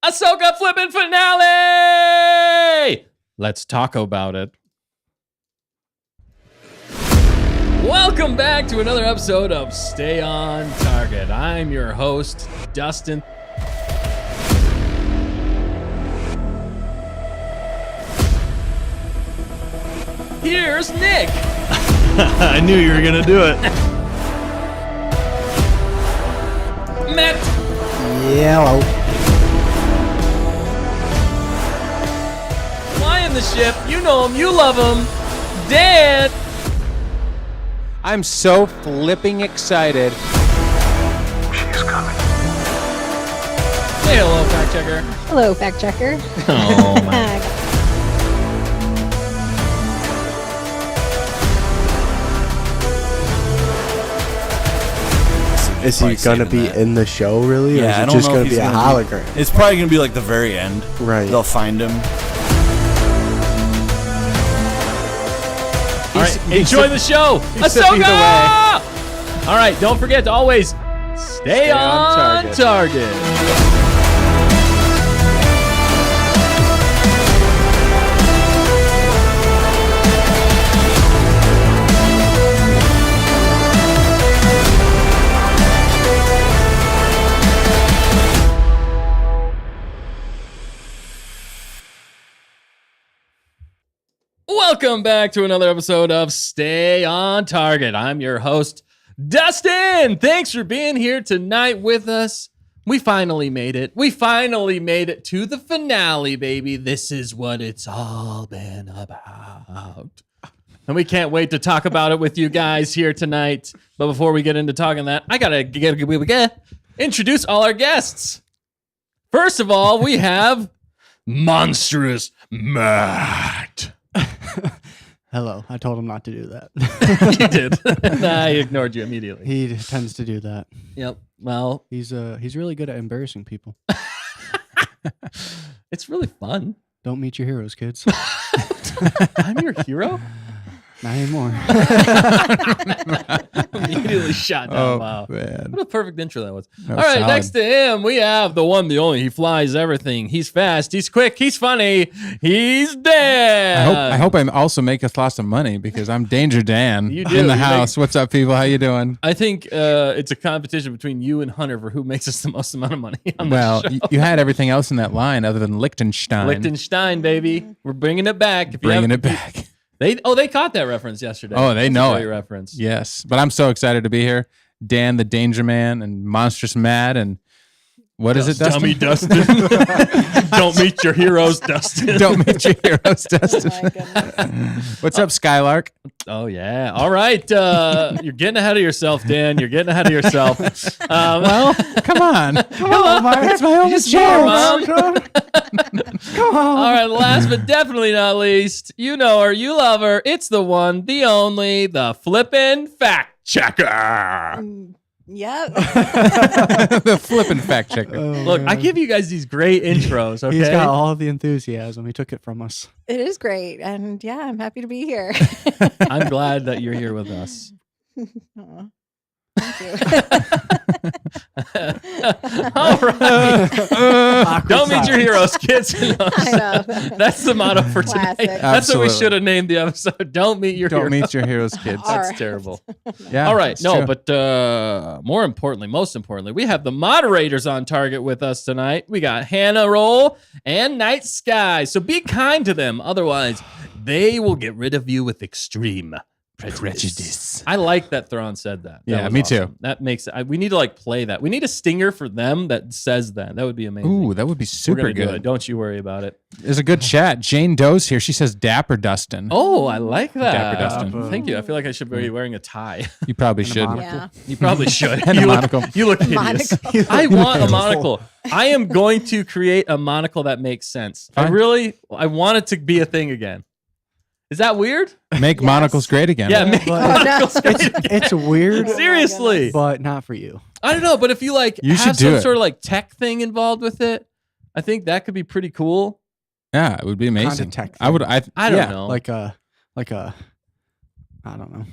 Ahsoka flipping finale! Let's talk about it. Welcome back to another episode of Stay on Target. I'm your host, Dustin. Here's Nick. I knew you were going to do it. Matt. Yellow. Flying the ship. You know him. You love him. Dan. I'm so flipping excited. She's coming. Say hello, fact checker. Hello, fact checker. Oh, my. Is he gonna be in the show really, or is it just gonna be a hologram? It's probably going to be like the very end. Right. They'll find him. All right, enjoy the show. Ahsoka! All right, don't forget to always stay on target. Welcome back to another episode of Stay on Target. I'm your host, Dustin. Thanks for being here tonight with us. We finally made it. We finally made it to the finale, baby. This is what it's all been about. And we can't wait to talk about it with you guys here tonight. But before we get into talking that, I gotta introduce all our guests. First of all, we have Monstrous Matt. Hello. I told him not to do that. You did. I ignored you immediately. He tends to do that. Yep. Well, He's really good at embarrassing people. it's really fun. Don't meet your heroes, kids. I'm your hero? Not anymore. Immediately shot down. Wow. Man. What a perfect intro that was. That All was right, solid. next to him, we have the one, the only. He flies everything. He's fast. He's quick. He's funny. He's Dan. I hope I also make us lots of money because I'm Danger Dan You do. in the You house. What's up, people? How you doing? I think it's a competition between you and Hunter for who makes us the most amount of money on Well, the show. you had everything else in that line other than Liechtenstein. Liechtenstein, baby. We're bringing it back. If you Bringing haven't- it back. They caught that reference yesterday. Oh, they That's know a great it. reference. Yes, but I'm so excited to be here. Dan, the Danger Man, and Monstrous Matt, and what is it, Dustin? Dummy Dustin. Don't meet your heroes, Dustin. Don't meet your heroes, Dustin. Oh my goodness. What's up, Skylark? Oh, yeah. All right. You're getting ahead of yourself, Dan. You're getting ahead of yourself. Well, come on. Come on, Mark. It's my only Just more, chance. Mom. Come on. All right. Last but definitely not least, you know her, you love her. It's the one, the only, the flippin' fact checker. Yep. The flippin' fact checker. Look, I give you guys these great intros, okay? He's got all of the enthusiasm. He took it from us. It is great. And yeah, I'm happy to be here. I'm glad that you're here with us. Aw. Thank you. All right. Don't meet your heroes, kids. I know. That's the motto for tonight. Classic. That's what we Absolutely. should have named the episode. Don't meet your Don't heroes. meet your heroes, kids. All That's right. terrible. Yeah, All right. it's No, true. but most importantly, we have the moderators on target with us tonight. We got Hannah Roll and Night Sky. So be kind to them. Otherwise, they will get rid of you with extreme prejudice. I like that Thrawn said that. That Yeah, was me awesome. too. That makes we need to play that. We need a stinger for them that says that. That would be amazing. Ooh, that would be We're super gonna do it. good. Don't you worry about it. There's a good chat. Jane Doe's here. She says Dapper Dustin. Oh, I like that. Dapper Dustin. Thank you. I feel like I should be wearing a tie. You probably should. monocle. Yeah. You probably should. And a you monocle. Look hideous. Monocle. I want a monocle. I am going to create a monocle that makes sense. I want it to be a thing again. Is that weird? Make Yes. monocles great again. Yeah, make But- monocles great again. It's weird, Seriously. but not for you. I don't know, but if you You should have do some it. sort of tech thing involved with it, I think that could be pretty cool. Yeah, it would be amazing. tech I would. I don't yeah. know. Like a, I don't know.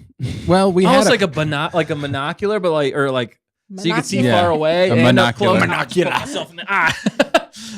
Well, we Almost had like a monocular, but so you can see Yeah. far away. A and up monocular. close. Monocular.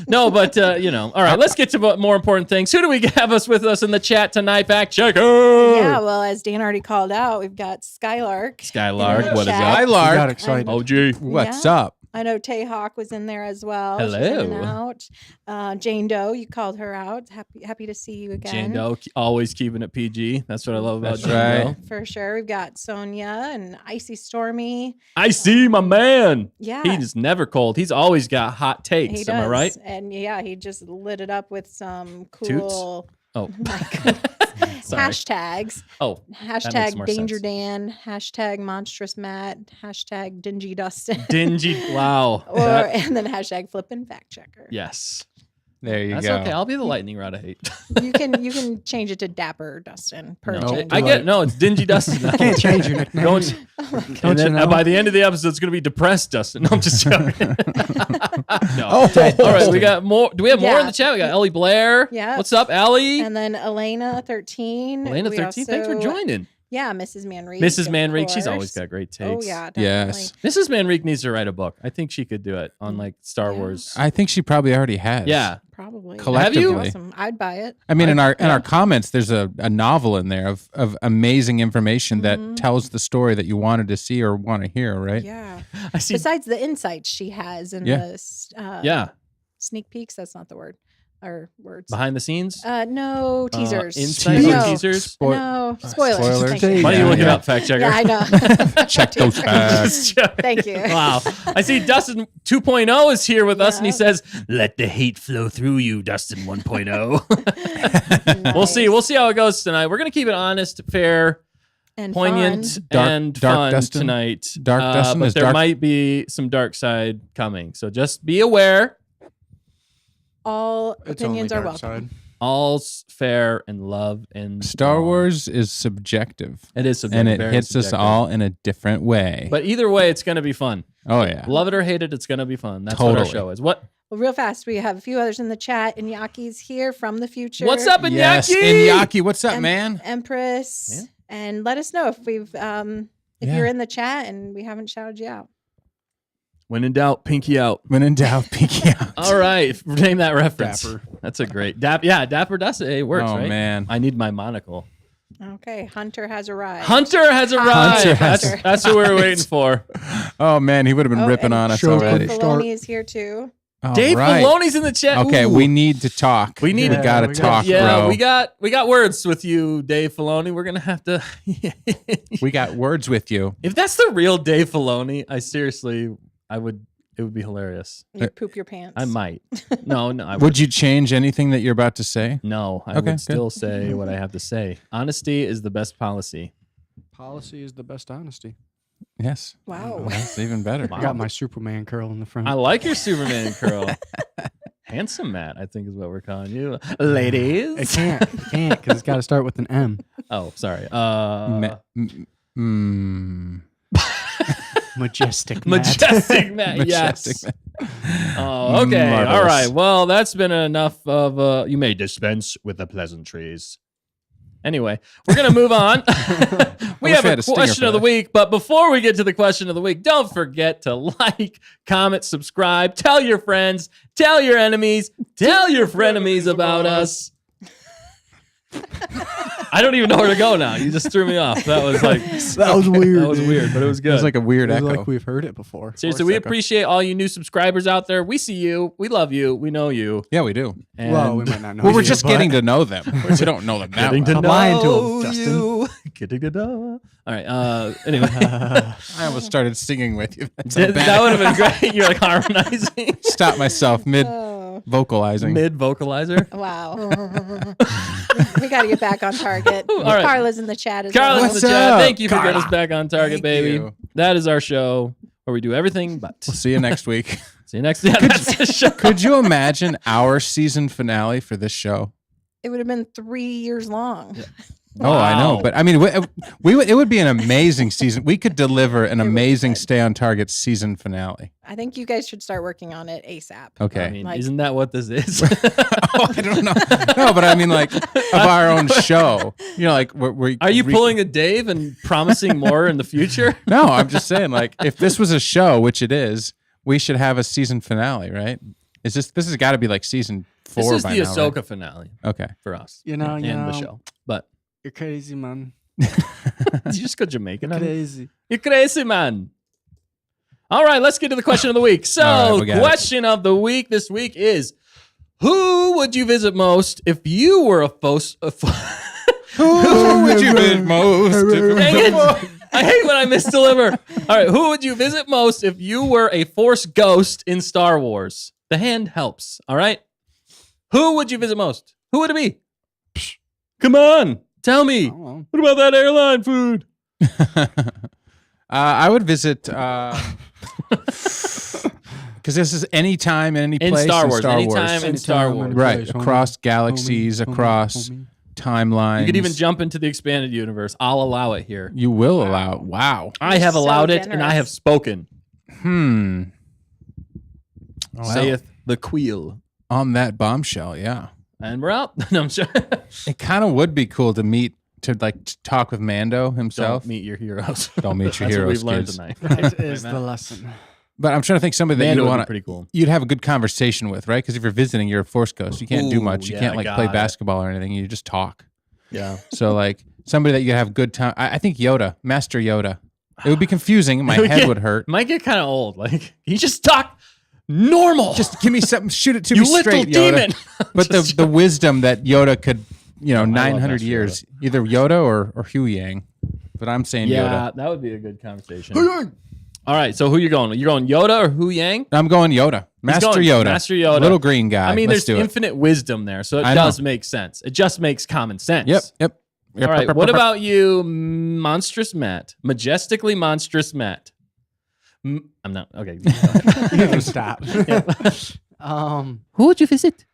No, No, but all right, let's get to more important things. Who do we have with us in the chat tonight? Fact checker. Yeah, well, as Dan already called out, we've got Skylark. Skylark, what is Chat. up? I got Skylark. excited. OG. What's Yeah. up? I know Tayhawk was in there as well. Hello. She's in and out. Jane Doe, you called her out. Happy to see you again. Jane Doe, always keeping it PG. That's what I love about That's Jane right. Doe. For sure. We've got Sonia and Icy Stormy. I see my man. Yeah. He's never cold. He's always got hot takes. He Am I does. right? And yeah, he just lit it up with some Toots? cool Oh, my goodness. sorry. hashtags. Oh, makes Hashtag more Danger sense. Dan. Hashtag Monstrous Matt. Hashtag Dingy Dustin. dingy. Wow. And then hashtag Flippin' Fact Checker. Yes. There you That's go. okay. I'll be the lightning rod of hate. You can change it to Dapper Dustin per No, change. I get no. It's dingy Dustin. I can't change your nickname. Don't- and then by the end of the episode, it's going to be depressed Dustin. No, I'm just joking. No. All right, we got more. Do we have more in the chat? We got Ellie Blair. Yeah. What's up, Ellie? And then Elena 13. Elena We 13. Thanks for also- joining. Yeah, Mrs. Manrique. Mrs. of Manrique. She's always course. got great takes. Oh yeah, definitely. Yes. Mrs. Manrique needs to write a book. I think she could do it on like Star Yeah. Wars. I think she probably already has. Yeah. Probably. Collectively. Have you? Awesome. I'd buy it. I mean, in our yeah. comments, there's a novel in there of amazing information that tells the story that you wanted to see or want to hear, right? Yeah. I see. Besides the insights she has and Yeah. the Yeah. sneak peeks, that's not the word. Or words. Behind the scenes. No teasers. Insights no. or teasers. No, spoilers. Spoilers. Thank you. Why don't you look it Yeah. up, fact checker? Yeah, I know. Check those facts. Thank you. Wow. I see Dustin 2.0 is here with us and he Yeah. says, let the hate flow through you, Dustin 1.0. We'll see. We'll see how it goes tonight. We're going to keep it honest, fair, And poignant, fun. and Dark fun Dustin? tonight. Dark Dustin but is there dark- might be some dark side coming. So just be aware. All It's opinions only are dark welcome. side. All's fair in love and Star war. Wars is subjective, It is subjective, and it very hits us subjective. all in a different way. But either way, it's going to be fun. oh yeah, Love it or hate it, it's going to be fun. That's what our Totally. show is. What? Well, real fast, we have a few others in the chat. Inyaki's here from the future. What's up, Inyaki? yes, Inyaki, what's up, Em- man? Empress. Yeah. And let us know if we've if Yeah. you're in the chat and we haven't shouted you out. When in doubt, pinky out. When in doubt, pinky out. All right, name that reference. Dapper. That's a great Dapper Dustin. Hey, it works, Oh right? man, I need my monocle. Okay, Hunter has arrived. Hunter has arrived. Hunter has That's what we were waiting for. oh man, he would have been Oh, ripping and on us show already. Dave Start. Filoni is here too. All Dave right. Filoni's in the chat. Okay, Ooh. we need to talk. We need we to- gotta we gotta- talk, Yeah, bro. we got words with you, Dave Filoni. We're gonna have to. We got words with you. If that's the real Dave Filoni, I would. It would be hilarious. You poop your pants. I might. No, I Would you change anything that you're about to say? No, I Okay, would good. still say what I have to say. Honesty is the best policy. Policy is the best honesty. Yes. Wow. Well, that's even better. I got my Superman curl in the front. I like your Superman curl. Handsome Matt, I think is what we're calling you. Ladies. It can't because it's got to start with an M. Oh, sorry. Majestic. Matt. Majestic Matt. Majestic Yes. Oh, okay. All Marvelous. right. Well, that's been enough of you may dispense with the pleasantries. Anyway, we're going to move on. We wish have we a had a stinger question for of the that. week, but before we get to the question of the week, don't forget to like, comment, subscribe, tell your friends, tell your enemies, tell your frenemies about us. I don't even know where to go now. You just threw me off. That was like That was weird. that was dude. weird, but it was It good. was like a weird It was echo. like we've heard it before. Seriously, we echo. appreciate all you new subscribers out there. We see you. We love you. We know you. Yeah, we do. And Well, we might not know. Well, we're you, just but- getting to know them. We don't know them that getting to well. know lying to 'em, Justin. you. Getting to know. All right. Anyway, I almost started singing with you. That's so that bad. would have been great. You're like harmonizing. Stop myself mid Oh, vocalizing. Mid vocalizer. wow. We got to get back on target. All right. Carla's in the chat as Carla's well. in What's the chat. up, Thank you for getting Carla? us back on target, Thank baby. you. That is our show where we do everything but. We'll see you next week. See you next. Yeah, that's the show. Could you imagine our season finale for this show? It would have been 3 years long. Oh, I know, Wow. but I mean, it would be an amazing season. We could deliver an It would be amazing good. Stay on Target season finale. I think you guys should start working on it ASAP. Okay. I mean, Like- isn't that what this is? Oh, I don't know. No, but I mean, like of our own show. You know, like we're Are you pulling a Dave and promising more in the future? No, I'm just saying, like if this was a show, which it is, we should have a season finale, right? Is this has got to be like season 4 This is by the now, Ahsoka right? finale Okay. for us. You know, and the show. But you're crazy, man. did you just go Jamaican? on me? Crazy. You're crazy, man. All right, let's get to the question of the week. So, All right, we got it. question of the week this week is: who would you visit most if you were a Who would you visit most? Dang it. I hate when I misdeliver. All right, who would you visit most if you were a Force ghost in Star Wars? The hand helps. All right, who would you visit most? Who would it be? Come on, tell me. Oh, What about that airline food? I would visit because this is any time and any In place Star Wars, Wars. anytime in Star Anytime, Wars. any Right, place, homie. across galaxies, Homie, across homie. timelines. You could even jump into the expanded universe. I'll allow it here. You will allow. Wow. I have so allowed it, and I generous. have spoken. Well, Saith the Queel. on that bombshell, yeah. And we're out. No, I'm sure. It kind of would be cool to meet, to talk with Mando himself. Don't meet your heroes. Don't meet your That's heroes, what we've learned kids. tonight. That is Matt? the lesson. But I'm trying to think somebody that Mando you'd would be want pretty cool. you'd have a good conversation with, right? Because if you're visiting, you're a Force ghost. You can't do Ooh, much. You yeah, can't play got it. basketball or anything. You just talk. Yeah. So like somebody that you have good time. I think Yoda, Master Yoda. It would be confusing. My head would hurt. Might get kind of old. Like, you just talk normal. Just give me something. Shoot it to you me little straight, Yoda. demon. But the wisdom that Yoda could, I love 900 Master years, either Yoda or Hu Yang. But I'm saying yeah, Yoda. that would be a good conversation. All right, so who you going? You're going Yoda or Hu Yang? I'm going Yoda. Master going Yoda. Master Yoda. Little green guy. I mean, Let's there's do it. infinite wisdom there, so it I know. does make sense. It just makes common sense. Yep. All right, what about you, Monstrous Matt? Majestically Monstrous Matt. I'm not. Okay. Stop. Who would you visit?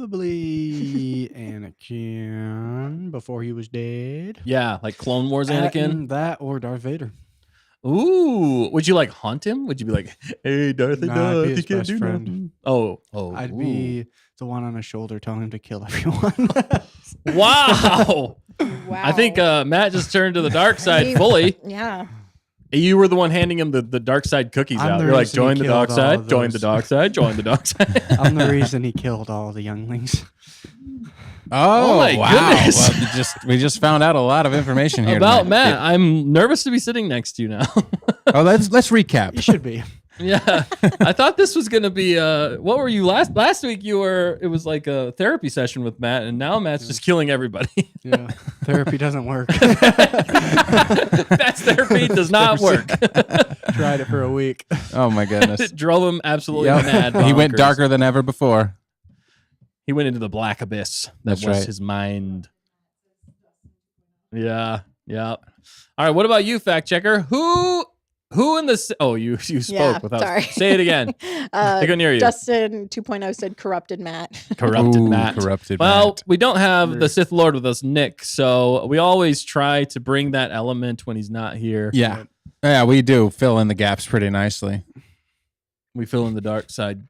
Probably Anakin before he was dead. Yeah, like Clone Wars Anakin. That or Darth Vader. Ooh, would you like haunt him? Would you be like, "Hey, Darth, Nah, I'd be Darth, his you can't best do friend. nothing." Oh, I'd ooh. be the one on his shoulder telling him to kill everyone. Wow. Wow. I think Matt just turned to the dark side fully. Yeah. You were the one handing him the dark side cookies I'm out. the You're like, reason he join the dark killed all side, of join the those. dark side, join the dark side. I'm the reason he killed all the younglings. Oh, my wow. goodness. Well, we just found out a lot of information here About tonight. Matt. I'm nervous to be sitting next to you now. Oh, let's recap. You should be. Yeah. I thought this was going to be what were you last week it was like a therapy session with Matt, and now Matt's just killing everybody. Yeah. Therapy doesn't work. That's therapy does not work. Tried it for a week. Oh my goodness. It drove him absolutely Yep. mad. He went bonkers. darker than ever before. He went into the black abyss. That That's was right. his mind. Yeah. All right. What about you, fact checker? Who in the? Oh, you spoke Yeah, without. sorry. Say it again. I go near you. Dustin 2.0 said corrupted Matt. Corrupted Ooh, Matt. corrupted Well, Matt. we don't have the Sith Lord with us, Nick. So we always try to bring that element when he's not here. Yeah. Yeah, we do fill in the gaps pretty nicely. We fill in the dark side.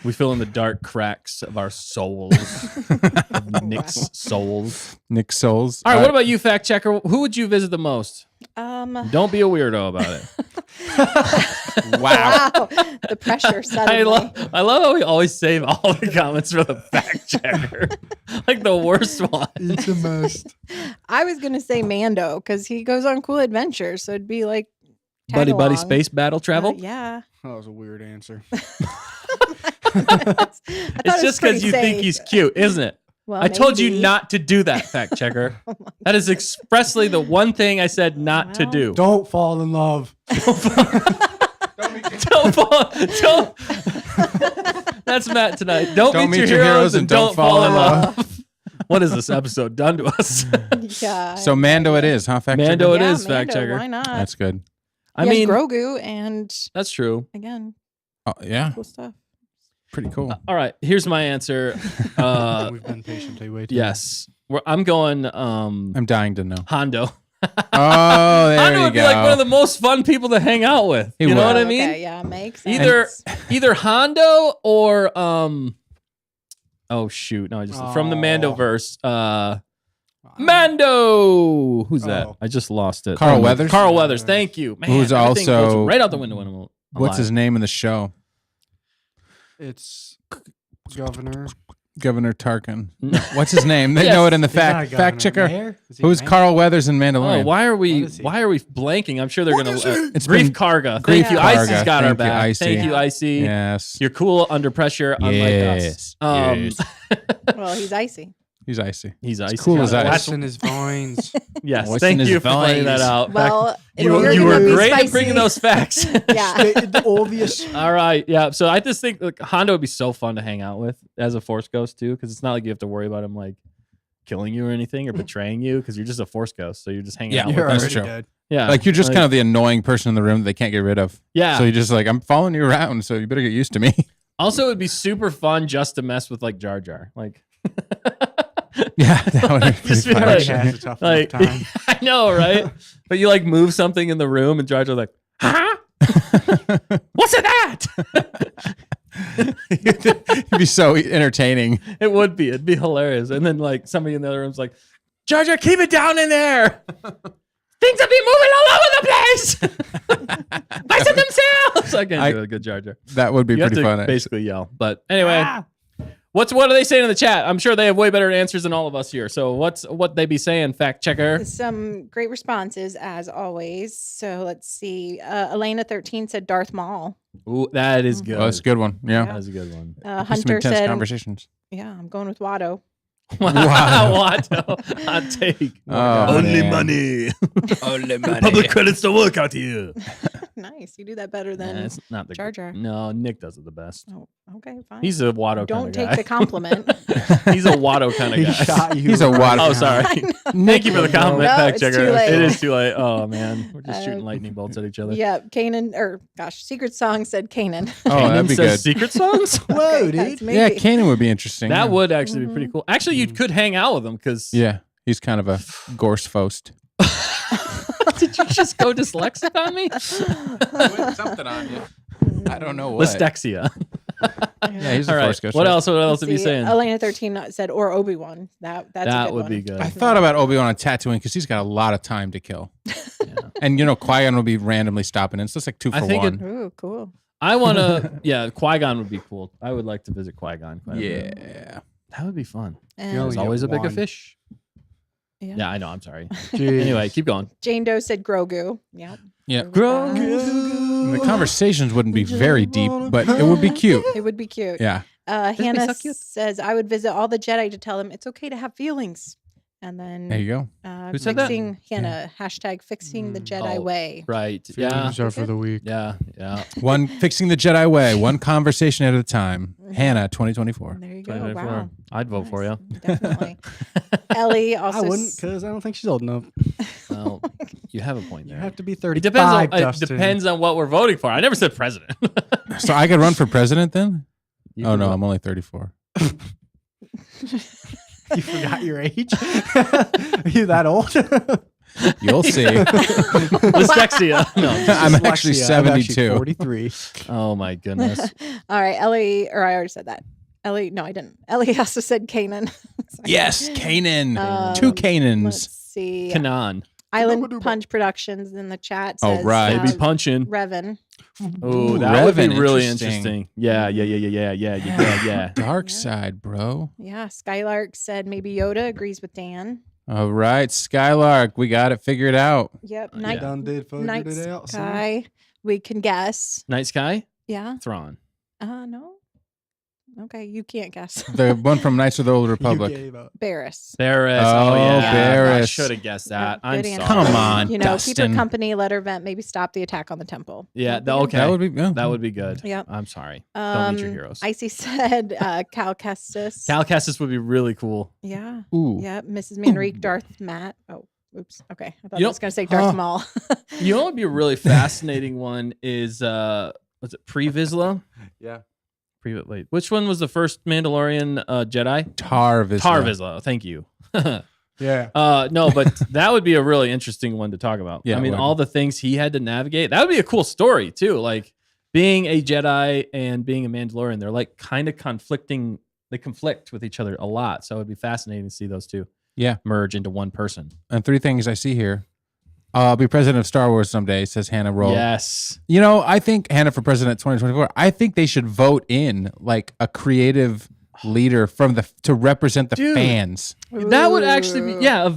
We fill in the dark cracks of our souls, of Nick's souls. Nick Souls. All right, what about you, fact checker? Who would you visit the most? Don't be a weirdo about it. Wow. The pressure suddenly. I love how we always save all the comments for the fact checker. Like the worst one. It's the most. I was going to say Mando because he goes on cool adventures. So it'd be like tag Buddy along. space battle travel. Yeah. That was a weird answer. It's just because you think he's cute, isn't it? Well, I told you maybe. not to do that, fact checker. That is expressly the one thing I said not to Well. do. Don't fall in love. Don't fall. Don't. That's Matt tonight. Don't meet your heroes and don't fall in love. What is this episode done to us? Yeah. So Mando it is, huh? Fact Mando checker? it is, fact Mando, checker. Why not? That's good. I He has mean, Grogu and that's true. again, Oh, yeah. cool stuff. Pretty cool. All right, here's my answer. We've been patiently waiting. Yes, I'm going. I'm dying to know. Hondo. Oh, there Hondo you would go. be like one of the most fun people to hang out with. He You know would. what I Oh, mean? Okay, yeah, makes sense. Either Hondo or oh shoot, no, I just from the Mando verse. Mando. Who's that? Oh. I just lost it. Carl Weathers? Carl Weathers. Thank you. Man, Who's everything also- goes right out the window when I'm What's his name in the show? It's Governor. Governor Tarkin. What's his name? They know it in the fact checker. Who's Carl Weathers in Mandalorian? Oh, why are we blanking? I'm sure they're going to it's Grief Karga. Thank you. Icy's got our back. Thank you, Icy. Yes. You're cool under pressure, unlike us. Well, he's icy. He's icy. He's icy. Cool as ice. What's in his vines? Yes. What's Thank in you his for pointing that vines? out. Well, you were great at bringing those facts. Yeah. Obvious. All right. Yeah. So I just think Hondo would be so fun to hang out with as a Force Ghost too, because it's not like you have to worry about him like killing you or anything or betraying you, because you're just a Force Ghost, so you're just hanging out with You're him. already true. dead. Yeah. Like you're just kind of the annoying person in the room that they can't get rid of. Yeah. So you're just like, I'm following you around, so you better get used to me. Also, it'd be super fun just to mess with like Jar Jar. Like Yeah, that would be Just pretty be funny. He has a tough like enough time. I know, right? But you like move something in the room and Jar Jar's like, huh? What's in that? It'd be so entertaining. It would be. It'd be hilarious. And then like somebody in the other room's like, Jar Jar, keep it down in there. Things will be moving all over the place. Vice of themselves. I can't do a good Jar Jar. That would be You have pretty to fun. basically yell. But anyway, what are they saying in the chat? I'm sure they have way better answers than all of us here. So what they be saying, fact checker? Some great responses as always. So let's see. Elena13 said Darth Maul. Ooh, that is good. Oh, that's a good one. Yeah. That was a good one. Some Hunter intense said, conversations. yeah, I'm going with Watto. Watto. Hot take. Oh, Only man. money. Only money. Public credits don't work out here. Nice. You do that better than It's not the Jar Jar. No, Nick does it the best. Oh, okay, fine. He's a Watto Don't kind take of the guy. compliment. He's a Watto kind of He guy. shot you. He's a right Watto. Oh, sorry. Thank you for the compliment, No, fact it's checker. too late. It is too late. Oh man, we're just shooting lightning bolts at each other. Yeah, Secret Song said Kanan. Oh, that'd be says good. secret songs. Whoa, Okay, that's dude. maybe- Yeah, Kanan would be interesting. That yeah. would actually be pretty cool. Actually, you could hang out with him because. Yeah, he's kind of a Gorsfost. Did you just go dyslexic on me? Something on you. I don't know what. Lystexia. Yeah, he's a All right. Force Ghost. What right? else? What else are we saying? Elena13 said, or Obi-Wan. That's a That good would one. be good. I thought about Obi-Wan on Tatooine because he's got a lot of time to kill. And, Qui-Gon will be randomly stopping in. It's just like 2 for I think 1. Ooh, cool. I want to. Yeah, Qui-Gon would be cool. I would like to visit Qui-Gon. Quite a bit. Yeah. That would be fun. And only There's get always a bigger one. fish. Yeah. Yeah, I know. I'm sorry. Jeez. Anyway, keep going. Jane Doe said Grogu. Yeah. Yeah. Grogu. The conversations wouldn't be very deep, but it would be cute. It would be cute. Yeah. be Hannah so cute. says, I would visit all the Jedi to tell them it's okay to have feelings. And then There you go. Who said that? fixing Hannah, hashtag fixing the Jedi Oh. way. Right. Yeah. Feelings are for the weak. Yeah. Yeah. One fixing the Jedi way, one conversation at a time. Hannah, 2024. There you go. 2024. Wow. I'd vote for you. Definitely. Ellie I also wouldn't, because I don't think she's old enough. Well, you have a point You there. have to be It 35, depends. On, it Dustin. depends on what we're voting for. I never said president. So I could run for president then? You Oh can no, vote. I'm only 34. You forgot your age? Are you that old? You'll see. Dyslexia. No. I'm actually Dyslexia. I'm actually 72. 43. Oh my goodness. All right, Ellie, or I already said that. Ellie, no, I didn't. Ellie also said Kanan. Sorry. Yes, Kanan. Um, 2 Let's Kanans. see. Kanan. Island Punch Productions in the chat Oh, says right. Maybe punching. Revan. Oh, Ooh, that would be Revan, really interesting. interesting. Yeah. Dark side, bro. Yeah, Skylark said maybe Yoda agrees with Dan. All right, Skylark, we got it figured out. Yep, Yeah. Night, Done did figured Night it out. son. Sky. We can guess. Night Sky, Yeah. Thrawn. No. Okay, you can't guess. The one from Knights of the Old You Republic. gave up. Barris. Barris. Oh, Oh, yeah. I Barris. should have guessed that. Yeah, I'm good sorry. answer. Come on, You know, keep Dustin. her company, let her vent, maybe stop the attack on the temple. Yeah. That'd be Okay. That would be yeah. That would be good. Yep. I'm sorry. Don't meet your heroes. Icy said Cal Kestis. Cal Kestis would be really cool. Yeah. Ooh. Yeah. Mrs. Manrique, Darth Matt. Oh, oops. Okay. I thought You I was going to say Darth Maul. You know what would be a really fascinating one is was it Pre Vizsla? Yeah. Wait, which one was the first Mandalorian Jedi? Tar Vizsla. Tar Vizsla. Thank you. Yeah. No, but that would be a really interesting one to talk about. Yeah, I it mean, would. all the things he had to navigate. That would be a cool story too. Like being a Jedi and being a Mandalorian, they're like kind of conflicting. They conflict with each other a lot. So it would be fascinating to see those two Yeah. merge into one person. And 3 things I see here. I'll be president of Star Wars someday, says Hannah Roll. Yes. You know, I think Hannah for president 2024, I think they should vote in like a creative leader to represent the fans. That would actually be, a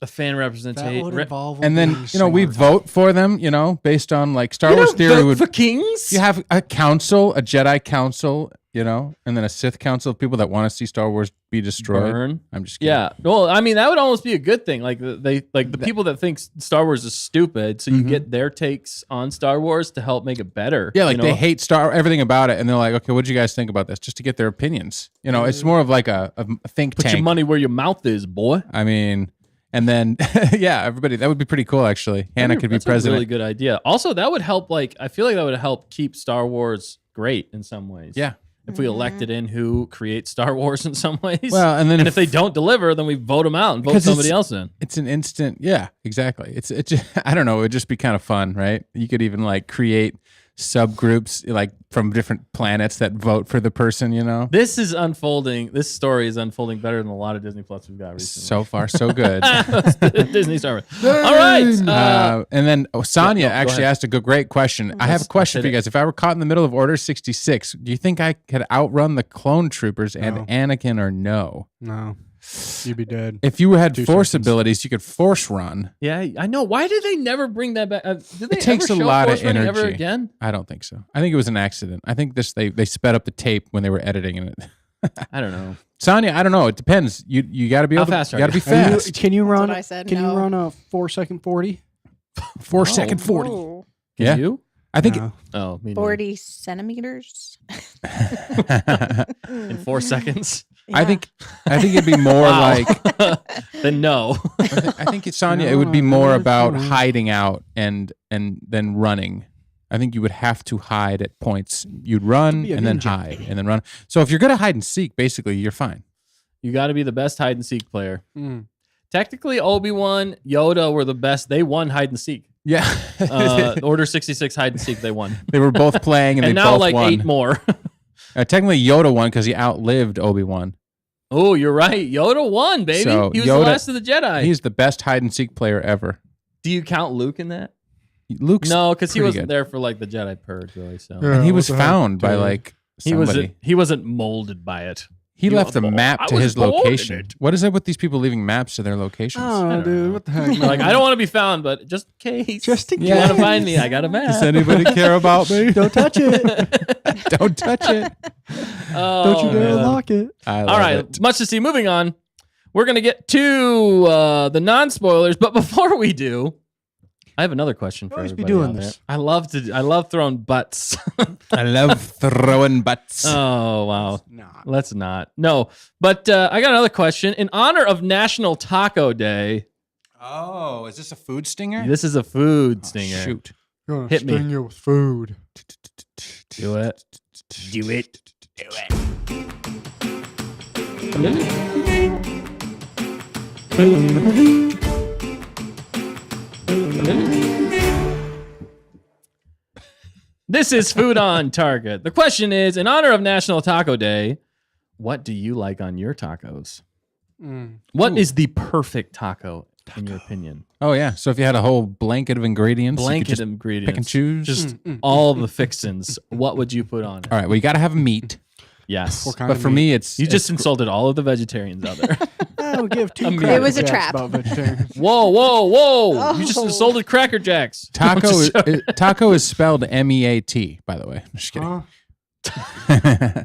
fan representation. That would involve And then, we vote for them, based on like Star Wars theory would for kings. you have a council, a Jedi council, and then a Sith council of people that want to see Star Wars be destroyed. Burn. I'm just kidding. Yeah. Well, I mean, that would almost be a good thing. Like the people that think Star Wars is stupid, so you get their takes on Star Wars to help make it better. Yeah, like they hate everything about it, and they're like, okay, what do you guys think about this? Just to get their opinions. It's more of like a think tank. Put your money where your mouth is, boy. I mean, and then everybody, that would be pretty cool. Actually, Hannah could be president. That's a really good idea. Also, that would help. I feel like that would help keep Star Wars great in some ways. Yeah. If we elected in who creates Star Wars in some ways. Well, and then if they don't deliver, then we vote them out and vote somebody else in. It's an instant. Yeah, exactly. It's just, I don't know. It would just be kind of fun, right? You could even like create subgroups like from different planets that vote for the person, This is unfolding. This story is unfolding better than a lot of Disney Plus we've got recently. So far, so good. Disney Star Wars. All right. And then Sonia actually asked a great question. I have a question for you guys. If I were caught in the middle of Order 66, do you think I could outrun the clone troopers and Anakin or no? No. You'd be dead. If you had force abilities, you could force run. Yeah, I know. Why did they never bring that back? Did they it takes ever a show lot force of running energy. ever again? I don't think so. I think it was an accident. I think they sped up the tape when they were editing it. I don't know. Sonya, I don't know. It depends. You got to be able fast to. are You got to you? be fast. Can you run? what I said, Can no. you run a 4-second 40? 4-second 40. Oh, Yeah. You? I think. No. Oh, me neither. 40 centimeters. In 4 seconds. I think it'd be more Wow. like. Then no. I think it's Sonya. No, It would be no, more no, about no. hiding out and then running. I think you would have to hide at points. You'd run be a and then ninja. hide and then run. So if you're good at hide and seek, basically you're fine. You got to be the best hide and seek player. Mm. Technically, Obi-Wan, Yoda were the best. They won hide and seek. Yeah. Order 66 hide and seek, they won. They were both playing and they now both like won. 8 more. Technically, Yoda won because he outlived Obi-Wan. Oh, you're right. Yoda won, baby. So, He was the Yoda- last of the Jedi. He's the best hide and seek player ever. Do you count Luke in that? Luke's No, because he pretty wasn't good. there for like the Jedi purge, really. So Yeah. And he what was the heck, found by dude? like he somebody. wasn't molded by it. He You left a were- map I to was his born in location. it. What is it with these people leaving maps to their locations? Oh, don't dude, know. what the heck? Like, I don't want to be found, but just in case. Just in you want to case. find me, I got a map. Does anybody care about me? Don't touch it. Don't touch it. Oh, Don't you dare man. lock it. I love All right, it. much to see. Moving on, we're gonna get to the non-spoilers, but before we do, I have another question for always be everybody doing out this. there. I love throwing butts. I love throwing butts. Oh wow, Not. let's not. No, but I got another question. In honor of National Taco Day, Oh, is this a food stinger? this is a food stinger. Shoot. Gonna Hit me. sting you with food. Do it. Do it. This is Food on Target. The question is, in honor of National Taco Day, what do you like on your tacos? Mm. What is the perfect taco, in your opinion? Oh yeah. So if you had a whole blanket of ingredients, you could Blanket just ingredients. pick and choose. Just all the fixins. What would you put on it? All right. Well, you got to have meat. Yes. What kind But of for meat? me, it's You just insulted all of the vegetarians out there. I don't give two I mean- cracker It was a jacks trap. about vegetarians. Whoa, whoa, whoa. You just Oh. insulted Cracker Jacks. taco. I'm just Taco is spelled MEAT. By the way, I'm just kidding. Huh?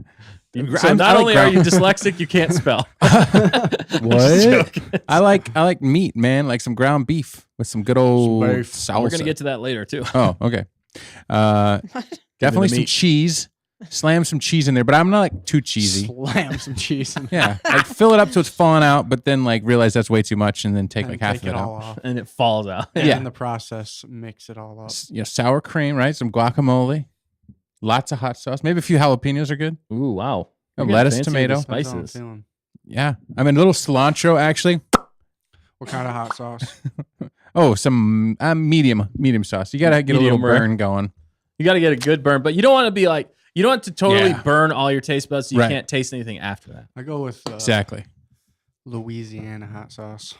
So I not like only are ground- you dyslexic, you can't spell. What? I like meat, man. Like some ground beef with some good old Some beef. salsa. We're going to get to that later, too. Oh, okay. Definitely some meat. cheese. Slam some cheese in there, but I'm not like too cheesy. Slam some cheese in Yeah, like fill it up so it's falling out, but then like realize that's way too much, and then take and like half take of it all out. off. And it falls out. And Yeah. in the process, mix it all up. Sour cream, right? Some guacamole, lots of hot sauce. Maybe a few jalapenos are good. Ooh, wow. No, You're getting lettuce, fancy tomato. with the That's all I'm Spices. feeling. Yeah, I mean a little cilantro actually. What kind of hot sauce? Oh, some medium sauce. You gotta get a little Medium rare. burn going. You got to get a good burn, but you don't want to be like, you don't want to totally Yeah. burn all your taste buds so you Right. can't taste anything after that. I go with Exactly. Louisiana hot sauce.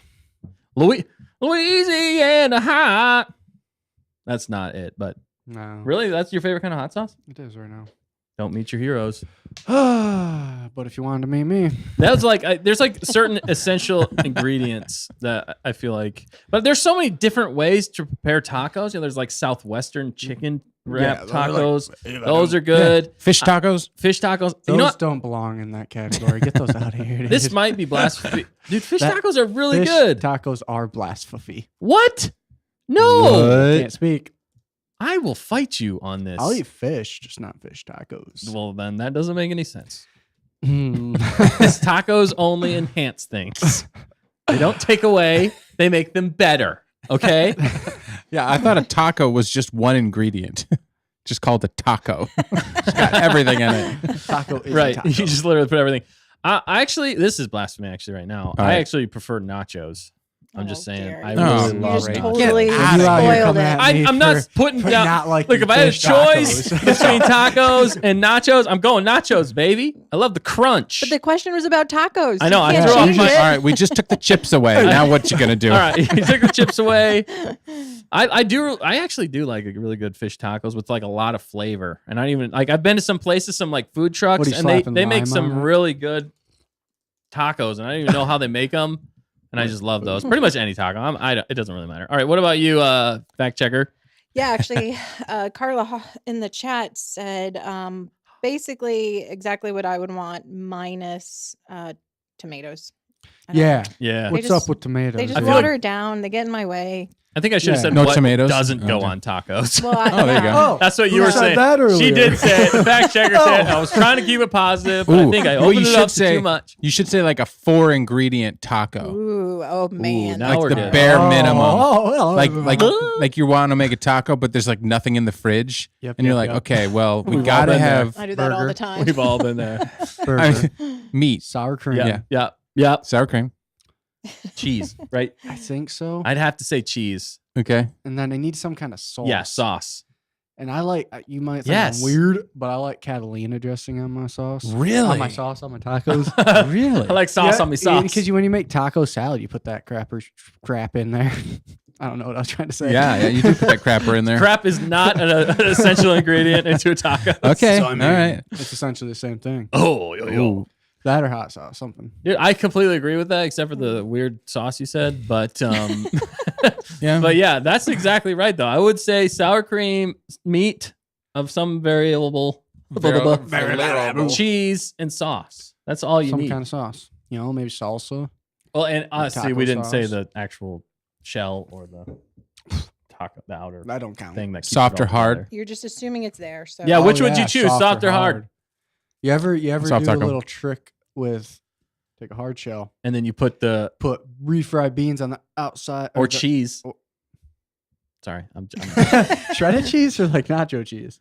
Louisiana hot. That's not it, but No. really, that's your favorite kind of hot sauce? It is right now. Don't meet your heroes. But if you wanted to meet me, That was like, there's like certain essential ingredients that I feel like, but there's so many different ways to prepare tacos. There's like Southwestern chicken wrap tacos. Those are good. Fish tacos. Fish tacos. those You know what? don't belong in that category. Get those out of here. Dude. This might be blasphemy. Dude, fish That- tacos are really Fish good. Tacos are blasphemy. What? No. Can't speak. I will fight you on this. I'll eat fish, just not fish tacos. Well, then that doesn't make any sense. Hmm. Because tacos only enhance things. They don't take away, they make them better. Okay? Yeah, I thought a taco was just one ingredient. Just called a taco. It's got everything in it. Taco is a Right. taco. You just literally put everything. I actually, this is blasphemy actually right now. All I right. actually prefer nachos. I'm just saying. dear. I You Oh, really you love just right. nachos. totally Get out of here spoiled coming it. at me I'm not for- putting for down. not liking Look, if I had a fish choice tacos. between tacos and nachos, I'm going nachos, baby. I love the crunch. But the question was about tacos. I know, You I can't threw off change my- it. All right, we just took the chips away. Now what you gonna do? All right, you took the chips away. I actually do like a really good fish tacos with like a lot of flavor. And I even like I've been to some places, some like food trucks, What are you and they slapping make lime some on it? really good tacos, and I don't even know how they make them. And I just love those. Pretty much any taco. It doesn't really matter. All right, what about you, fact checker? Yeah, actually, Carla in the chat said basically exactly what I would want minus tomatoes. I don't Yeah. Yeah, They What's just- up with tomatoes? They just I feel water it down. They get in my way. I think I should have Yeah. said No what tomatoes? doesn't go Okay. on tacos. Well, Oh, there you go. Oh, That's what who you were said saying. that She earlier? did say it. The fact checker said I was trying to keep it positive, but I think I well, opened you it up should to say too much. you should say like a 4-ingredient taco, Ooh, oh man. now like we're the good. bare minimum. Oh, Like you want to make a taco, but there's like nothing in the fridge, Yep, and you're yep, like, yep. okay, well, we We've all gotta been there. have I do that all burger. the time. We've all been there. I burger, mean, meat, sour cream. Yeah, yeah. sour cream. Cheese, right? I think so. I'd have to say cheese. Okay, And then I need some kind of sauce. Yeah, sauce. And I like, you might think Yes. I'm weird, but I like Catalina dressing on my sauce. Really? On my sauce, on my tacos. really? I like sauce on me sauce. Because when you make taco salad, you put that crap in there. I don't know what I was trying to say. Yeah, you do put that crapper in there. Crap is not an essential ingredient into a taco. Okay, So, I mean, all right. It's essentially the same thing. Oh, yo, yo. That or hot sauce, something. Dude, I completely agree with that, except for the weird sauce you said. But Yeah, but yeah, that's exactly right though. I would say sour cream, meat of some variable, cheese, and sauce. That's all you Some need. kind of sauce. You know, maybe salsa. Well, and honestly, taco we didn't say sauce. the actual shell or the taco, the outer That don't count. thing that keeps Soft it all or hard? together. You're just assuming it's there. So Yeah, Oh, which would you yeah, choose, soft or hard? You ever Soft do a taco. little trick with take a hard shell, And then you put the put refried beans on the outside or the- cheese. or- Sorry, I'm shredded cheese or like nacho cheese?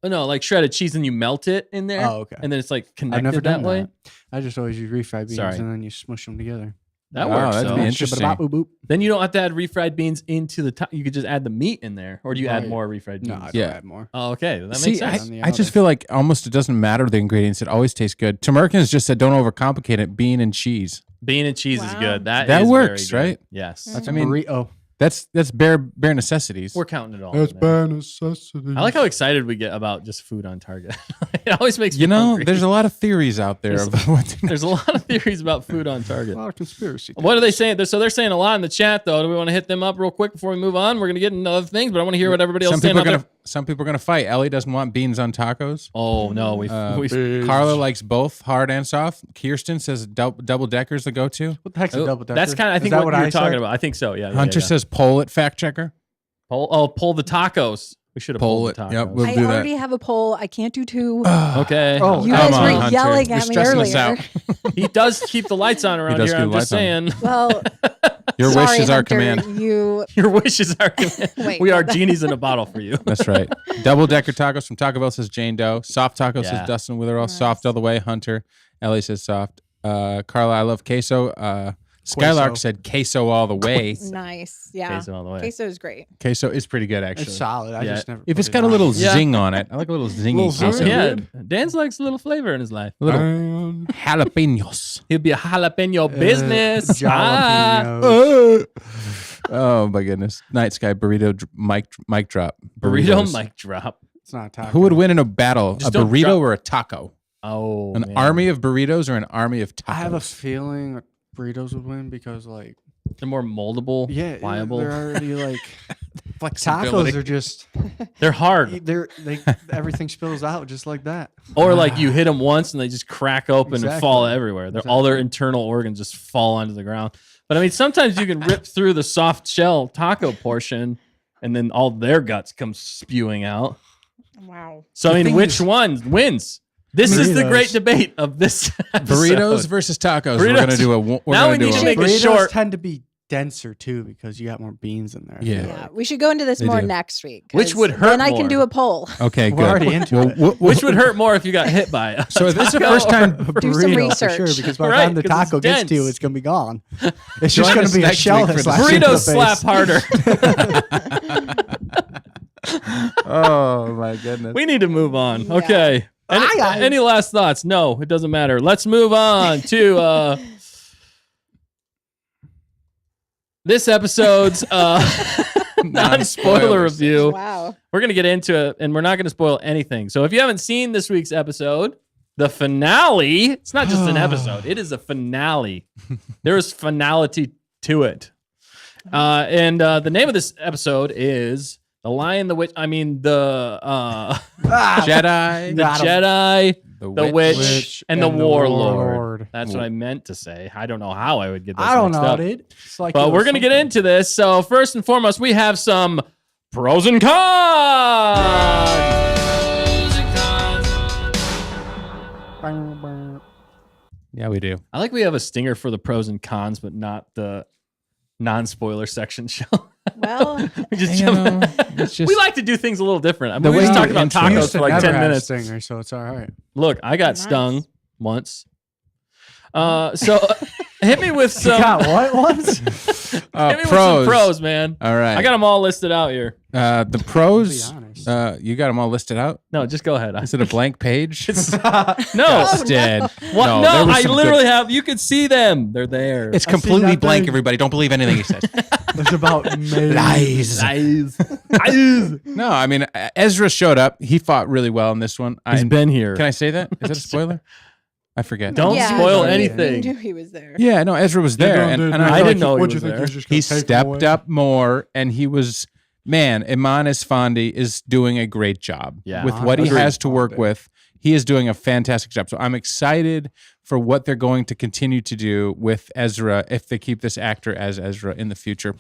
no, like shredded cheese, and you melt it in there. Oh, okay. And then it's like I've connected never that done way. that. I just always use refried beans Sorry. and then you smush them together. That Wow, works. that'd though. be interesting. Boop, boop. Then you don't have to add refried beans into the top. You could just add the meat in there, or do you add Right. more refried beans? No, I don't Yeah. add more. Oh, okay, that See, makes sense. On the I just outer. feel like almost it doesn't matter the ingredients. It always tastes good. Tamerkins just said don't overcomplicate it. Bean and cheese. Bean and cheese is Wow. good. That is very works, good. right? Yes, That's I mean, burrito. That's bare necessities. we're counting it all. That's in there. bare necessity. I like how excited we get about just food on Target. It always makes me You know, hungry. there's a lot of theories out there. Of what There's a lot of theories about food on Target. a lot of conspiracy. What are they saying? So they're saying a lot in the chat, though. Do we want to hit them up real quick before we move on? We're going to get into other things, but I want to hear what everybody else is saying out there. some people are gonna fight. Ellie doesn't want beans on tacos. Oh, no. We've Carla likes both hard and soft. Kirsten says double decker's the go-to. What the heck's a double decker? that's kind of, I Is think, that what you were I talking said? about. I think so, yeah. Hunter says poll it, fact checker. Pull the tacos. We should have Poll pulled it. the tacos. Yep, we'll I do that. already have a poll. I can't do two. Okay. Oh, You come guys on, were Hunter. yelling You're at me stressing us earlier. out. He does keep the lights on around does here. keep I'm the just lights saying. Well, Your sorry, wish is our Hunter, command. You Your wishes are command. Wait, we are what the- genies in a bottle for you. That's right. Double decker tacos from Taco Bell says Jane Doe. Soft tacos Yeah. says Dustin Witherall. Nice. Soft all the way. Hunter. Ellie says soft. Carla, I love queso. Skylark said queso all the way. Nice. Yeah. Queso all the way. Queso is great. Queso is pretty good, actually. It's solid. I just never. If put it's it got a on. little Yeah. zing on it, I like a little zingy Little queso. zing. Yeah, Dan likes a little flavor in his life. A little jalapenos. He'll be a jalapeno business. Ah. Jalapenos. Oh my goodness! Night Sky burrito mic drop. Burrito Burritos. mic drop. It's not a taco. Who would win in a battle? Just a don't burrito drop- or a taco? Oh, An man. army of burritos or an army of tacos? I have a feeling burritos would win because, like, They're more moldable, yeah, pliable. they're already like Flexibility. tacos are just They're hard. everything spills out just like that. Or like you hit them once and they just crack open and fall Exactly. everywhere. All their internal organs just fall onto the ground. But I mean, sometimes you can rip through the soft shell taco portion and then all their guts come spewing out. Wow. So I The mean, thing which is- one wins? This is the Burritos. great debate of this episode. Burritos versus tacos. We're Burritos. gonna do a. We're Now gonna we do need to a- make it Burritos short. tend to be denser too because you got more beans in there. I feel Yeah. Yeah. like. We should go into this They more do. next week. Which 'cause would hurt Then I more. can do a poll. Okay, We're good. already into Well, it. Which would hurt more if you got hit by it? So is this the Taco first time? A Do some burrito for sure research. because by the Right, time the 'cause it's taco gets to you, dense. it's gonna be gone. It's Join just gonna us be a next shell week that for the slaps you in the Burritos slap face. harder. Oh my goodness. We need to move on. Yeah. Okay. Any last thoughts? No, it doesn't matter. Let's move on to this episode's non-spoiler review. Wow. We're going to get into it, and we're not going to spoil anything. So if you haven't seen this week's episode, the finale, it's not just an episode. It is a finale. There is finality to it. And the name of this episode is The Lion, the Witch, Jedi, the Jedi, the Witch, Witch and the Warlord. Warlord. That's what I meant to say. I don't know how I would get this I don't mixed know, up. dude. It's like But we're going to get into this. So first and foremost, we have some pros and cons. Yeah, we do. I like we have a stinger for the pros and cons, but not the non-spoiler section show. Well, we just You jump. know, it's just We like to do things a little different. I mean, The we way just you talked about intro- We tacos used to for like never 10 have minutes. Stinger, so it's all right. Look, I got Nice. stung once. So hit me with some. God, what once? Hit me with some pros. pros, man. All right. I got them all listed out here. the pros. Be honest. You got them all listed out. No, just go ahead. Is it a blank page? No. Dustin. What? No, No, there was I some literally have. You could see them. They're there. It's I've seen completely that blank. thing. Everybody, don't believe anything he says. There's about maybe Lies. Lies. No, I mean Ezra showed up. He fought really well in this one. He's been here. Can I say that? Is that a spoiler? I forget. Don't yeah, spoil we- anything. We knew he was there. Yeah, no, Ezra was there, and I, I feel didn't like know he What'd was you think? there. He was just he gonna take him stepped away? up more, and he was Imanis Fondi is doing a great job Yeah. with what he Agreed. has to work Fondi. with. He is doing a fantastic job. So I'm excited for what they're going to continue to do with Ezra if they keep this actor as Ezra in the future.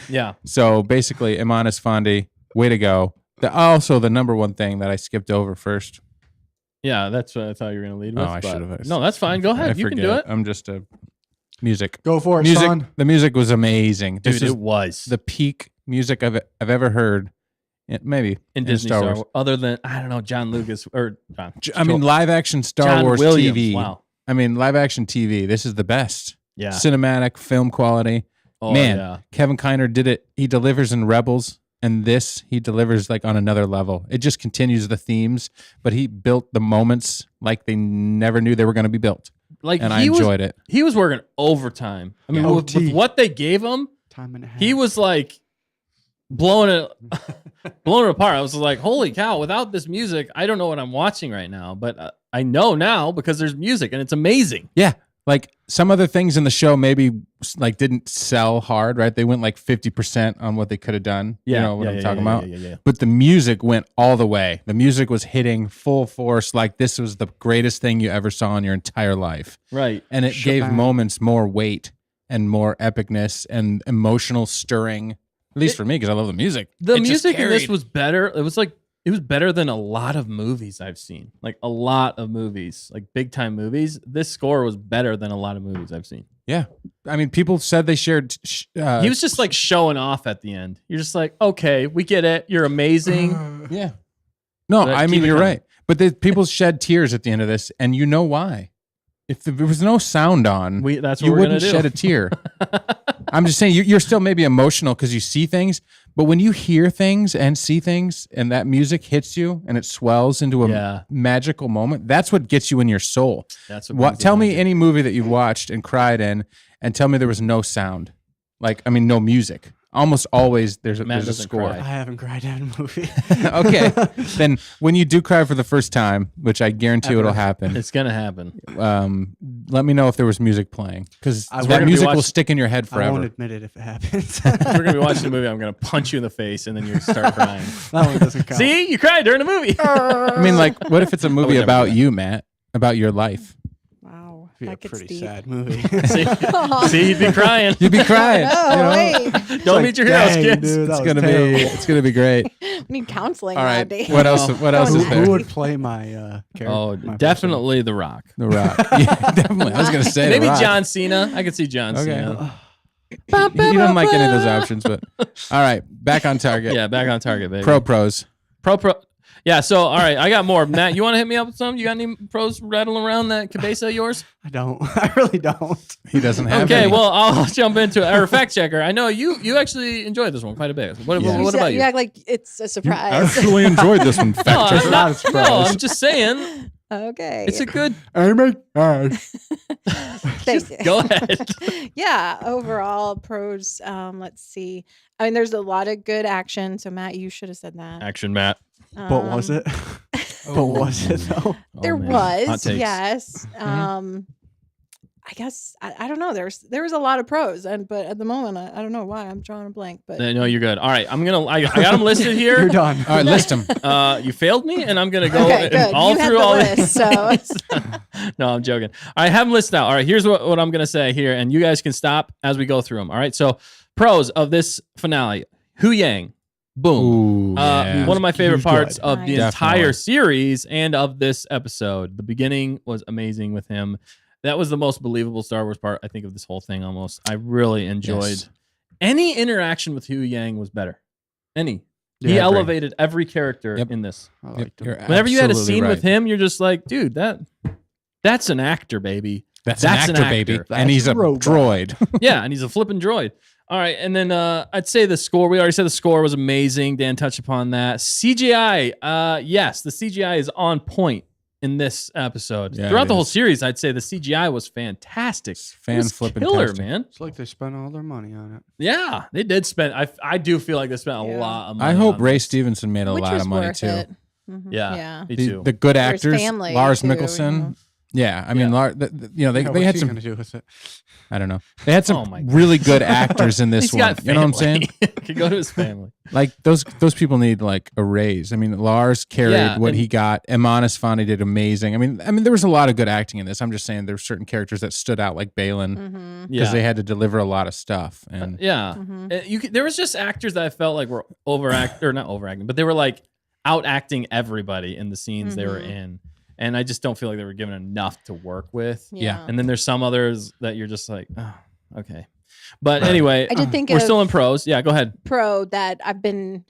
Yeah. So basically, Imanis Fondi, way to go. Also, the number one thing that I skipped over first. Yeah, that's what I thought you were going to lead with. I but- should have. No, that's fine. Go ahead. I You can forget. do it. I'm just a music. Go for it, Music. son. The music was amazing. This Dude, is it was. the peak music I've ever heard. Maybe in Disney Star Star Wars. Wars. Other than, I don't know, John Lucas or John. I mean, live action Star John Wars Williams. TV. Wow. I mean, live action TV. This is the best. Yeah. Cinematic film quality. Oh, Man, yeah. Kevin Kiner did it. He delivers in Rebels, and this he delivers like on another level. It just continues the themes, but he built the moments like they never knew they were going to be built, Like and I he enjoyed it. He was working overtime. I mean, with OT. what they gave him, Time and a half. he was like blowing it apart. I was like, holy cow, without this music, I don't know what I'm watching right now, but I know now because there's music and it's amazing. Yeah. Like some other things in the show maybe like didn't sell hard, right? They went like 50% on what they could have done. You know what I'm talking about? Yeah. But the music went all the way. The music was hitting full force like this was the greatest thing you ever saw in your entire life. Right. And it gave Shabam. moments more weight and more epicness and emotional stirring. At least for me, because I love the music. The It just music in this carried. was better. It was better than a lot of movies I've seen. Like a lot of movies, like big time movies. This score was better than a lot of movies I've seen. Yeah. I mean, people said they shared. He was just like showing off at the end. You're just like, okay, we get it. You're amazing. Yeah. No, But I keep mean, it you're coming. right. But people shed tears at the end of this, and you know why. If there was no sound on, that's what you we're gonna wouldn't do. shed a tear. I'm just saying you're still maybe emotional because you see things, but when you hear things and see things and that music hits you and it swells into a magical moment, that's what gets you in your soul. That's what Tell me any movie that you've watched and cried in and tell me there was no sound. No music. Almost always there's a score. I haven't cried at a movie. Okay. Then when you do cry for the first time, which I guarantee it'll happen. It's going to happen. Let me know if there was music playing because that gonna music will stick in your head forever. I won't admit it if it happens. If we're going to be watching the movie, I'm going to punch you in the face and then you start crying. That one doesn't count. See? You cried during the movie. I mean, what if it's a movie about you, Matt? About your life? Wow. It'd be That a gets pretty deep. sad movie. See, you'd be crying. You'd be crying. No, wait. Don't meet your heroes, Dang, kids. dude, that was It's terrible. gonna be great. We need counseling All right. nowadays. What else? What else is there? Who would play my character? Oh, my definitely The Rock. The Rock. Yeah, definitely. I was gonna say Maybe The Rock. John Cena. I could see John Okay. Cena. He doesn't like any of those options, but all right, back on target. Yeah, back on target, baby. Pros. Pro. Yeah, so, all right, I got more. Matt, you want to hit me up with some? You got any pros rattling around that cabeza of yours? I don't. I really don't. He doesn't have Okay, any. well, I'll jump into it. Our fact checker. I know you actually enjoyed this one quite a bit. What about you? You act like it's a surprise. actually enjoyed this one. Fact No, checker. I'm not- no, I'm just saying. Okay. It's a good. Amy. Thank you. Go ahead. Yeah, overall pros. Let's see. I mean, there's a lot of good action. So Matt, you should have said that. Action, Matt. But was it? But was it though? There Oh, man. Hot was, takes. yes. I guess I don't know. There was a lot of pros, but at the moment I don't know why I'm drawing a blank. But No, you're good. All right, I got them listed here. You're done. All right, list them. You failed me, and I'm gonna go Okay, good. all You had through the all list, so. No, I'm joking. I have them listed out. All right, here's what I'm gonna say here, and you guys can stop as we go through them. All right, so pros of this finale: Hu Yang, boom. Ooh, yeah. One of my favorite Huge parts good. of the Nice. entire Definitely. series and of this episode. The beginning was amazing with him. That was the most believable Star Wars part, I think, of this whole thing almost. I really enjoyed. Yes. Any interaction with Hu Yang was better. Any. Yeah, He I agree. elevated every character Yep. in this. I liked You're him. Whenever you had a absolutely scene with right. him, you're just like, dude, that's an actor, baby. That's That's an an actor, baby. actor. And he's a Robot. droid. Yeah, and he's a flipping droid. All right, and then I'd say the score. We already said the score was amazing. Dan touched upon that. CGI, yes, the CGI is on point in this episode. Yeah, Throughout it the whole is. series, I'd say the CGI was fantastic. Fan It was flipping killer, tastic. man. It's like they spent all their money on it. Yeah, they did spend. I do feel like they spent a Yeah. lot of money. I hope on Ray this. Stevenson made a which lot was of money worth too. it. Mhm. Yeah, Yeah. me too. The good For his actors, family, Lars too, Mikkelsen. you know. Yeah, I mean, Yeah. they What's had he some. gonna do with it? I don't know. They had some Oh my God. really good actors in this He's one. got You know what I'm saying? family. Could go to his family. Like those people need like a raise. I mean, Lars carried Yeah, what and- he got. Iman Asfani did amazing. I mean, there was a lot of good acting in this. I'm just saying there were certain characters that stood out, like Balin, Mm-hmm. because Yeah, they had to deliver a lot of stuff. And yeah. Mm-hmm. There was just actors that I felt like were not overacting, but they were like out acting everybody in the scenes they were Mhm. in, and I just don't feel like they were given enough to work with. Yeah. And then there's some others that you're just like, oh, okay. But anyway, I did think we're of still in pros. Yeah, go ahead. pro that I've been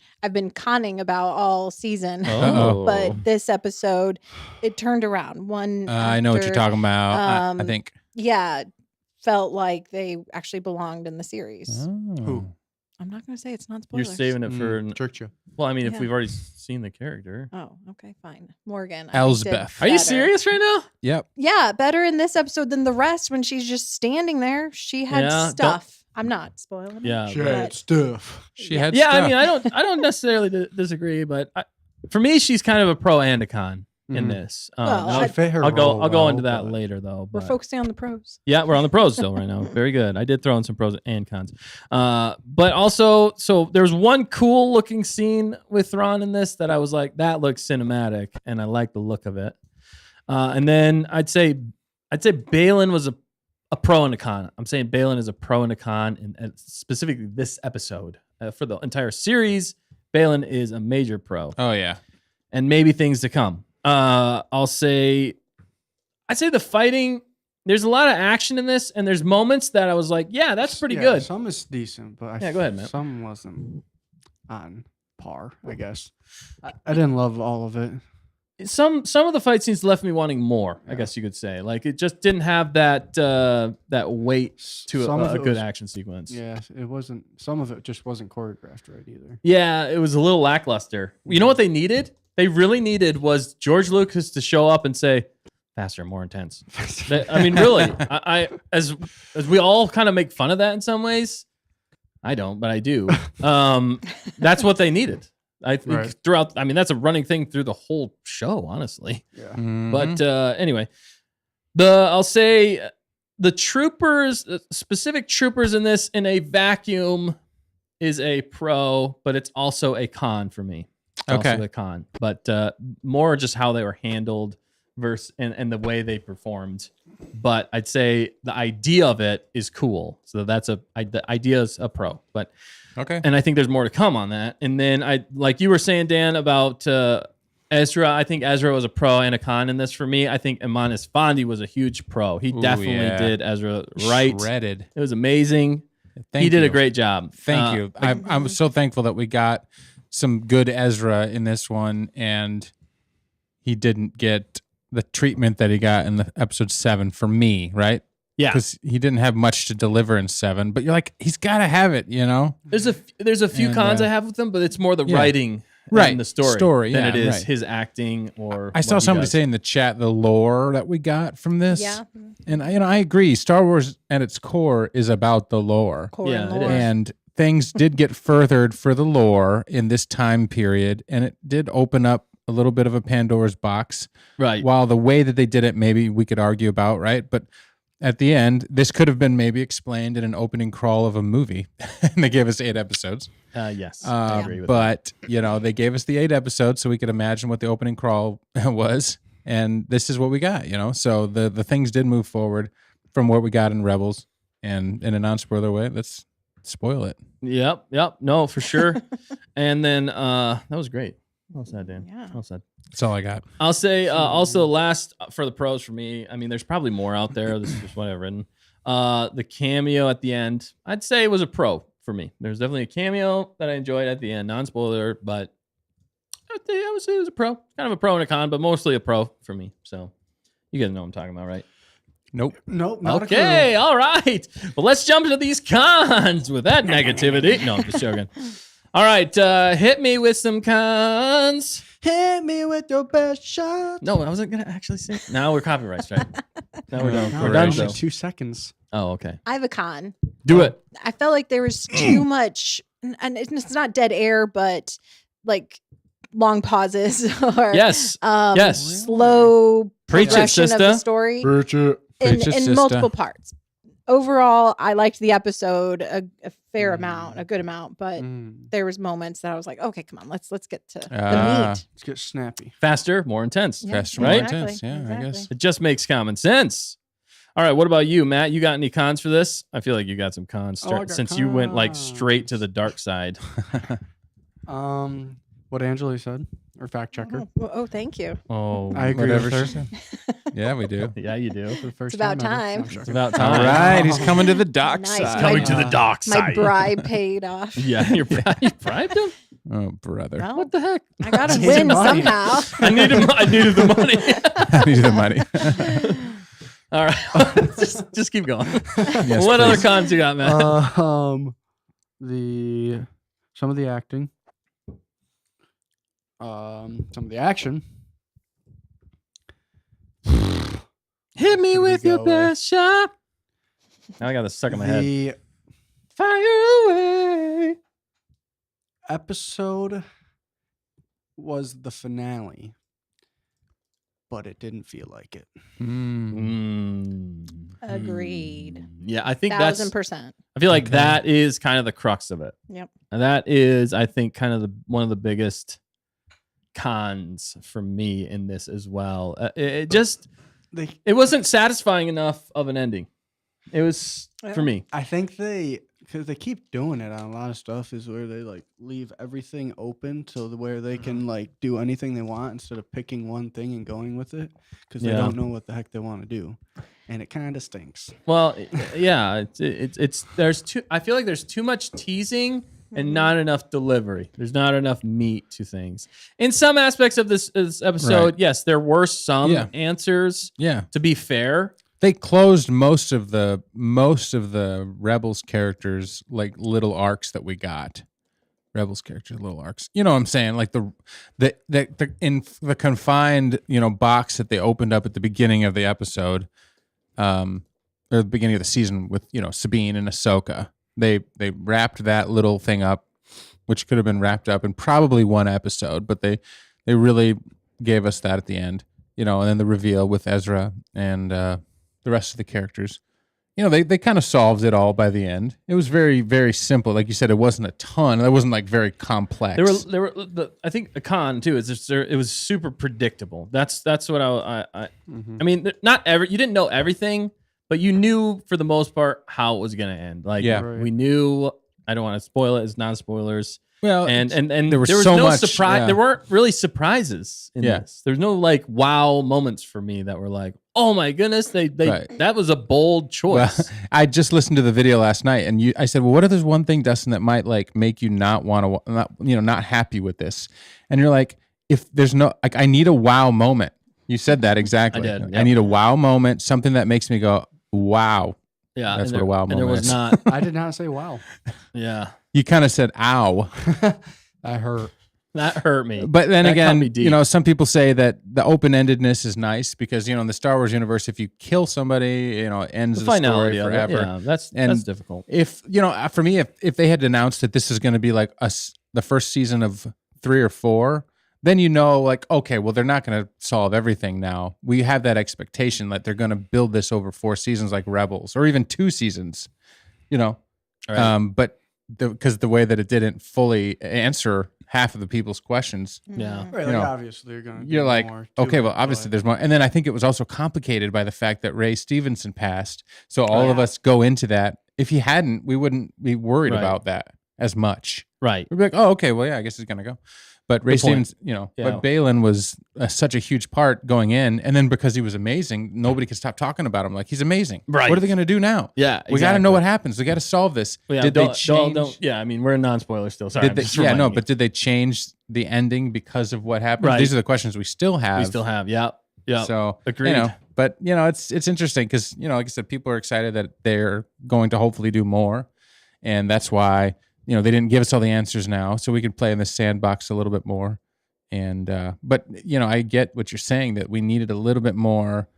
conning about all season. Oh. But this episode, it turned around. One I know what you're actor, talking about. I um, think. Yeah, felt like they actually belonged in the series. Who? I'm not going to say it's not You're spoilers. saving it for. Tricked you. Well, I mean, if Yeah. we've already seen the character. Oh, okay, fine. Morgan. I think, did Elsbeth. Are you better. serious right now? Yep. Yeah, better in this episode than the rest when she's just standing there. She had Yeah, don't- stuff. I'm not spoiling it. Yeah. but- stuff. She Yeah. had. Yeah, stuff. I mean, I don't necessarily disagree, but for me, she's kind of a pro and a con in Mhm. this. Well, I'll, I- fit her I'll go role into well, that but- later though. We're but- focusing on the pros. Yeah, we're on the pros still right now. Very good. I did throw in some pros and cons. But also, so there's one cool looking scene with Thrawn in this that I was like, that looks cinematic, and I like the look of it. And then I'd say Balin was a pro and a con. I'm saying Balin is a pro and a con, and specifically this episode. For the entire series, Balin is a major pro, Oh yeah. and maybe things to come. I'd say the fighting. There's a lot of action in this, and there's moments that I was like, yeah, that's pretty Yeah, good. Some is decent, but Yeah, go ahead, Matt. some wasn't on par, I guess. I didn't love all of it. some of the fight scenes left me wanting more. I guess you could say, like it just didn't have that weight to a good action sequence. Yeah, it wasn't. Some of it just wasn't choreographed right either. Yeah, it was a little lackluster. You know what they needed? They really needed was George Lucas to show up and say, faster, more intense. I mean, really, I as we all kind of make fun of that in some ways. I don't, but I do. That's what they needed. I think throughout. I mean, that's a running thing through the whole show, honestly. Yeah. Mm-hmm. But anyway, I'll say the troopers, specific troopers in this in a vacuum, is a pro, but it's also a con for me. It's Okay, also a con, but more just how they were handled versus and the way they performed. But I'd say the idea of it is cool. So the idea is a pro, but okay. and I think there's more to come on that. And then I, like you were saying, Dan, about Ezra. I think Ezra was a pro and a con in this for me. I think Iman Esfandi was a huge pro. He definitely did Ezra right. Shredded. It was amazing. He did a great job. Thank you. I'm so thankful that we got some good Ezra in this one, and he didn't get the treatment that he got in the episode 7 for me, right? Yeah, because he didn't have much to deliver in 7. But you're like, he's got to have it, you know. There's a few cons I have with him, but it's more the writing, and the story than it is his acting. Or I saw somebody say in the chat the lore that we got from this. Yeah, and I agree. Star Wars at its core is about the lore. And things did get furthered for the lore in this time period, and it did open up a little bit of a Pandora's box. Right. While the way that they did it, maybe we could argue about, right? But at the end, this could have been maybe explained in an opening crawl of a movie. And they gave us 8 episodes. Yes, I agree with that. But, they gave us the 8 episodes so we could imagine what the opening crawl was. And this is what we got, So the things did move forward from what we got in Rebels. And in a non-spoiler way, let's spoil it. Yep. No, for sure. And then that was great. Well said, Dan. Yeah. Well said. That's all I got. I'll say also last for the pros for me. I mean, there's probably more out there. This is just what I've written. The cameo at the end, I'd say it was a pro for me. There's definitely a cameo that I enjoyed at the end, non-spoiler, but I would say it was a pro. Kind of a pro and a con, but mostly a pro for me. So you guys know what I'm talking about, right? Nope. Not okay, all right. Well, let's jump into these cons with that negativity. No, I'm just joking. All right, hit me with some cons. Hit me with your best shot. No, I wasn't gonna actually say. Now we're copyright strike. Now we're done. No, We're done. actually Though. 2 seconds. Oh, okay. I have a con. Do it. I felt like there was too much, and it's not dead air, but like long pauses or yes, slow Preach it, progression of the sister. story Preach it. in multiple parts. Overall, I liked the episode a fair amount, a good amount, but there was moments that I was like, okay, come on, let's get to the meat. Let's get snappy. Faster, more intense. Yeah, Faster, right? more intense. Yeah, I guess. It just makes common sense. All right, what about you, Matt? You got any cons for this? I feel like you got some cons since you went like straight to the dark side. What Angela said, or fact checker. Oh, thank you. Oh, I agree with her. Yeah, we do. Yeah, you do. For the first It's about time. time. It's about All time. right, he's coming to the dark Nice. side. Coming to the dark My side. bribe paid off. Yeah, you bribed him. Oh, brother. Well, What the heck? I gotta Needed win money. somehow. I needed the money. I need the money. All right, just keep going. Yes, What other please. cons you got, Matt? Some of the acting. Some of the action. Hit me Here we with your go, best shot. Now I got this stuck in my head. The Fire away. episode was the finale, but it didn't feel like it. Agreed. Yeah, I think that's. 1000%. I feel like that is kind of the crux of it. Yep. And that is, I think, kind of one of the biggest cons for me in this as well. It wasn't satisfying enough of an ending. It was for me. I think because they keep doing it on a lot of stuff, is where they like leave everything open to where they can like do anything they want instead of picking one thing and going with it, because they don't know what the heck they want to do, and it kind of stinks. Well, yeah, it's there's too. I feel like there's too much teasing and not enough delivery. There's not enough meat to things. In some aspects of this episode, yes, there were some answers. Yeah. To be fair, they closed most of the Rebels characters like little arcs that we got. Rebels characters, little arcs. You know what I'm saying? Like the in the confined, box that they opened up at the beginning of the episode, or the beginning of the season with, Sabine and Ahsoka. They wrapped that little thing up, which could have been wrapped up in probably one episode, but they really gave us that at the end, and then the reveal with Ezra and the rest of the characters. They kind of solved it all by the end. It was very, very simple. Like you said, it wasn't a ton. It wasn't like very complex. There were. I think a con too is it was super predictable. That's what I mean, you didn't know everything, but you knew for the most part how it was going to end. Like we knew. I don't want to spoil it. It's non-spoilers. Well, and there was so no much surprise. yeah. There weren't really surprises in this. There's no like wow moments for me that were like, oh my goodness, that was a bold choice. Well, I just listened to the video last night, and I said, well, what if there's one thing, Dustin, that might like make you not want to, not happy with this? And you're like, if there's no, like, I need a wow moment. You said that exactly. I did. I need a wow moment, something that makes me go, wow. Yeah, that's what a wow moment there was is. not. I did not say wow. Yeah. You kind of said, ow. That hurt. That hurt me. But then that again, some people say that the open-endedness is nice because, in the Star Wars universe, if you kill somebody, it ends the story forever. Yeah, that's difficult. If, for me, if they had announced that this is going to be like the first season of 3 or 4, then like, okay, well, they're not going to solve everything now. We have that expectation that they're going to build this over 4 seasons like Rebels or even 2 seasons, Right. But because the way that it didn't fully answer half of the people's questions. Yeah. Right, obviously you're like, okay, well, obviously there's more. And then I think it was also complicated by the fact that Ray Stevenson passed. So all of us go into that. If he hadn't, we wouldn't be worried about that as much. Right. We'd be like, oh, okay, well, yeah, I guess he's going to go. But Ray Stevens, but Balin was such a huge part going in. And then because he was amazing, nobody could stop talking about him. Like, he's amazing. Right. What are they going to do now? Yeah, exactly. We got to know what happens. We got to solve this. Well, yeah, did they change? I mean, we're in non-spoiler still. Sorry. But did they change the ending because of what happened? Right. These are the questions we still have. Yeah. So, agreed. But, it's interesting because, like I said, people are excited that they're going to hopefully do more. And that's why, they didn't give us all the answers now. So we could play in the sandbox a little bit more. And but I get what you're saying that we needed a little bit more,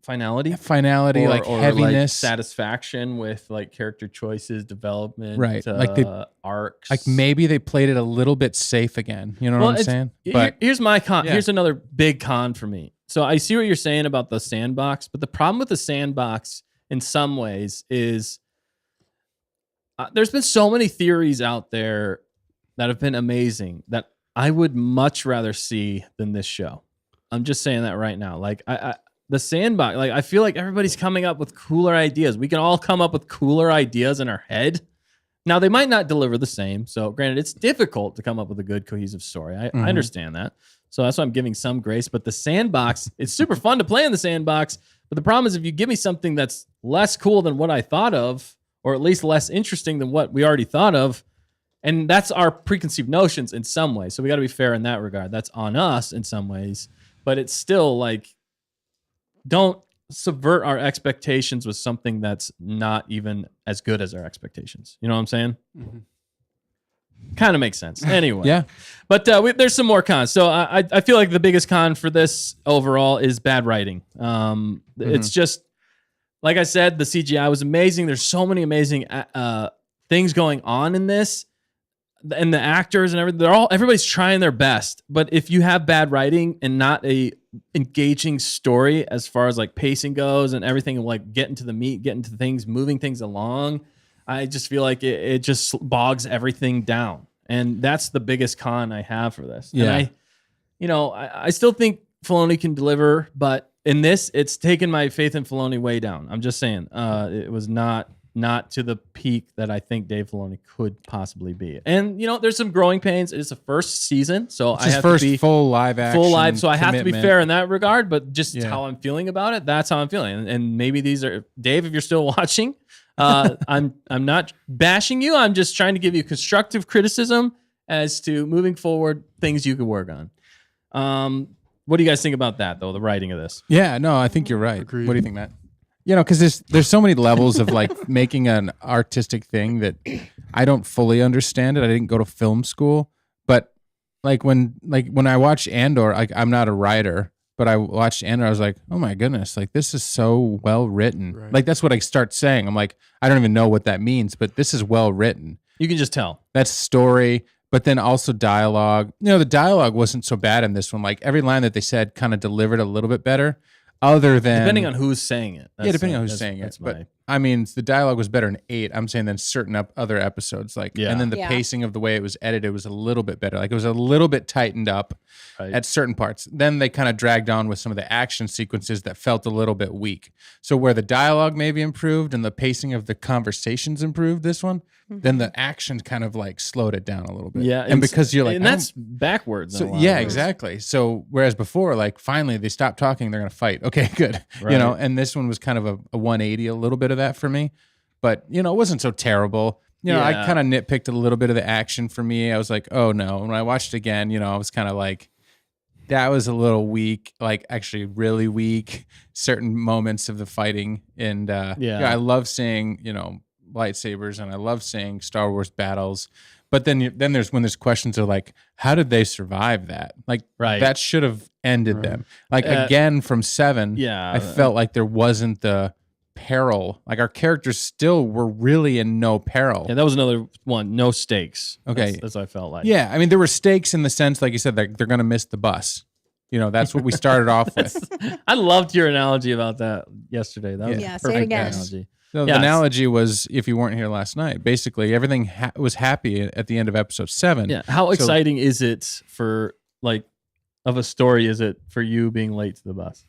finality, or, like heaviness, like satisfaction with like character choices, development, right? Like arcs. Like maybe they played it a little bit safe again. You know what I'm saying? But here's my con. Yeah. Here's another big con for me. So I see what you're saying about the sandbox, but the problem with the sandbox in some ways is there's been so many theories out there that have been amazing that I would much rather see than this show. I'm just saying that right now. Like the sandbox, like I feel like everybody's coming up with cooler ideas. We can all come up with cooler ideas in our head. Now they might not deliver the same. So granted, it's difficult to come up with a good cohesive story. I understand that. So that's why I'm giving some grace. But the sandbox, it's super fun to play in the sandbox. But the problem is if you give me something that's less cool than what I thought of, or at least less interesting than what we already thought of, and that's our preconceived notions in some ways. So we got to be fair in that regard. That's on us in some ways. But it's still like, don't subvert our expectations with something that's not even as good as our expectations. You know what I'm saying? Mm-hmm. Kind of makes sense. Anyway. Yeah. But there's some more cons. So I feel like the biggest con for this overall is bad writing. It's just, like I said, the CGI was amazing. There's so many amazing things going on in this. And the actors and everything, everybody's trying their best. But if you have bad writing and not a engaging story as far as like pacing goes and everything, like getting to the meat, getting to things, moving things along, I just feel like it just bogs everything down. And that's the biggest con I have for this. Yeah. And I still think Filoni can deliver, but in this, it's taken my faith in Filoni way down. I'm just saying, it was not to the peak that I think Dave Filoni could possibly be. And there's some growing pains. It's the first season, so I have to be full live action. So I have to be fair in that regard. But just how I'm feeling about it, that's how I'm feeling. And maybe these are Dave, if you're still watching, I'm not bashing you. I'm just trying to give you constructive criticism as to moving forward, things you could work on. What do you guys think about that, though, the writing of this? Yeah, no, I think you're right. Agreed. What do you think, Matt? Because there's so many levels of like making an artistic thing that I don't fully understand it. I didn't go to film school, but like when I watched Andor, like I'm not a writer, but I watched Andor, I was like, oh my goodness, like this is so well written. Right. Like that's what I start saying. I'm like, I don't even know what that means, but this is well written. You can just tell. That's story. But then also dialogue. The dialogue wasn't so bad in this one. Like every line that they said kind of delivered a little bit better. Other than depending on who's saying it. Depending on who's saying it. But I mean, the dialogue was better in 8. I'm saying than certain other episodes. Like, and then the pacing of the way it was edited was a little bit better. Like it was a little bit tightened up at certain parts. Then they kind of dragged on with some of the action sequences that felt a little bit weak. So where the dialogue maybe improved and the pacing of the conversations improved, this one, then the action kind of like slowed it down a little bit. Yeah, and because you're like, and that's backwards. So yeah, exactly. So whereas before, like finally they stopped talking, they're gonna fight. Okay, good. Right. And this one was kind of a 180, a little bit of that for me, but it wasn't so terrible. I kind of nitpicked a little bit of the action for me. I was like, oh no. When I watched it again, I was kind of like, that was a little weak, like actually really weak. Certain moments of the fighting, and I love seeing lightsabers, and I love seeing Star Wars battles. But then there's questions of like, how did they survive that? Like, that should have ended them. Like again from 7, I felt like there wasn't the peril. Like our characters still were really in no peril. Yeah, that was another one. No stakes. Okay, that's what I felt like. Yeah, I mean there were stakes in the sense, like you said, that they're gonna miss the bus. That's what we started off with. I loved your analogy about that yesterday. That was a say it again. Analogy. So the analogy was, if you weren't here last night, basically everything was happy at the end of episode 7. Yeah. How exciting is it for of a story is it for you being late to the bus?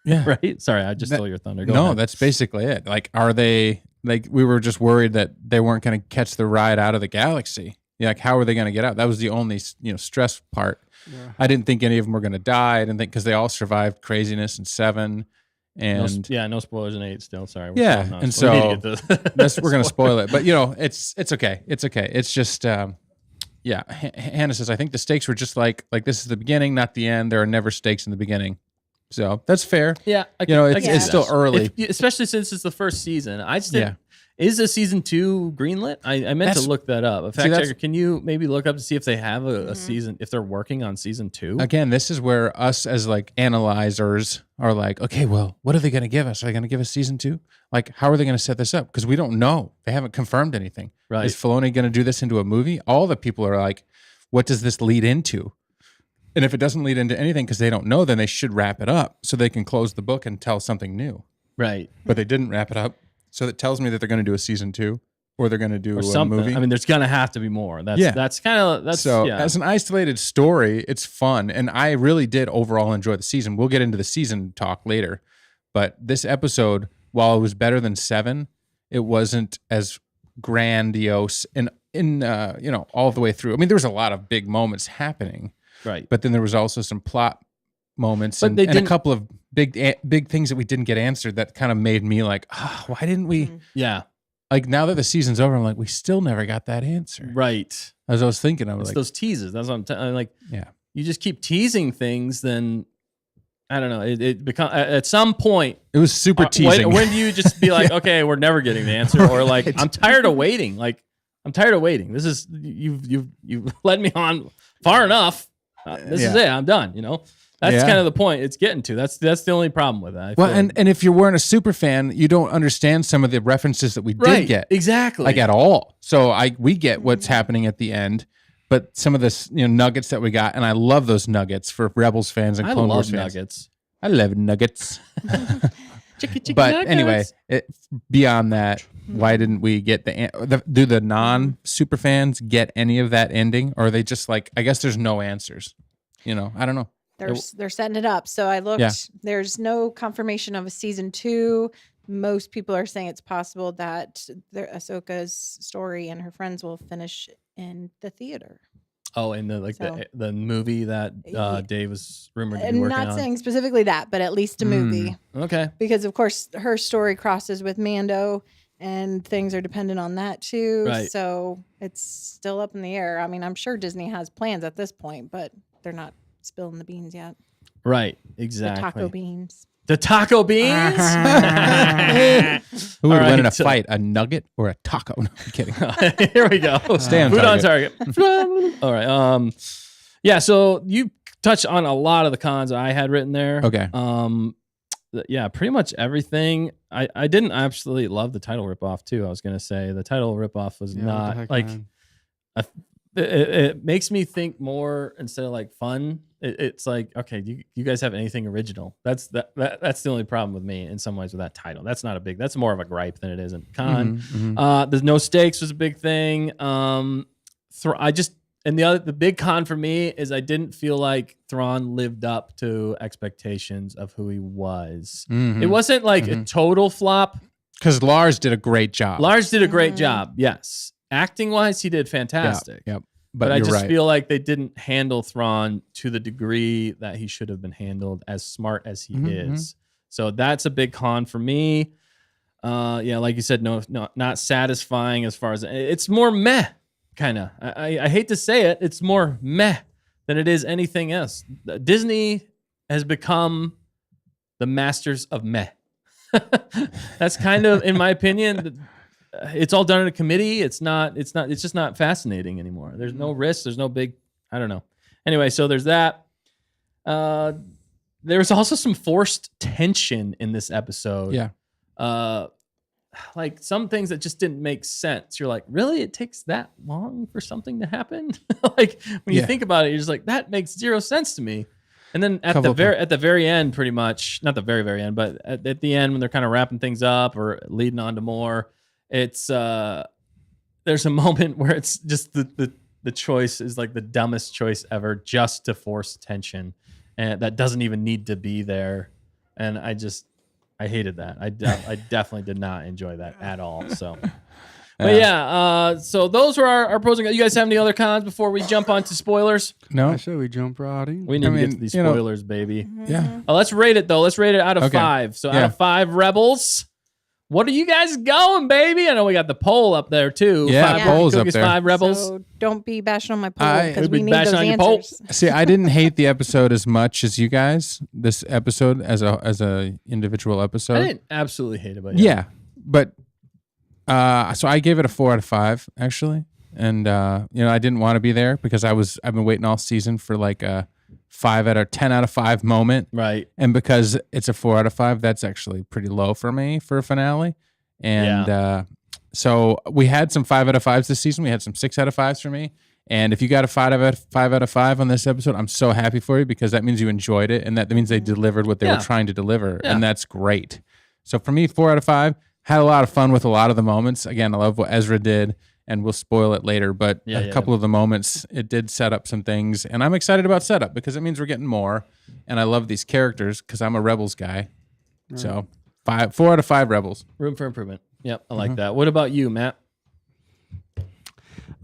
Yeah. Right? Sorry, I just stole your thunder. Go ahead. That's basically it. Like, are they, like, we were just worried that they weren't going to catch the ride out of the galaxy. Like, how are they going to get out? That was the only, stress part. Yeah. I didn't think any of them were going to die. I didn't think, because they all survived craziness in 7. And no spoilers in 8 still. Sorry. And so we're going to spoil it. But, it's okay. It's okay. It's just, Hannah says, I think the stakes were just like this is the beginning, not the end. There are never stakes in the beginning. So that's fair. Yeah. It's still early. Especially since it's the first season. Is a season 2 greenlit? I meant to look that up. A fact checker, can you maybe look up to see if they have a season, if they're working on season 2? Again, this is where us as like analyzers are like, okay, well, what are they going to give us? Are they going to give us season 2? Like, how are they going to set this up? Because we don't know. They haven't confirmed anything. Right. Is Filoni going to do this into a movie? All the people are like, what does this lead into? And if it doesn't lead into anything because they don't know, then they should wrap it up so they can close the book and tell something new. Right. But they didn't wrap it up. So that tells me that they're going to do a season 2 or they're going to do a movie. I mean, there's going to have to be more. That's as an isolated story, it's fun. And I really did overall enjoy the season. We'll get into the season talk later. But this episode, while it was better than 7, it wasn't as grandiose and all the way through. I mean, there was a lot of big moments happening. Right. But then there was also some plot moments and a couple of big things that we didn't get answered that kind of made me like, why didn't we? Yeah. Like now that the season's over, I'm like, we still never got that answer. Right. As I was thinking, I was it's like, those teases. That's what I'm like. Yeah. You just keep teasing things, then I don't know. It become at some point. It was super teasing. When do you just be like, okay, we're never getting the answer, or like, I'm tired of waiting. Like, I'm tired of waiting. This is you've led me on far enough. This is it. I'm done. That's kind of the point it's getting to. That's the only problem with that. And if you weren't a super fan, you don't understand some of the references that we did get. Exactly. Like at all. So we get what's happening at the end, but some of the nuggets that we got, and I love those nuggets for Rebels fans and Clone Wars fans. Nuggets. I love nuggets. Chicken but nuggets. Anyway, beyond that, why didn't we get do the non-super fans get any of that ending? Or are they just like, I guess there's no answers. I don't know. They're setting it up. So I looked. Yeah. There's no confirmation of a season 2. Most people are saying it's possible that Ahsoka's story and her friends will finish in the theater. Oh, and the movie that Dave was rumored to be working on. Not saying specifically that, but at least a movie. Okay. Because of course her story crosses with Mando, and things are dependent on that too. Right. So it's still up in the air. I mean, I'm sure Disney has plans at this point, but they're not spilling the beans yet. Right. Exactly. The taco beans. The taco beans? Who would All win in a right, fight, a nugget or a taco? No, I'm kidding. Here we go. Stay on Food on target. target. All right. Yeah. So you touched on a lot of the cons I had written there. Okay. Yeah, pretty much everything. I didn't absolutely love the title ripoff too. I was gonna say the title ripoff was not like it makes me think more instead of like fun. It's like, okay, you guys have anything original? That's the only problem with me in some ways with that title. That's not a big. That's more of a gripe than it is a con. There's no stakes was a big thing. The big con for me is I didn't feel like Thrawn lived up to expectations of who he was. It wasn't like a total flop. Because Lars did a great job. Lars did a great job. Yes. Acting wise, he did fantastic. Yep. But I just feel like they didn't handle Thrawn to the degree that he should have been handled, as smart as he is. So that's a big con for me. Yeah, like you said, no, not satisfying as far as it's more meh, kind of. I hate to say it, it's more meh than it is anything else. Disney has become the masters of meh. That's kind of, in my opinion. It's all done in a committee. It's just not fascinating anymore. There's no risk. There's no big, I don't know. Anyway, so there's that. There's also some forced tension in this episode. Yeah. Like some things that just didn't make sense. You're like, really? It takes that long for something to happen? Like when you think about it, you're just like, that makes zero sense to me. And then at the very end, pretty much, not the very, very end, but at the end when they're kind of wrapping things up or leading on to more, it's there's a moment where it's just the choice is like the dumbest choice ever, just to force tension, and that doesn't even need to be there. And I hated that. I definitely did not enjoy that at all. So, but yeah, so those were our pros and cons. You guys have any other cons before we jump onto spoilers? No, I said we jump right in. We need to get to these spoilers, baby. Yeah. Let's rate it though. Let's rate it out of 5. So out of 5 Rebels. What are you guys going, baby? I know we got the poll up there too. Yeah, 5 polls up cookies, there. 5 Rebels. So don't be bashing on my poll because We'd be we need bashing those on your poll. answers. See, I didn't hate the episode as much as you guys. This episode as a individual episode. I didn't absolutely hate it, but yeah, but so I gave it a 4 out of 5 actually, and I didn't want to be there because I've been waiting all season for like a 10 out of 5 moment, right? And because it's a 4 out of 5, that's actually pretty low for me for a finale. And so we had some 5 out of 5s this season. We had some 6 out of 5s for me. And if you got a 5 out of 5 on this episode, I'm so happy for you because that means you enjoyed it, and that means they delivered what they were trying to deliver, and that's great. So for me, 4 out of 5. Had a lot of fun with a lot of the moments. Again, I love what Ezra did, and we'll spoil it later. But a couple of the moments, it did set up some things, and I'm excited about setup because it means we're getting more. And I love these characters because I'm a Rebels guy. Right. So 4 out of 5 Rebels. Room for improvement. Yep, I like that. What about you, Matt?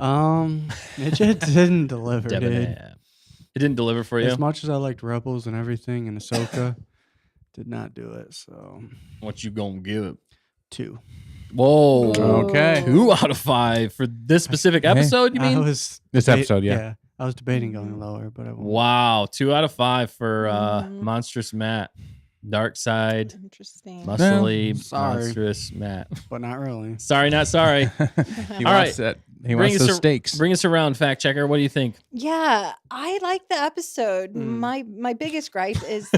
It just didn't deliver, dude. It didn't deliver for you? As much as I liked Rebels and everything and Ahsoka, did not do it. So what you gonna give it? 2. Whoa. Okay. 2 out of 5 for this specific episode, you mean? This episode, yeah. I was debating going lower, but I won't. Wow. 2 out of 5 for Monstrous Matt. Dark side. Interesting. Muscly, sorry. monstrous Matt. But not really. Sorry, not sorry. He All wants right. that. He wants those stakes. Bring us around, fact checker. What do you think? Yeah, I like the episode. My biggest gripe is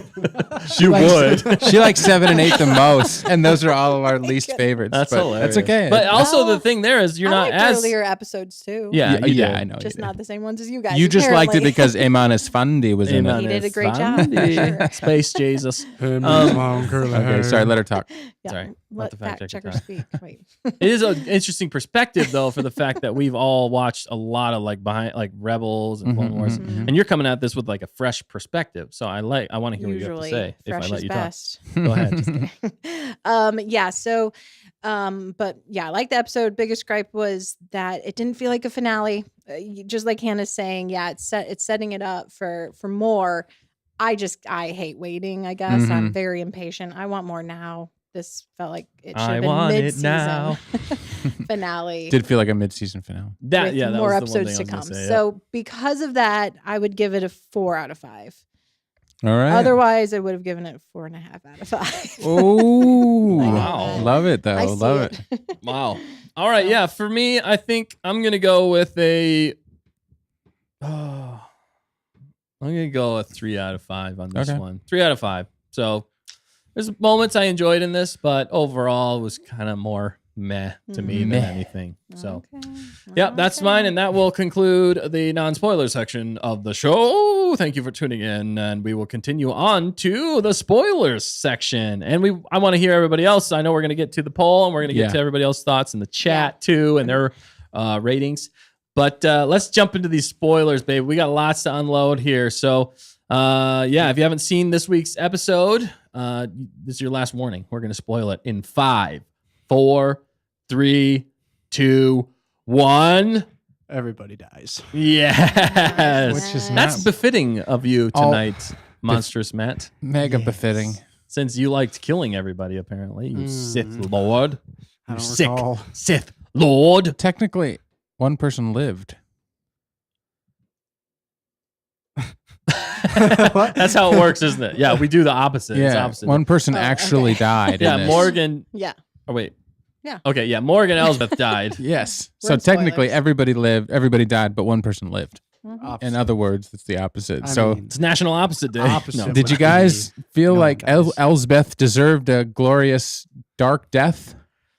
She would. She likes 7 and 8 the most, and those are all of our least favorites. That's but hilarious. That's okay. But also the thing there is you're I not liked as earlier episodes too. Yeah, you did. I know. Just you not did. the same ones as you guys. You just liked it apparently. because Eman Esfandi was in Amen. it. He did a great Fundy. job, for sure. Space Jesus. Okay, sorry. Let her talk. Yeah, Sorry, let let the the fact fact checker checker talk. speak. Wait. It is an interesting perspective though, for the fact that we've all watched a lot of like behind like Rebels and Clone Wars, and you're coming at this with like a fresh perspective. So I want to hear what you have to say if I fresh let is you best. talk. Go ahead. Yeah. So, but yeah, I like the episode. Biggest gripe was that it didn't feel like a finale. Just like Hannah's saying, yeah, it's setting it up for more. I hate waiting. I guess I'm very impatient. I want more now. this felt like it should I have been want it mid-season now. finale. Did feel like a mid-season finale. That with that more was the one episodes thing to I was come. gonna say, So because of that, I would give it a 4 out of 5. All right. Otherwise, I would have given it 4.5 out of 5. Oh, Wow. Love it though. I see Love it. Wow. All right. Yeah. For me, I think I'm going to go with a. I'm going to go a 3 out of 5 on this one. 3 out of 5. So there's moments I enjoyed in this, but overall it was kind of more meh to me than anything. So, yeah, that's mine. And that will conclude the non-spoiler section of the show. Thank you for tuning in. And we will continue on to the spoilers section. And I want to hear everybody else. I know we're going to get to the poll and we're going to get to everybody else's thoughts in the chat too and their ratings. But let's jump into these spoilers, babe. We got lots to unload here. So, if you haven't seen this week's episode, this is your last warning. We're going to spoil it in 5, 4, 3, 2, 1. Everybody dies. Yes. Which is That's not befitting of you tonight, Monstrous Matt. mega befitting. Since you liked killing everybody, apparently. You Sith Lord. I You don't sick recall. Sith Lord. Technically, one person lived. That's how it works, isn't it? Yeah, we do the opposite. It's Yeah, opposite. one person Oh, actually okay. died. in Yeah, this. Morgan. Yeah. Oh, wait. Yeah. Okay, yeah, Morgan Elsbeth died. Yes. We're So in technically, spoilers. everybody lived. Everybody died, but one person lived. Opposite. In other words, it's the opposite. I so, mean, It's National Opposite Day. Opposite. No. did you would guys feel no like one dies. Elsbeth deserved a glorious dark death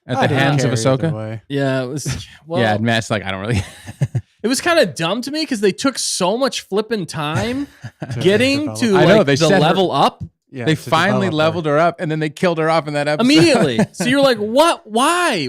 at I the don't hands of care either Ahsoka? way. Yeah, it was. Well, Yeah, Matt's like, I don't really. it was kind of dumb to me because they took so much flipping time getting develop. to I know, like, they the set her- level up Yeah, They to finally develop her. leveled her up, and then they killed her off in that episode. immediately. So you're like, what? Why?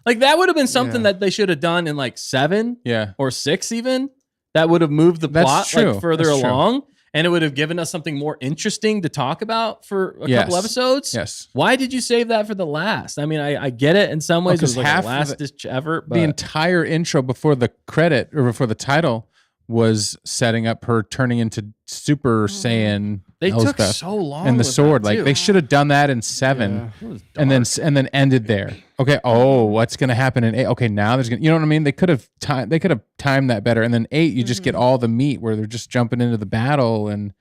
Like that would have been something Yeah. that they should have done in like 7 Yeah. or 6 even. That would have moved the That's plot true. like further That's true. along, and it would have given us something more interesting to talk about for a couple episodes. Yes. Why did you save that for the last? I mean, I get it in some ways. It 'cause was like half a of last ditch effort, but The entire intro before the credit or before the title was setting up her turning into Super Saiyan. they took Elspeth. so long. And the with sword, that, like too. they should have done that in 7, Yeah. It was and then dark. ended there. Okay, what's gonna happen in 8? Okay, now there's gonna, you know what I mean? They could have timed that better. And then 8, you just get all the meat where they're just jumping into the battle and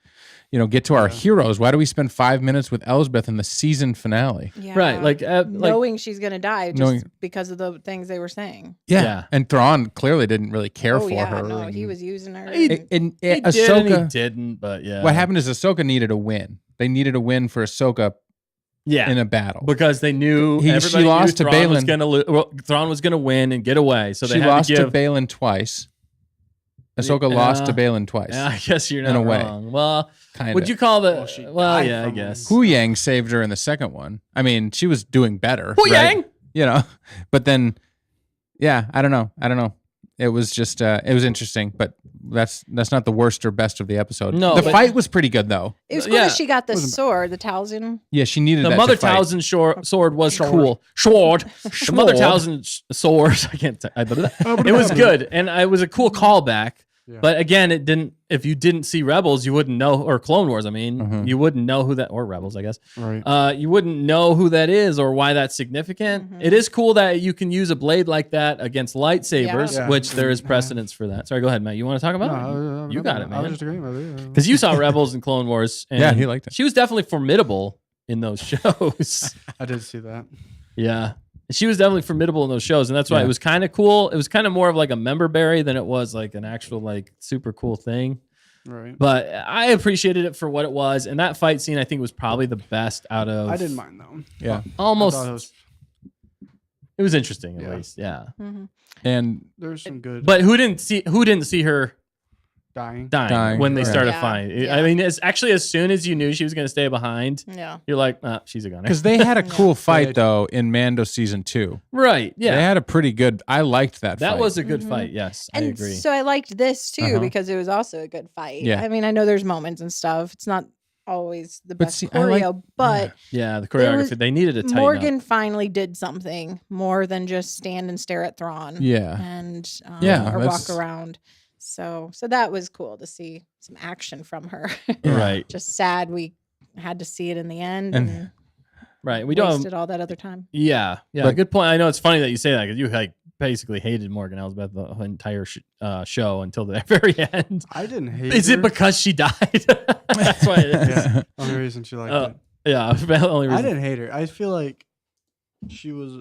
get to our heroes. Why do we spend 5 minutes with Elsbeth in the season finale? Yeah. right, like knowing she's gonna die just Knowing- because of the things they were saying. Yeah. And Thrawn clearly didn't really care Oh for yeah, her. no, and- he was using her. He- and- and he did and Ahsoka. he didn't, but yeah. What happened is Ahsoka needed a win. They needed a win for Ahsoka Yeah, in a battle. because they knew She everybody lost knew to Thrawn was Balin. gonna Thrawn was gonna win and get away. So they She had lost to to give. Balin twice. Ahsoka lost to Balin twice. Yeah, I guess you're not in a way. wrong. Well, Kind would of. you call the? Well, she Well, died yeah, I from guess. Hu Yang saved her in the second one. I mean, she was doing better. Hu right? Yang? You know, but then, yeah, I don't know. It was just, it was interesting, but that's not the worst or best of the episode. No, the but- fight was pretty good though. it was cool yeah. that she got the sword, the Talzin. Yeah, she needed The that Mother to fight. Talzin sword was cool. Sword. The Mother Talzin sword. I can't. It was good, and it was a cool callback. Yeah. But again, it didn't. If you didn't see Rebels, you wouldn't know, or Clone Wars. I mean, Mhm. you wouldn't know who that, or Rebels, I guess. Right. You wouldn't know who that is or why that's significant. Mhm. It is cool that you can use a blade like that against lightsabers, Yeah. which there is Yeah. precedence for that. Sorry, go ahead, Matt. You want to talk about it? You got it, I was man. just agreeing with you. Because you saw Rebels and Clone Wars. And Yeah, he liked it. She was definitely formidable in those shows. I did see that. Yeah. She was definitely formidable in those shows. And that's why Yeah. it was kind of cool. It was kind of more of like a member berry than it was like an actual like super cool thing. Right. But I appreciated it for what it was. And that fight scene, I think, was probably the best out of. I didn't mind though. Yeah. Almost. I thought it was, It was interesting, at Yeah. least. Yeah. And there's some good But who didn't see her dying. dying when they Right. started Yeah. fighting? Yeah. I mean, it's actually as soon as you knew she was going to stay behind, Yeah. you're like, she's a gunner. because they had a cool Yeah. fight though in Mando season 2. Right. Yeah. They had a pretty good. I liked that. That fight. was a good Mhm. fight. Yes. I And agree. so I liked this too Uh-huh. because it was also a good fight. Yeah. I mean, I know there's moments and stuff. It's not always the But best see, I like- choreo, but yeah. The There choreography, was- they needed to tighten Morgan up. finally did something more than just stand and stare at Thrawn. Yeah. And Yeah, or walk that's- around. So that was cool to see some action from her. Right. Just sad we had to see it in the end. And- Right. We don't wasted all that other time. Yeah. But- Good point. I know it's funny that you say that because you like basically hated Morgan Elsbeth the entire show until the very end. I didn't hate Is her. it because she died? That's why it is. Yeah, only reason she liked it. Yeah. The only reason. I didn't hate her. I feel like she was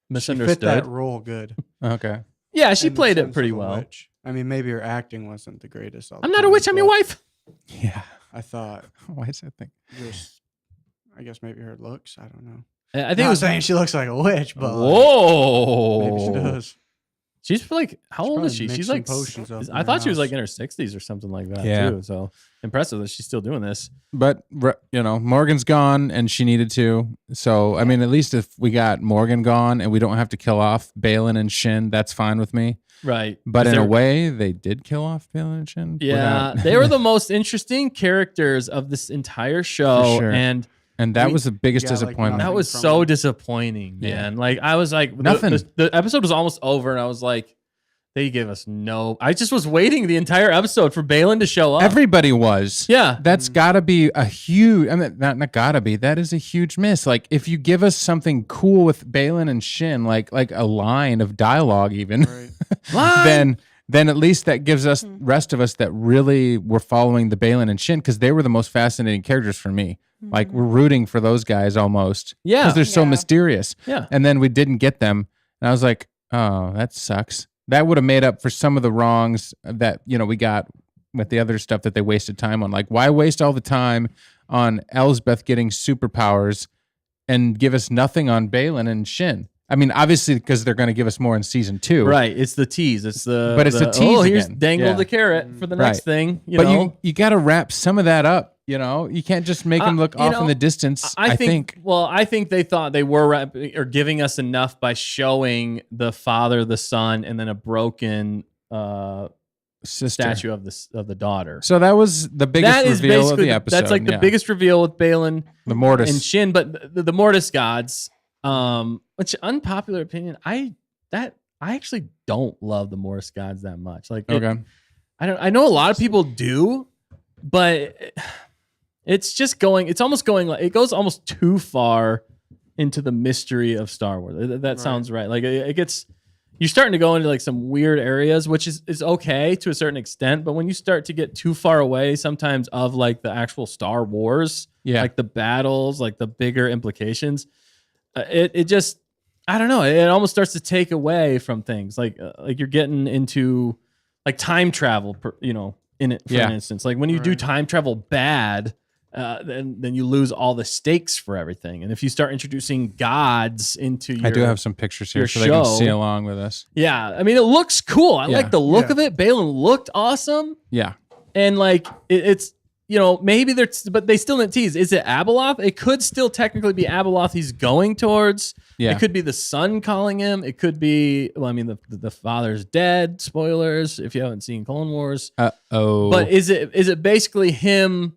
Misunderstood. She fit that role good. Okay. Yeah, she in the played it sense pretty of a well. witch. I mean, maybe her acting wasn't the greatest. All the I'm not a time, witch. I'm your but wife. Yeah. I thought Why is that thing? just, I guess maybe her looks. I don't know. I think Not it was saying she looks like a witch, but Whoa. maybe she does. She's like, how old is probably she? She's mixing like, potions up in I her thought she was house. like in her 60s or something like that Yeah. too. So impressive that she's still doing this. But Morgan's gone and she needed to. So I mean, at least if we got Morgan gone and we don't have to kill off Balin and Shin, that's fine with me. Right. But 'Cause in a they're- way, they did kill off Balin and Shin. Yeah, they were the most interesting characters of this entire show. sure. And and that We was the biggest got, like, disappointment. that nothing was from so them. disappointing, Yeah. man. Like I was like, Nothing. The episode was almost over, and I was like, they give us no. I just was waiting the entire episode for Balin to show up. Everybody was. Yeah. That's gotta be a huge. I mean, not gotta be. That is a huge miss. Like if you give us something cool with Balin and Shin, like a line of dialogue, even, Right. then at least that gives us rest of us that really were following the Balin and Shin because they were the most fascinating characters for me. Like we're rooting for those guys almost. Yeah. Because they're so Yeah. mysterious. Yeah. And then we didn't get them, and I was like, oh, that sucks. That would have made up for some of the wrongs that we got with the other stuff that they wasted time on. Like, why waste all the time on Elsbeth getting superpowers and give us nothing on Balin and Shin? I mean, obviously, because they're going to give us more in season 2. Right. It's the tease. It's the. But it's a tease here's again. dangle Yeah. the carrot for the next Right. thing. But know? you got to wrap some of that up. You can't just make them look you off know, in the distance. I think. Well, I think they thought they were giving us enough by showing the father, the son, and then a broken Sister. statue of the daughter. So that was the biggest That is reveal of basically the episode. that's like the yeah. biggest reveal with Balin The Mortis. and Shin, but the Mortis gods. Which unpopular opinion, I actually don't love the Mortis gods that much. Like, Okay. I know a lot of people do, but it's just going. It's almost going like it goes almost too far into the mystery of Star Wars. That sounds right. Like it gets. You're starting to go into like some weird areas, which is okay to a certain extent. But when you start to get too far away, sometimes of like the actual Star Wars, like the battles, like the bigger implications, it just I don't know. It almost starts to take away from things like you're getting into like time travel, in it for an instance. Like when you do time travel bad, then you lose all the stakes for everything. And if you start introducing gods into your, I do have some pictures here your so they can show. see along with us. Yeah, I mean it looks cool. I Yeah. like the look Yeah. of it. Balin looked awesome, Yeah. and like it's maybe but they still didn't tease. Is it Abeloth? It could still technically be Abeloth he's going towards. Yeah. It could be the son calling him. It could be the father's dead. Spoilers if you haven't seen Clone Wars. Uh-oh. But is it basically him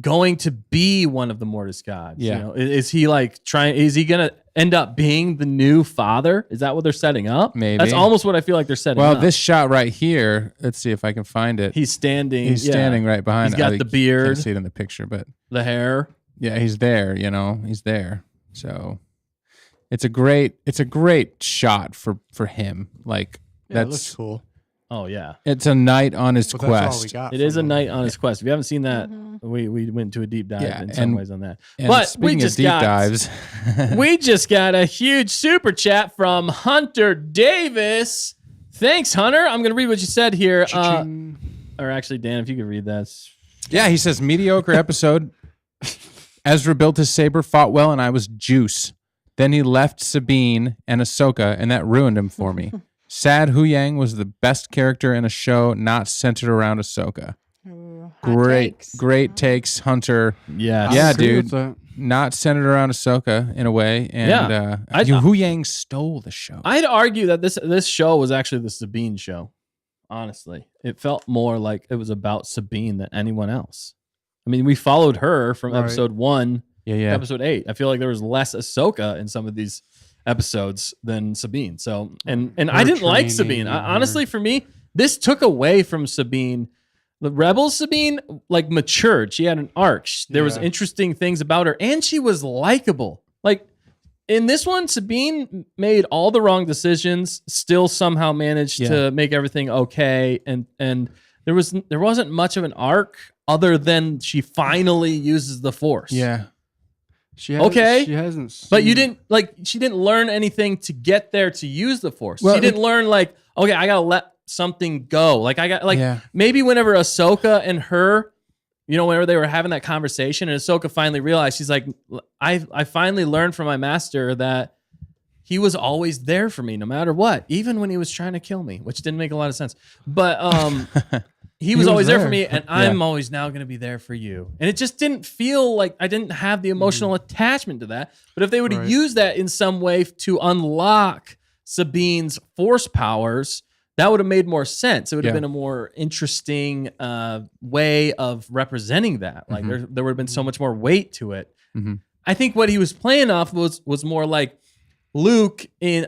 going to be one of the Mortis gods? Yeah. Is he like trying? Is he gonna end up being the new father? Is that what they're setting up? Maybe. That's almost what I feel like they're setting Well, up. this shot right here, let's see if I can find it. He's standing. He's standing right behind. He's got I the beard. Can't see it in the picture, but the hair. yeah, he's there. He's there. So it's a great shot for him. Like Yeah, it looks cool. Oh yeah, it's a knight on his But that's all we quest. got. it is a from night them. on his quest. If you haven't seen that, we went to a deep dive Yeah, in some and- ways on that. And But we speaking just of deep got dives, we just got a huge super chat from Hunter Davis. Thanks, Hunter. I'm gonna read what you said here. Cha-ching. Or actually, Dan, if you could read that. yeah, he says mediocre episode. Ezra built his saber, fought well, and I was juice. Then he left Sabine and Ahsoka, and that ruined him for me. Sad Hu Yang was the best character in a show not centered around Ahsoka. Ooh, hot Great, takes. great takes, Hunter. Yes. Yeah, Agree dude. with that. Not centered around Ahsoka in a way, and Hu Yang stole the show. I'd argue that this show was actually the Sabine show. Honestly, it felt more like it was about Sabine than anyone else. I mean, we followed her from Right. episode 1 yeah, to yeah. episode 8. I feel like there was less Ahsoka in some of these episodes than Sabine. So, and I Her didn't like training Sabine. and her- Honestly, for me, this took away from Sabine The Rebel Sabine like matured. She had an arc. There was interesting things about her, and she was likable. Like in this one, Sabine made all the wrong decisions, still somehow managed to make everything okay, and there wasn't much of an arc other than she finally uses the Force. Yeah. She hasn't seen... But you didn't she didn't learn anything to get there to use the Force. Well, she didn't learn like, okay, I gotta let something go. Maybe whenever Ahsoka and her, whenever they were having that conversation and Ahsoka finally realized, she's like, I finally learned from my master that he was always there for me no matter what, even when he was trying to kill me, which didn't make a lot of sense. But he was always there for me, and I'm always now going to be there for you. And it just didn't feel like I didn't have the emotional attachment to that. But if they would have used that in some way to unlock Sabine's Force powers, that would have made more sense. It would have been a more interesting way of representing that. Like there would have been so much more weight to it. Mm-hmm. I think what he was playing off was more like Luke in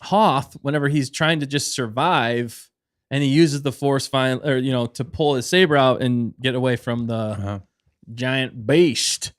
Hoth, whenever he's trying to just survive. And he uses the Force to pull his saber out and get away from the giant beast.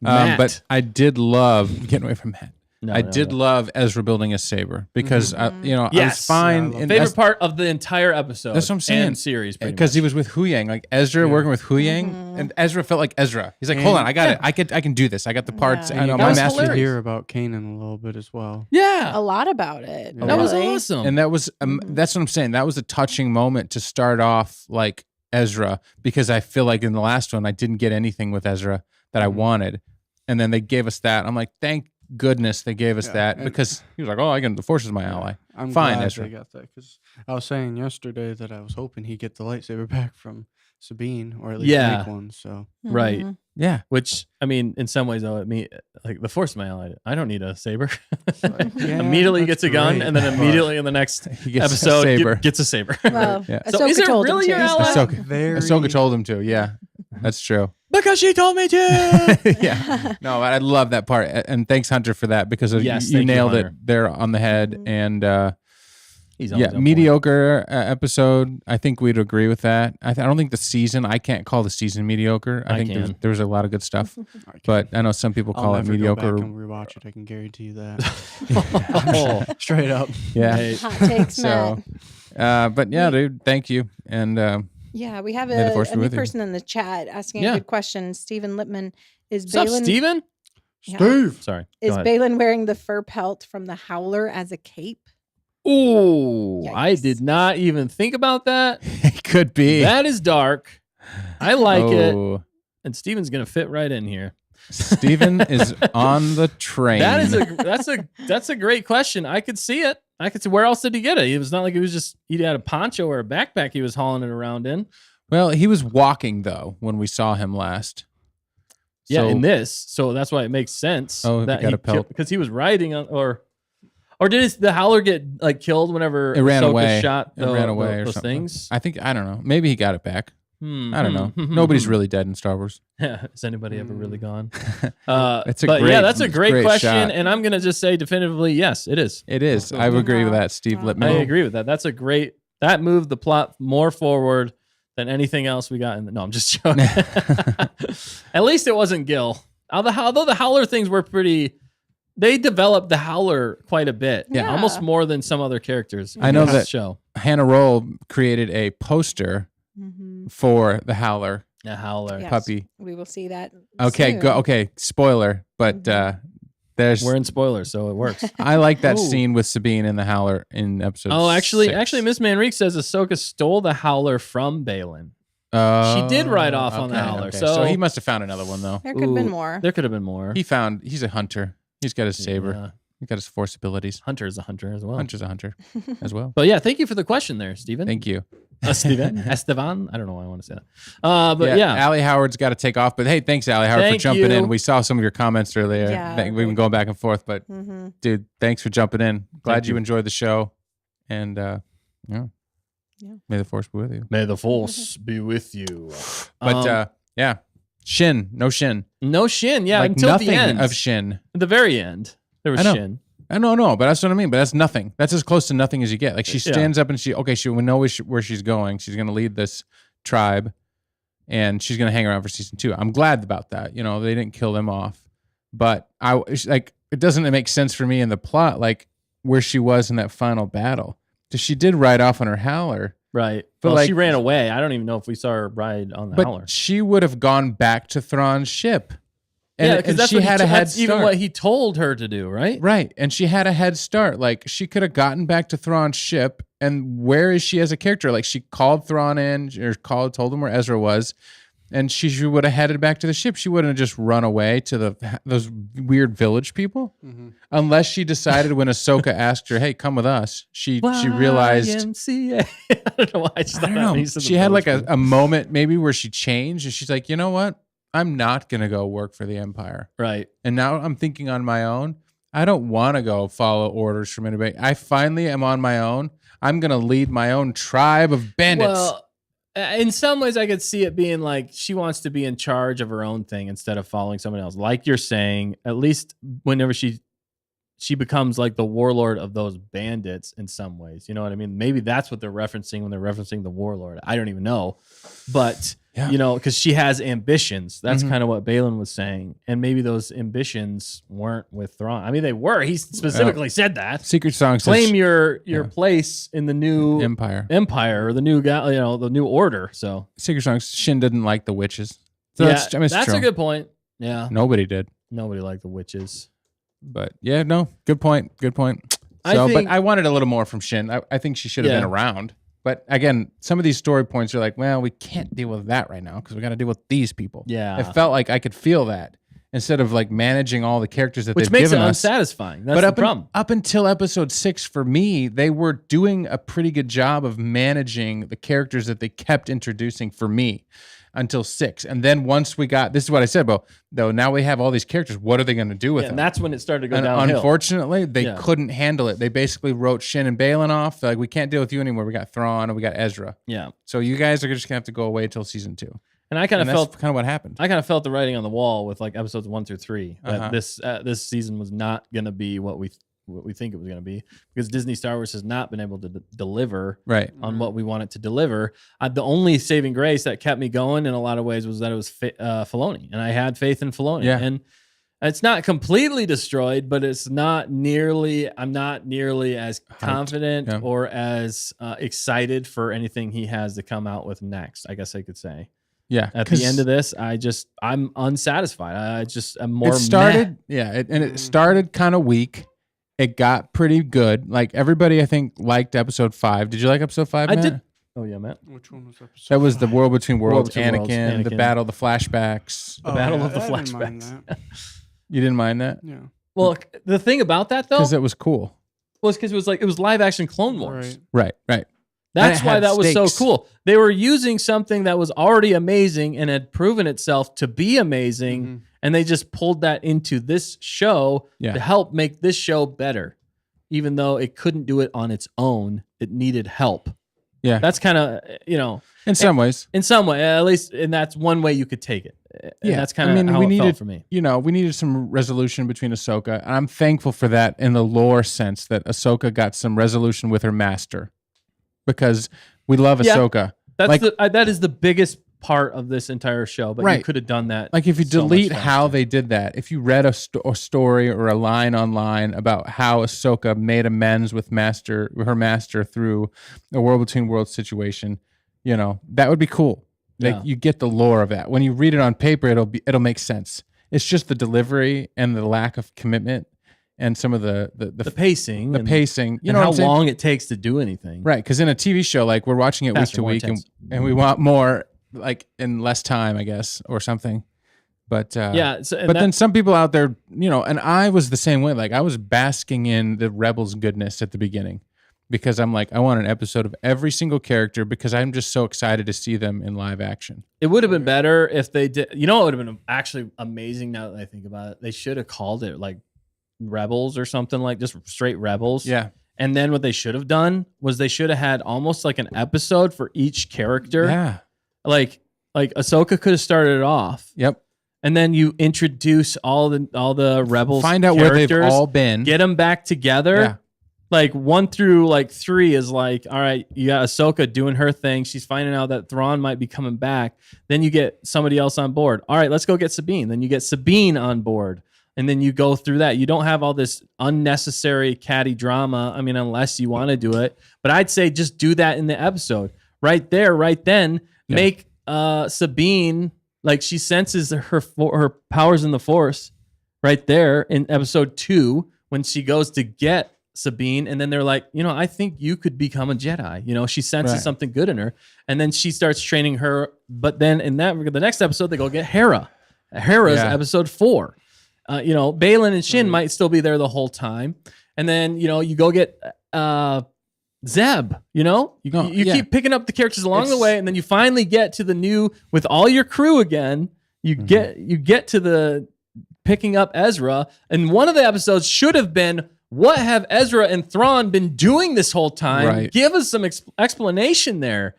But I did love getting away from Matt. I did love Ezra building a saber because I was fine. Favorite part of the entire episode. That's what I'm saying. And series, because he was with Huyang, like Ezra working with Huyang, and Ezra felt like Ezra. He's like, hold on, I got it. I can do this. I got the parts. And my master master hear about Kanan a little bit as well. Yeah, a lot about it. That was awesome. And that was that's what I'm saying. That was a touching moment to start off like Ezra, because I feel like in the last one I didn't get anything with Ezra that I wanted, and then they gave us that. I'm like, thank goodness they gave us that, because he was like, oh, the Force is my ally. I'm fine, glad Ezra. they got that, because I was saying yesterday that I was hoping he'd get the lightsaber back from Sabine, or at least make one. So right, yeah. Which I mean, in some ways, though, like the Force is my ally. I don't need a saber. Immediately he gets a gun, and then immediately in the next episode gets a saber. Well, So is it really your ally? Ahsoka told him to. Yeah, that's true. Because she told me to. Yeah. No, I love that part. And thanks, Hunter, for that, because you nailed it there on the head. And mediocre episode. I think we'd agree with that. I don't think I can't call the season mediocre. I think there was a lot of good stuff. But I know some people call it mediocre. Go back and rewatch it. I can guarantee you that. Straight up. Yeah. Hot takes, Matt. But yeah, dude, thank you. And yeah, we have a new person in the chat asking a good question. Stephen Lippman, What's up, Stephen? Steve. Sorry. Is Balin wearing the fur pelt from the Howler as a cape? Ooh, yikes. I did not even think about that. It could be. That is dark. I like it. And Stephen's going to fit right in here. Stephen is on the train. That's a great question. I could see it. I could see, where else did he get it? It was not like he had a poncho or a backpack he was hauling it around in. Well, he was walking though when we saw him last. Yeah, in this, so that's why it makes sense. Oh, that he got a pelt because he was riding on, or did the Howler get like killed whenever it ran away? Shot it ran away or those something. Things. I don't know. Maybe he got it back. I don't know. Nobody's really dead in Star Wars. Has anybody ever really gone? That's a great question, shot. And I'm gonna just say definitively, yes, it is. It is. I would agree with that, Steve Lippman. I agree with that. That's a great. That moved the plot more forward than anything else we got in. No, I'm just joking. At least it wasn't Gil. Although the Howler things were pretty. They developed the Howler quite a bit. Yeah. Almost more than some other characters. I know that show. Hannah Roll created a poster for the Howler. The Howler puppy. We will see that. Okay, soon. go. Okay, spoiler, but we're in spoilers, so it works. I like that scene with Sabine and the Howler in episode. Oh, actually, 6. Miss Manrique says Ahsoka stole the Howler from Balin. She did ride off on the Howler, so he must have found another one though. There could have been more. There could have been more. He's a hunter. He's got his saber. Yeah. He's got his Force abilities. Hunter's a hunter as well. Hunter's a hunter as well. But yeah, thank you for the question there, Stephen. Thank you. Estevan? I don't know why I want to say that. But yeah. Allie Howard's got to take off. But hey, thanks, Allie Howard, for jumping in. We saw some of your comments earlier. Yeah, we've been going back and forth. But dude, thanks for jumping in. Glad you enjoyed the show. And may the Force be with you. May the Force be with you. But yeah, Shin. No Shin. No Shin. Yeah, like until nothing the end of Shin. At the very end, there was Shin. I don't know, but that's what I mean. But that's nothing. That's as close to nothing as you get. Like she stands up and she we know where she's going. She's going to lead this tribe, and she's going to hang around for season 2. I'm glad about that. You know, they didn't kill them off, but it doesn't make sense for me in the plot, like where she was in that final battle. Because she did ride off on her howler. Right. But she ran away. I don't even know if we saw her ride on the howler. But she would have gone back to Thrawn's ship. And, because that's she had a head start. Even what he told her to do, right? Right. And she had a head start. Like, she could have gotten back to Thrawn's ship. And where is she as a character? Like, she called Thrawn in, or told him where Ezra was, and she would have headed back to the ship. She wouldn't have just run away to those weird village people. Mm-hmm. Unless she decided when Ahsoka asked her, hey, come with us, she realized... YMCA. I don't know why I just thought I don't know. She had like a moment maybe where she changed, and she's like, you know what? I'm not going to go work for the Empire. Right. And now I'm thinking on my own. I don't want to go follow orders from anybody. I finally am on my own. I'm going to lead my own tribe of bandits. Well, in some ways, I could see it being like she wants to be in charge of her own thing instead of following someone else. Like you're saying, at least whenever she becomes like the warlord of those bandits in some ways. You know what I mean? Maybe that's what they're referencing when they're referencing the warlord. I don't even know. But... Yeah. You know, because she has ambitions. That's kind of what Balin was saying. And maybe those ambitions weren't with Thrawn. I mean, they were. He specifically said that. Secret Song says... Claim your place in the new... Empire. Or the new guy, the new order. So Secret Song, Shin didn't like the witches. So yeah, that's a good point. Yeah. Nobody did. Nobody liked the witches. But yeah, no, good point. But I wanted a little more from Shin. I think she should have been around. But again, some of these story points are like, well, we can't deal with that right now because we got to deal with these people. Yeah. It felt like I could feel that instead of like managing all the characters that they've given us. Which makes it unsatisfying. That's the problem. Up until episode 6, for me, they were doing a pretty good job of managing the characters that they kept introducing for me until 6. And then once we got, this is what I said about, though, now we have all these characters. What are they going to do with them? And that's when it started to go downhill. Unfortunately, they couldn't handle it. They basically wrote Shin and Balin off. They're like, we can't deal with you anymore. We got Thrawn and we got Ezra. Yeah. So you guys are just going to have to go away until season 2. And I kind of felt kind of what happened. I kind of felt the writing on the wall with like episodes 1 through 3 that this season was not going to be what we think it was going to be, because Disney Star Wars has not been able to deliver on what we want it to deliver. The only saving grace that kept me going in a lot of ways was that it was Filoni, and I had faith in Filoni. Yeah. And it's not completely destroyed, but it's not nearly. I'm not nearly as confident or as excited for anything he has to come out with next, I guess I could say. Yeah. At the end of this, I'm unsatisfied. I'm more. It started, it started kind of weak. It got pretty good. Like everybody, I think, liked episode 5. Did you like episode 5, Matt? I did. Oh yeah, Matt. Which one was episode? That was the World Between Worlds, Anakin, Anakin, the battle, the flashbacks. The battle of the flashbacks. You didn't mind that? Yeah. Well, the thing about that though, because it was cool. Was because it was live action Clone Wars. Right. That's why that was so cool. They were using something that was already amazing and had proven itself to be amazing, and they just pulled that into this show to help make this show better. Even though it couldn't do it on its own, it needed help. Yeah. That's kind of, in some ways. In some way, at least, and that's one way you could take it. And that's kind of how it felt for me. We needed some resolution between Ahsoka, and I'm thankful for that in the lore sense that Ahsoka got some resolution with her master. Because we love Ahsoka. That is the biggest part of this entire show, but you could have done that. Like if you delete how they did that, if you read a story or a line online about how Ahsoka made amends with her master through a World Between Worlds situation, that would be cool. Like you get the lore of that. When you read it on paper, it'll make sense. It's just the delivery and the lack of commitment. And some of the pacing, and how long it takes to do anything, right? Because in a TV show, like we're watching it week to week, and we want more, like in less time, I guess, or something. But then some people out there, and I was the same way. Like I was basking in the Rebels' goodness at the beginning, because I'm like, I want an episode of every single character because I'm just so excited to see them in live action. It would have been better if they did. It would have been actually amazing. Now that I think about it, they should have called it like Rebels or something, like just straight Rebels. Yeah. And then what they should have done was they should have had almost like an episode for each character. Yeah. Like Ahsoka could have started it off. Yep. and then you introduce all the rebels, find out where they've all been, get them back together. Yeah. Like 1 through like 3 is like, all right, you got Ahsoka doing her thing. She's finding out that Thrawn might be coming back. Then you get somebody else on board. All right, let's go get Sabine. Then you get Sabine on board. And then you go through that. You don't have all this unnecessary catty drama. I mean, unless you want to do it. But I'd say just do that in the episode. Right there, right then. Yeah. Make Sabine, like she senses her powers in the Force right there in episode 2 when she goes to get Sabine. And then they're like, I think you could become a Jedi. She senses something good in her. And then she starts training her. But then in the next episode, they go get Hera. Hera's episode 4. Baylan and Shin might still be there the whole time. And then, you go get Zeb, you keep picking up the characters along the way. And then you finally get to the new, with all your crew again, you get to the picking up Ezra. And one of the episodes should have been, what have Ezra and Thrawn been doing this whole time? Right. Give us some explanation there.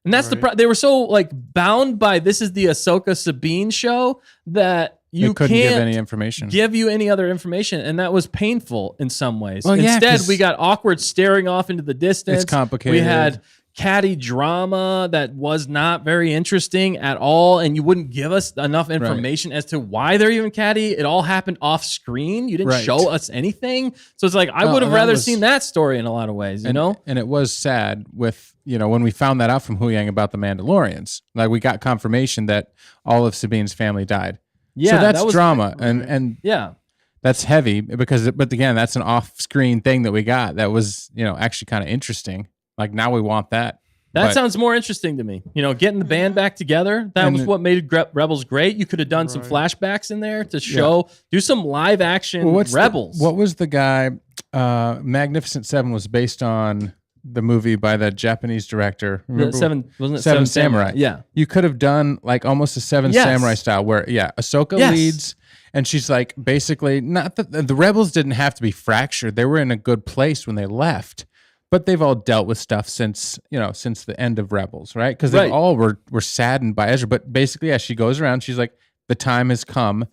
And that's they were so like bound by this is the Ahsoka Sabine show that you couldn't can't give any information. Give you any other information, and that was painful in some ways. Well, Instead, we got awkward staring off into the distance. It's complicated. We had catty drama that was not very interesting at all, and you wouldn't give us enough information as to why they're even catty. It all happened off screen. You didn't show us anything. So it's like, I would have rather seen that story in a lot of ways, you know? And it was sad with, when we found that out from Huyang about the Mandalorians. Like, we got confirmation that all of Sabine's family died. Yeah, so that's drama, and that's heavy but again, that's an off-screen thing that we got that was, actually kind of interesting. Like, now we want that. That sounds more interesting to me. Getting the band back together, that was what made Rebels great. You could have done some flashbacks in there to show, do some live action Rebels. What was the guy, Magnificent Seven was based on the movie by the Japanese director. Remember? Seven Samurai. Yeah. You could have done like almost a Seven Samurai style where, Ahsoka leads and she's like, basically, not that the rebels didn't have to be fractured. They were in a good place when they left, but they've all dealt with stuff since the end of Rebels, right? Because they all were saddened by Ezra. But basically, as she goes around, she's like, the time has come.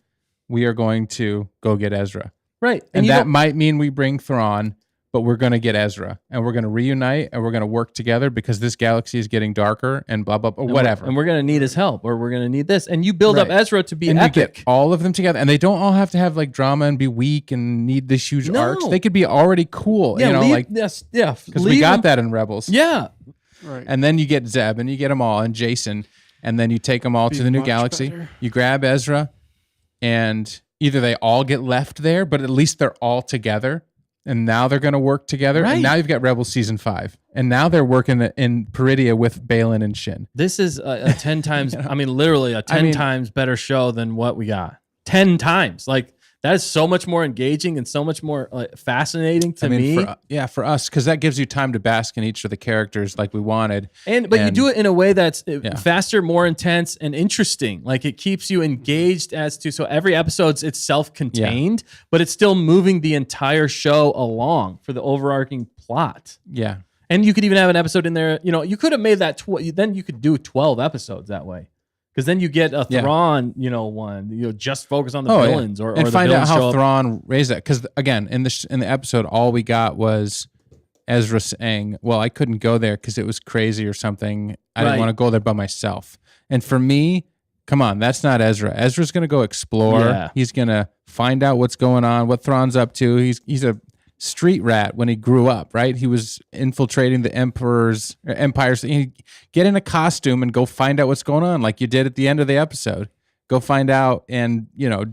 We are going to go get Ezra. Right. And that might mean we bring Thrawn, but we're going to get Ezra and we're going to reunite and we're going to work together because this galaxy is getting darker and blah, blah, blah, whatever. And we're going to need his help or we're going to need this. And you build up Ezra to be epic. You get all of them together. And they don't all have to have like drama and be weak and need this huge arcs. They could be already cool. Because we got that in Rebels. Yeah. Right. And then you get Zeb and you get them all and Jason. And then you take them all to the new galaxy. Better. You grab Ezra and either they all get left there, but at least they're all together. And now they're going to work together. Right. And now you've got Rebels Season 5. And now they're working in Peridia with Baylan and Shin. This is a 10 times, literally a 10 times better show than what we got. 10 times. Like, that is so much more engaging and so much more fascinating to me. For us, because that gives you time to bask in each of the characters like we wanted. But you do it in a way that's faster, more intense, and interesting. Like, it keeps you engaged so every episode's it's self-contained, but it's still moving the entire show along for the overarching plot. Yeah. And you could even have an episode in there, you could have made that, then you could do 12 episodes that way. Because then you get a Thrawn, one. Just focus on the villains, or find out how Thrawn raised that. Because again, in the episode, all we got was Ezra saying, "Well, I couldn't go there because it was crazy or something. I didn't want to go there by myself." And for me, come on, that's not Ezra. Ezra's going to go explore. Yeah. He's going to find out what's going on, what Thrawn's up to. He's a street rat when he grew up, right? He was infiltrating the empires. He'd get in a costume and go find out what's going on, like you did at the end of the episode. Go find out, and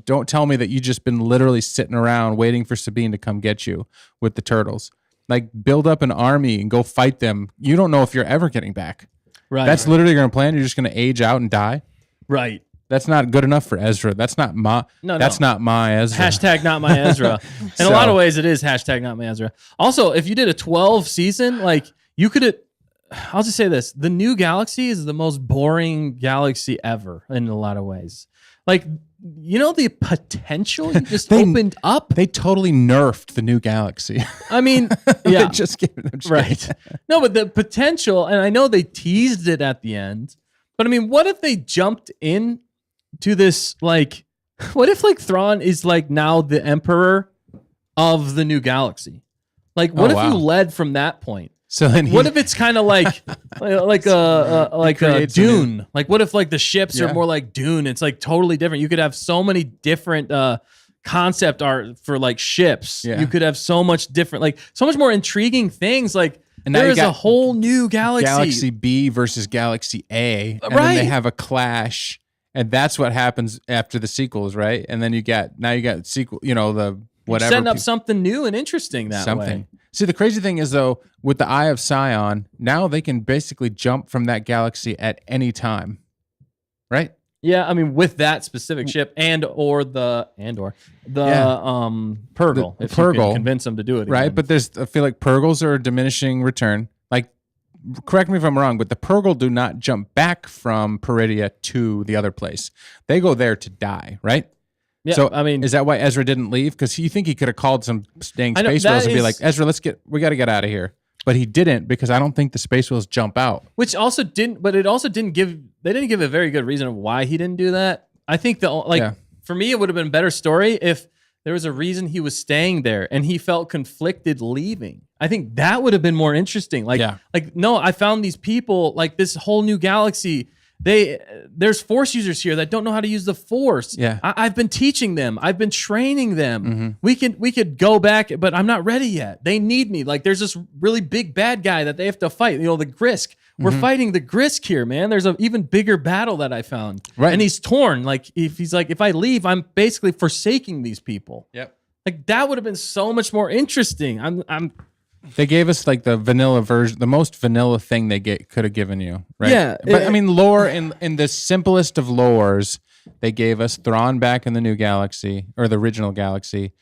don't tell me that you just been literally sitting around waiting for Sabine to come get you with the turtles. Like, build up an army and go fight them. You don't know if you're ever getting back. Right. That's literally your plan. You're just going to age out and die. Right. That's not good enough for Ezra. That's not my. That's not my Ezra. Hashtag not my Ezra. In a lot of ways, it is hashtag not my Ezra. Also, if you did a 12 season, like you could have. I'll just say this: the new galaxy is the most boring galaxy ever in a lot of ways. Like, the potential you just opened up. They totally nerfed the new galaxy. They just gave it right. No, but the potential, and I know they teased it at the end. But what if they jumped in to this like, what if like Thrawn is like now the emperor of the new galaxy? Like, what if you led from that point? So then what if it's kind of like a Dune? Like, what if like the ships are more like Dune? It's like totally different. You could have so many different concept art for like ships. You could have so much different, like so much more intriguing things. Like, and there is a whole new galaxy. Galaxy B versus Galaxy A. And then they have a clash. And that's what happens after the sequels, right? And then you got sequel, the whatever. Setting up something new and interesting that way. See, the crazy thing is, though, with the Eye of Sion, now they can basically jump from that galaxy at any time, right? Yeah, I mean, with that specific ship or the Purgle, if you can convince them to do it, right? Again. But I feel like Purgles are a diminishing return. Like, correct me if I'm wrong, but the Purgle do not jump back from Peridia to the other place. They go there to die, right? Yeah, so I mean, is that why Ezra didn't leave? Because you think he could have called some dang space whales and be like, Ezra, we got to get out of here. But he didn't, because I don't think the space whales jump out. Which also didn't, but it also didn't give. They didn't give a very good reason of why he didn't do that. I think for me, it would have been a better story if there was a reason he was staying there and he felt conflicted leaving. I think that would have been more interesting. No, I found these people, like this whole new galaxy. There's Force users here that don't know how to use the Force. Yeah, I've been teaching them. I've been training them. Mm-hmm. We could go back, but I'm not ready yet. They need me. Like, there's this really big bad guy that they have to fight. The Grisk. We're fighting the Grisk here, man. There's an even bigger battle that I found. Right, and he's torn. Like, if I leave, I'm basically forsaking these people. Yep. Like, that would have been so much more interesting. They gave us like the vanilla version, the most vanilla thing they could have given you, right? Yeah, but I mean, lore in the simplest of lores, they gave us Thrawn back in the new galaxy or the original galaxy,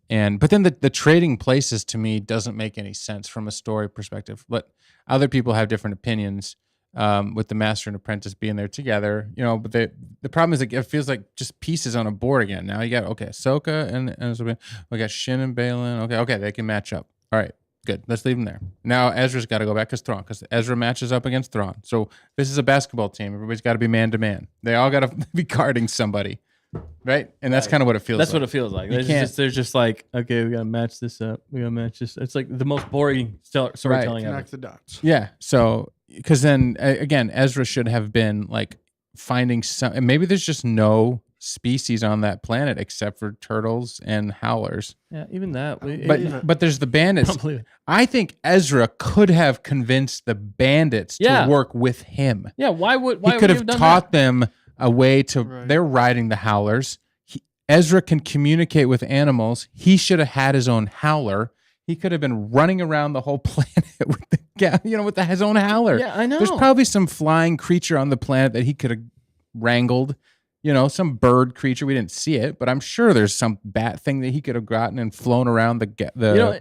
but then the trading places to me doesn't make any sense from a story perspective. But other people have different opinions with the Master and Apprentice being there together, But the problem is, it feels like just pieces on a board again. Now you got Ahsoka and we got Shin and Baylan. Okay, they can match up. All right. Good. Let's leave him there. Now Ezra's got to go back because Ezra matches up against Thrawn. So this is a basketball team. Everybody's got to be man to man. They all got to be guarding somebody, right? And that's kind of what it feels. That's like. What it feels like. There's just like, okay, we got to match this up. We got to match this. It's like the most boring storytelling ever. Connect the dots. Yeah. So because then again, Ezra should have been like finding some. And maybe there's just no species on that planet except for turtles and howlers. Yeah, even that. But there's the bandits. I think Ezra could have convinced the bandits to work with him. Yeah, why he could have taught them a way to. Right. They're riding the howlers. Ezra can communicate with animals. He should have had his own howler. He could have been running around the whole planet with his own howler. Yeah, I know. There's probably some flying creature on the planet that he could have wrangled. Some bird creature. We didn't see it, but I'm sure there's some bat thing that he could have gotten and flown around the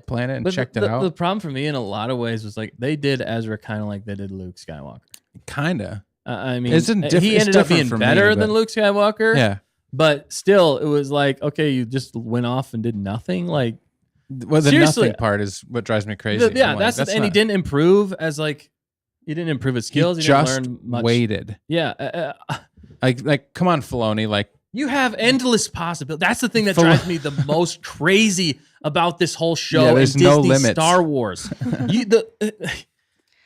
planet and checked it out. The problem for me in a lot of ways was like they did Ezra kind of like they did Luke Skywalker. Kinda. I mean, he ended up being better than Luke Skywalker. Yeah. But still, it was like, okay, you just went off and did nothing. Like, well, the nothing part is what drives me crazy. And he didn't improve as like, he didn't improve his skills. He just didn't learn much. Waited. Yeah. Like, come on, Filoni. Like, you have endless possibilities. That's the thing that drives me the most crazy about this whole show. There's and Disney no limits. Star Wars. The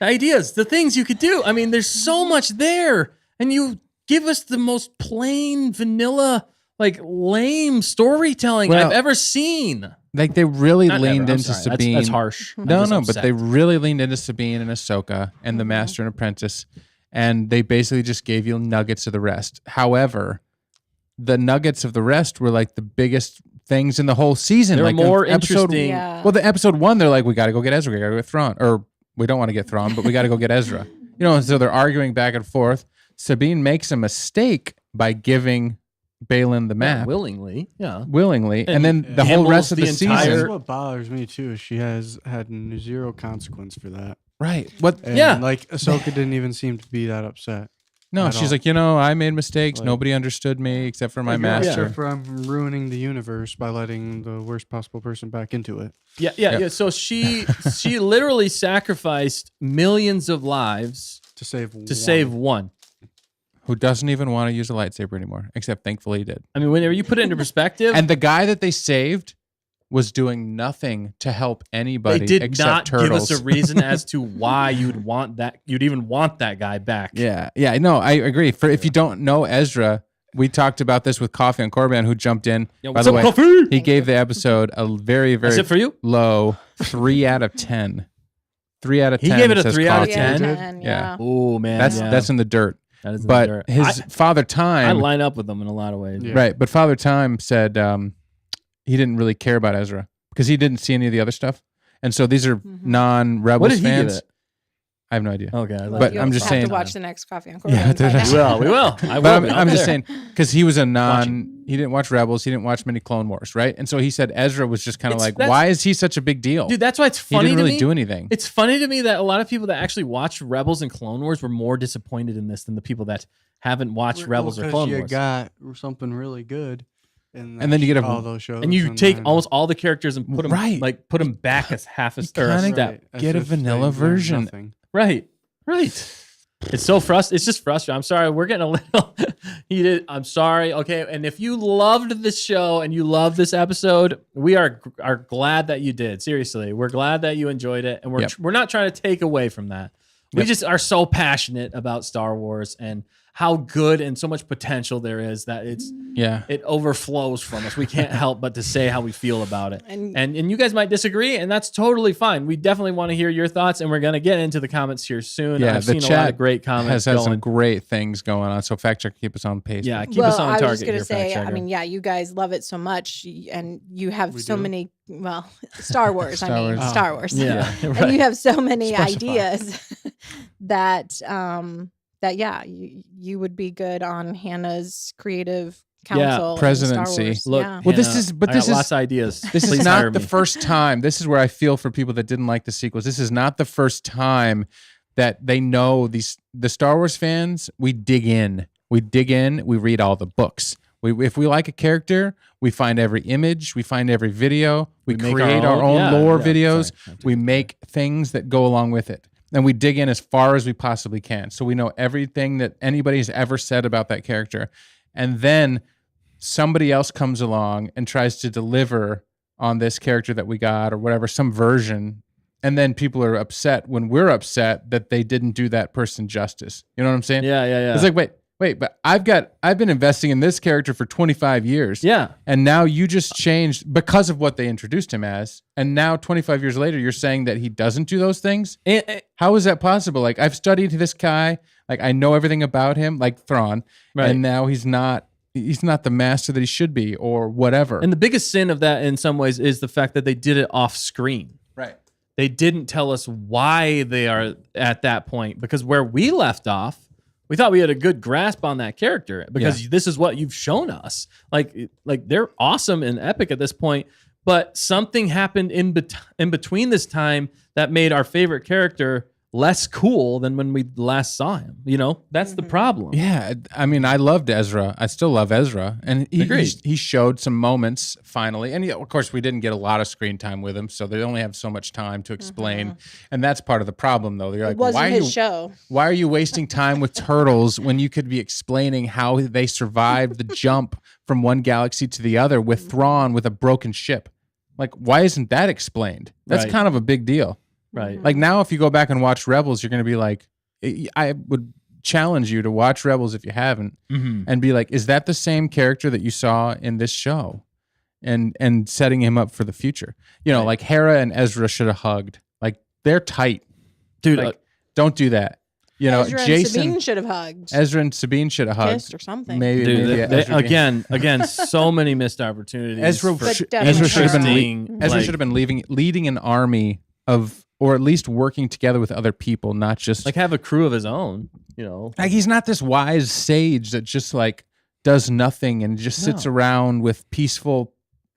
ideas, the things you could do. I mean, there's so much there, and you give us the most plain, vanilla, like lame storytelling I've ever seen. Like they really leaned into Sabine. That's harsh. No, but they really leaned into Sabine and Ahsoka and the Master and Apprentice. And they basically just gave you nuggets of the rest. However, the nuggets of the rest were like the biggest things in the whole season. They were like more interesting. Well, the episode 1, they're like, we got to go get Ezra. We got to go get Thrawn. Or we don't want to get Thrawn, but we got to go get Ezra. And so they're arguing back and forth. Sabine makes a mistake by giving Baylan the map. Willingly. And then the whole rest of the season. That's what bothers me too. She has had zero consequence for that. Right. Like Ahsoka didn't even seem to be that upset. No, she's like, I made mistakes. Nobody understood me except for my master. From ruining the universe by letting the worst possible person back into it. Yeah. So she literally sacrificed millions of lives to save one. who doesn't even want to use a lightsaber anymore, except thankfully he did. I mean, whenever you put it into perspective, And the guy that they saved was doing nothing to help anybody they did except not turtles. give us a reason as to why you'd even want that guy back. Yeah, no, I agree. If you don't know Ezra, we talked about this with Coffee on Corban, who jumped in. Yo, By what's the up, way, Coffee? he gave the episode a very, very That's it for you? low 3 out of 10. 3 out of 10. He gave it a says 3 out of Coffee. 10? Yeah. Oh man, That's in the dirt. That is in But the dirt. his Father I Time, line up with them in a lot of ways. Yeah. right? But Father Time said he didn't really care about Ezra because he didn't see any of the other stuff, and so these are non-Rebels What did he give fans. it? I have no idea. Okay, But You'll I'm just have saying- to watch the next Coffee on Yeah, Corban. We will. I will. But be. I'm I'll just be there. saying because he was a he didn't watch Rebels, he didn't watch many Clone Wars, right? And so he said Ezra was just kind of like, That's- why is he such a big deal? Dude, that's why it's he funny didn't to really me. do anything. It's funny to me that a lot of people that actually watched Rebels and Clone Wars were more disappointed in this than the people that haven't watched Rebels or Clone you Wars. got something really good, and then you get all those shows, And you take then- almost all the characters and put them Right. put them back as half a you or a kinda step. Right, get a as if vanilla they learned version. nothing. Right. It's so it's just frustrating. I'm sorry. We're getting a little heated. I'm sorry. Okay. And if you loved this show and you loved this episode, we are glad that you did. Seriously. We're glad that you enjoyed it. And we're not trying to take away from that. We just are so passionate about Star Wars and how good and so much potential there is that it overflows from us. We can't help but to say how we feel about it. And you guys might disagree, and that's totally fine. We definitely want to hear your thoughts, and we're going to get into the comments here soon. Yeah, I've the seen a chat lot of great comments has going. some great things going on. So fact check, keep us on pace. Yeah, keep Well, us on I was target just gonna here, say, fact I mean, checker. yeah, you guys love it so much, and you have We so do? many. Well, Star Wars. Star Wars. Star Wars. Yeah, And right. you have so many Specify. ideas that you would be good on Hannah's creative council, and Presidency. Star Wars. Look, Yeah. Well, this Hannah, is- but I this got is- lots of ideas. This is Please hire not the me. first time. This is where I feel for people that didn't like the sequels. This is not the first time that they know the Star Wars fans. We dig in. We read all the books. If we like a character, we find every image, we find every video, we make create our own yeah, lore yeah, videos, sorry. we make things that go along with it. And we dig in as far as we possibly can. So we know everything that anybody's ever said about that character. And then somebody else comes along and tries to deliver on this character that we got or whatever, some version. And then people are upset when we're upset that they didn't do that person justice. You know what I'm saying? Yeah. It's like, wait, but I've been investing in this character for 25 years. Yeah. And now you just changed because of what they introduced him as. And now 25 years later, you're saying that he doesn't do those things? How is that possible? Like, I've studied this guy. Like, I know everything about him, like Thrawn. Right. And now he's not the master that he should be or whatever. And the biggest sin of that in some ways is the fact that they did it off screen. Right. They didn't tell us why they are at that point, because where we left off, we thought we had a good grasp on that character because this is what you've shown us. Like they're awesome and epic at this point, but something happened in between this time that made our favorite character less cool than when we last saw him. You know, that's the problem. Yeah, I mean, I loved Ezra. I still love Ezra, and Agreed. he showed some moments finally. And of course, we didn't get a lot of screen time with him, so they only have so much time to explain. And that's part of the problem, though. They're like, It wasn't why are his you show. why are you wasting time with turtles when you could be explaining how they survived the jump from one galaxy to the other with Thrawn with a broken ship? Like, why isn't that explained? That's Right. kind of a big deal. Right. Like now, if you go back and watch Rebels, you're going to be like, I would challenge you to watch Rebels if you haven't, and be like, is that the same character that you saw in this show? And setting him up for the future. You know, like Hera and Ezra should have hugged. Like they're tight. Dude, Like, don't do that. You know, Ezra and Jason, Sabine should have hugged, Ezra and Sabine should have hugged. kissed, or something. Maybe, dude, maybe they, Ezra being- again, so many missed opportunities. Ezra, for But Ezra should have been interesting, Ezra like- should have been leading an army of, or at least working together with other people, not just like have a crew of his own, you know. like he's not this wise sage that just like does nothing and just sits around with peaceful,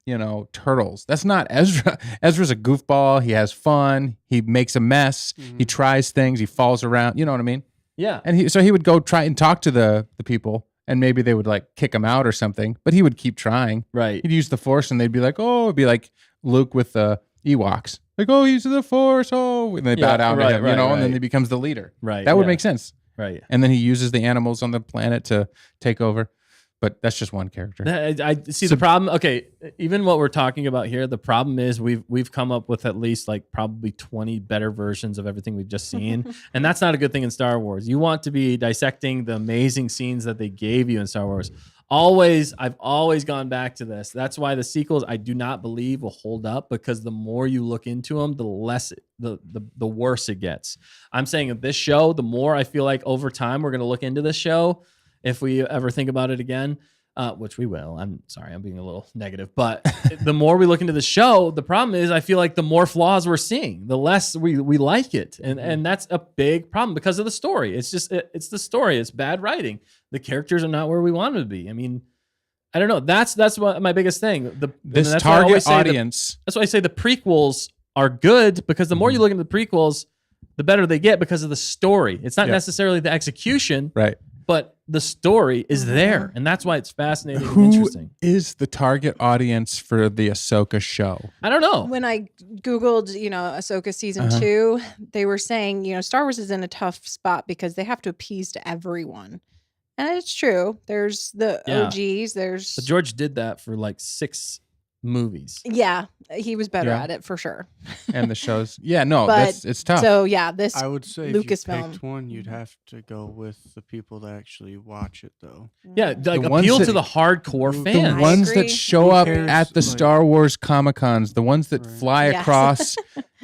you know, turtles. That's not Ezra. Ezra's a goofball. He has fun. He makes a mess. He tries things. He falls around. You know what I mean? Yeah. And he would go try and talk to the people, and maybe they would like kick him out or something. But he would keep trying. Right. He'd use the Force, and they'd be like, "Oh," it'd be like Luke with the Ewoks, like, "Oh, he's the Force." Oh, and they bow down to him, you know, and then he becomes the leader. Right. That would yeah. make sense. Right. And then he uses the animals on the planet to take over. But that's just one character. I see the problem. Okay, even what we're talking about here, the problem is we've come up with at least like probably 20 better versions of everything we've just seen, and that's not a good thing in Star Wars. You want to be dissecting the amazing scenes that they gave you in Star Wars. I've always gone back to this. That's why the sequels I do not believe will hold up, because the more you look into them, the less the worse it gets. I'm saying of this show, the more I feel like over time we're going to look into this show. If we ever think about it again, which we will. I'm sorry, I'm being a little negative, but the more we look into the show, the problem is I feel like the more flaws we're seeing, the less we like it. And that's a big problem because of the story. It's just, it's the story. It's bad writing. The characters are not where we want them to be. I mean, I don't know. That's what my biggest thing. This target audience. That's why I say the prequels are good, because the more you look into the prequels, the better they get because of the story. It's not necessarily the execution. Right. But the story is there, and that's why it's fascinating and Who interesting. is the target audience for the Ahsoka show? I don't know. When I Googled, Ahsoka season 2, they were saying, Star Wars is in a tough spot because they have to appease to everyone. And it's true. There's the OGs. But George did that for like 6 movies. Yeah, he was better at it for sure. And the shows. Yeah, no, it's tough. So yeah, this I would say Lucasfilm. if you picked one, you'd have to go with the people that actually watch it, though. Yeah, like appeal to the hardcore fans. The ones agree. that show up at the Star Wars Comic-Cons, the ones that fly across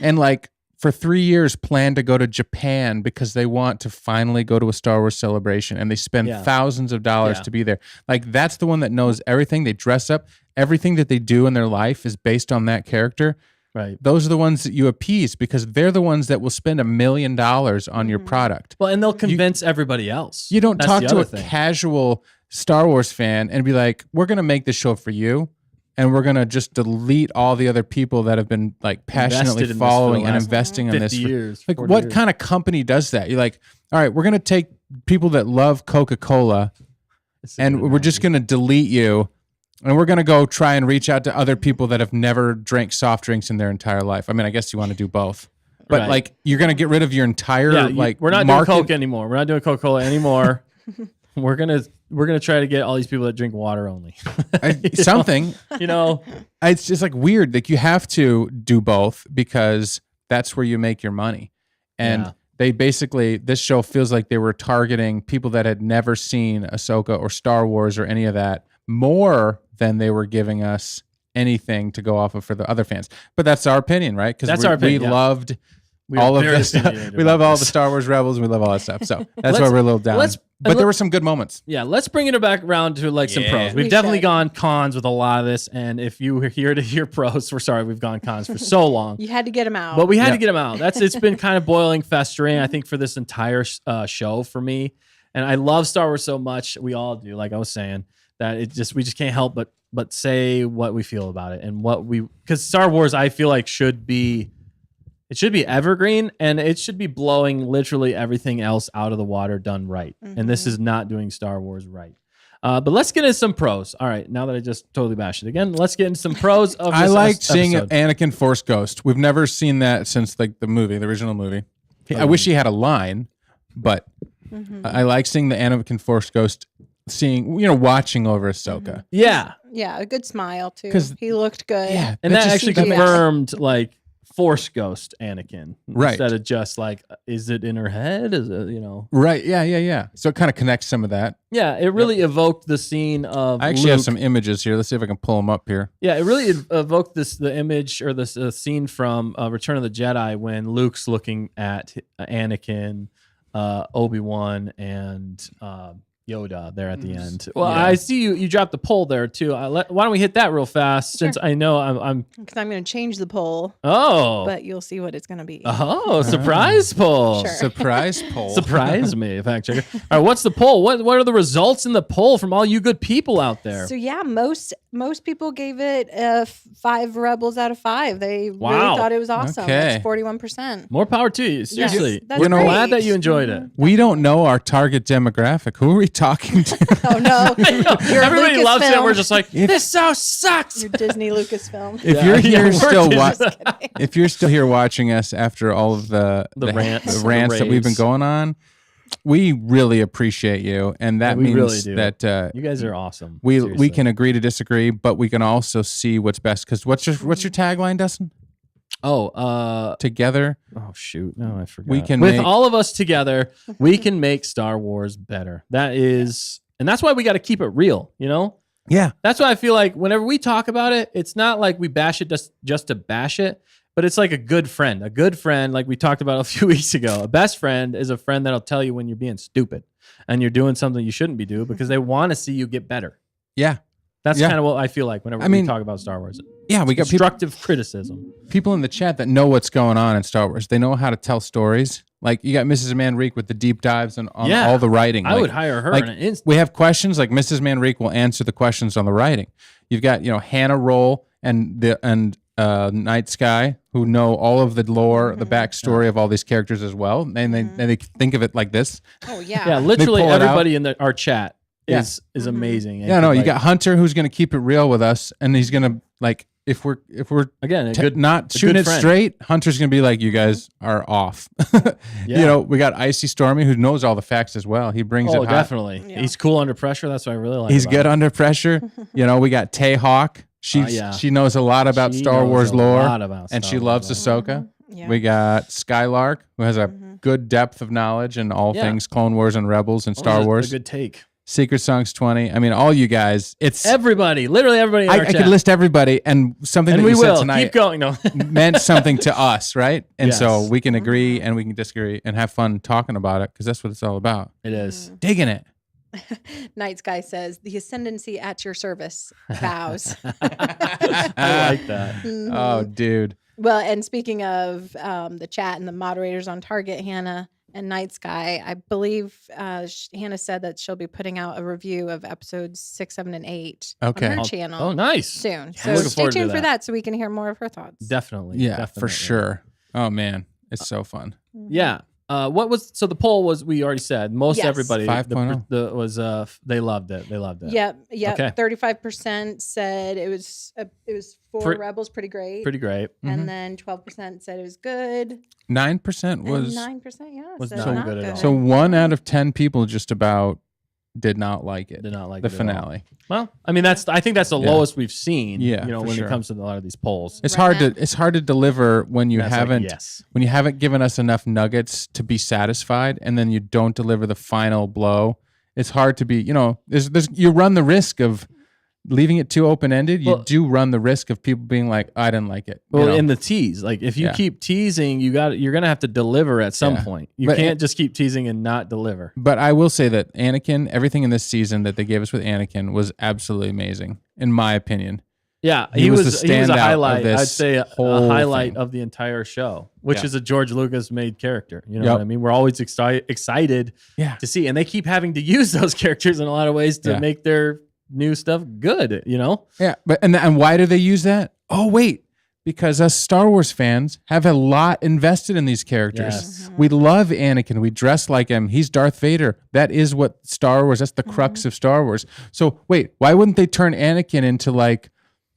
and like for 3 years plan to go to Japan because they want to finally go to a Star Wars celebration, and they spend thousands of dollars to be there. Like, that's the one that knows everything. They dress up. Everything that they do in their life is based on that character. Right. Those are the ones that you appease because they're the ones that will spend $1 million on your product. Well, and they'll convince everybody else. You don't talk to a casual Star Wars fan and be like, we're going to make this show for you, and we're going to just delete all the other people that have been like passionately following and investing in this for years. Like, what kind of company does that? You're like, all right, we're going to take people that love Coca-Cola and we're just going to delete you. And we're going to go try and reach out to other people that have never drank soft drinks in their entire life. I mean, I guess you want to do both. But like, you're going to get rid of your entire we're not doing Coke anymore. We're not doing Coca-Cola anymore. We're gonna try to get all these people that drink water only. Something. It's just like weird. Like, you have to do both because that's where you make your money. And they basically, this show feels like they were targeting people that had never seen Ahsoka or Star Wars or any of that more than they were giving us anything to go off of for the other fans. But that's our opinion, right? Because we loved all of this stuff. We love all the Star Wars Rebels and we love all that stuff. So that's why we're a little down. But there were some good moments. Yeah, let's bring it back around to like some pros. We've definitely gone cons with a lot of this, and if you were here to hear pros, we're sorry we've gone cons for so long. You had to get them out. But we had to get them out. It's been kind of boiling, festering, I think, for this entire show for me. And I love Star Wars so much. We all do, like I was saying, that we just can't help but say what we feel about it and because Star Wars, I feel like should be evergreen, and it should be blowing literally everything else out of the water done right. And this is not doing Star Wars right. But let's get into some pros. All right, now that I just totally bashed it again, let's get into some pros of this I liked episode. seeing Anakin Force Ghost. We've never seen that since like the original movie. I wish he had a line, but I like seeing the Anakin Force Ghost, watching over Ahsoka. Yeah, a good smile too. Because he looked good. Yeah, and that actually confirmed like Force Ghost Anakin, right? Instead of just like, is it in her head? Is it Right? Yeah. So it kind of connects some of that. Yeah, it really evoked the scene of. I actually have some images here. Let's see if I can pull them up here. Yeah, it really evoked the image or this scene from Return of the Jedi when Luke's looking at Anakin, Obi-Wan, and Yoda there at the end. Well, I see you dropped the poll there too. Why don't we hit that real fast? Sure. Since I know I'm because I'm going to change the poll. Oh, but you'll see what it's going to be. Oh, surprise poll! Sure. Surprise poll! Surprise me, fact checker. All right, what's the poll? What are the results in the poll from all you good people out there? So yeah, most people gave it 5 Rebels out of 5. They really thought it was awesome. Okay. That's 41%. More power to you. Seriously, yes, we're glad that you enjoyed it. We don't know our target demographic. Who are we talking to? Oh no, everybody loves it. We're just like, this show sucks. Your Disney Lucasfilm. If you're here if you're still here watching us after all of the rants that we've been going on, we really appreciate you, and that we really means do. that you guys are awesome. we can agree to disagree, but we can also see what's best. Because what's your tagline, Dustin? Together. Oh shoot! No, I forgot. We can with all of us together, we can make Star Wars better. And that's why we got to keep it real. Yeah. That's why I feel like whenever we talk about it, it's not like we bash it just to bash it, but it's like a good friend. A good friend, like we talked about a few weeks ago. A best friend is a friend that'll tell you when you're being stupid and you're doing something you shouldn't be doing because they want to see you get better. Yeah. That's kind of what I feel like whenever we talk about Star Wars. Yeah, we got constructive criticism. People in the chat that know what's going on in Star Wars. They know how to tell stories. Like you got Mrs. Manrique with the deep dives on all the writing. I would hire her in an instant. We have questions like Mrs. Manrique will answer the questions on the writing. You've got Hannah Roll and Night Sky who know all of the lore, the backstory of all these characters as well, and they think of it like this. Oh yeah, yeah. Literally everybody in our chat is amazing. Yeah, no, you got Hunter who's going to keep it real with us, and he's going to like if we're again not shooting it straight, Hunter's going to be like, you guys are off. We got Icy Stormy who knows all the facts as well. He brings it hot. Definitely. Yeah. He's cool under pressure. That's what I really like. He's good under pressure. We got Tay Hawk. She knows a lot about Star Wars lore, and she loves Ahsoka. Yeah. We got Skylark, who has a good depth of knowledge in all things Clone Wars and Rebels and Star Wars. A good take. Secret Songs 20. I mean, all you guys. It's everybody, literally everybody. In our chat. I could list everybody, and something that we said tonight keep going. No, meant something to us, right? And so we can agree and we can disagree and have fun talking about it because that's what it's all about. It is digging it. Night Sky says the ascendancy at your service. Vows. I like that. Oh, dude. Well, and speaking of the chat and the moderators on Target, Hannah and Night Sky, I believe Hannah said that she'll be putting out a review of episodes 6, 7, and 8 on her channel. Oh, nice. Soon. So stay tuned for that so we can hear more of her thoughts. Definitely. Yeah, for sure. Oh, man. It's so fun. Yeah. The poll was, we already said, most everybody 5.0 was they loved it. Yep. Okay. 35% said it was for Rebels pretty great. And then 12% said it was good. 9% was 9%, was not good at all. So 1 out of 10 people just about did not like it. Did not like the finale. Well, I mean I think that's the lowest we've seen. Yeah, when it comes to a lot of these polls. It's hard to deliver when you haven't given us enough nuggets to be satisfied, and then you don't deliver the final blow. It's hard to be. You run the risk of leaving it too open-ended. You do run the risk of people being like, I didn't like it. Well, in the tease, like if you keep teasing, you're gonna have to deliver at some point. You can't just keep teasing and not deliver. But I will say that Anakin, everything in this season that they gave us with Anakin was absolutely amazing, in my opinion. Yeah, he was a highlight. I'd say a highlight of the entire show, which is a George Lucas made character. You know what I mean? We're always excited to see, and they keep having to use those characters in a lot of ways to make their new stuff good, Yeah, but and why do they use that? Oh wait, because us Star Wars fans have a lot invested in these characters. Yes. We love Anakin. We dress like him. He's Darth Vader. That is what Star Wars. That's the crux of Star Wars. So wait, why wouldn't they turn Anakin into like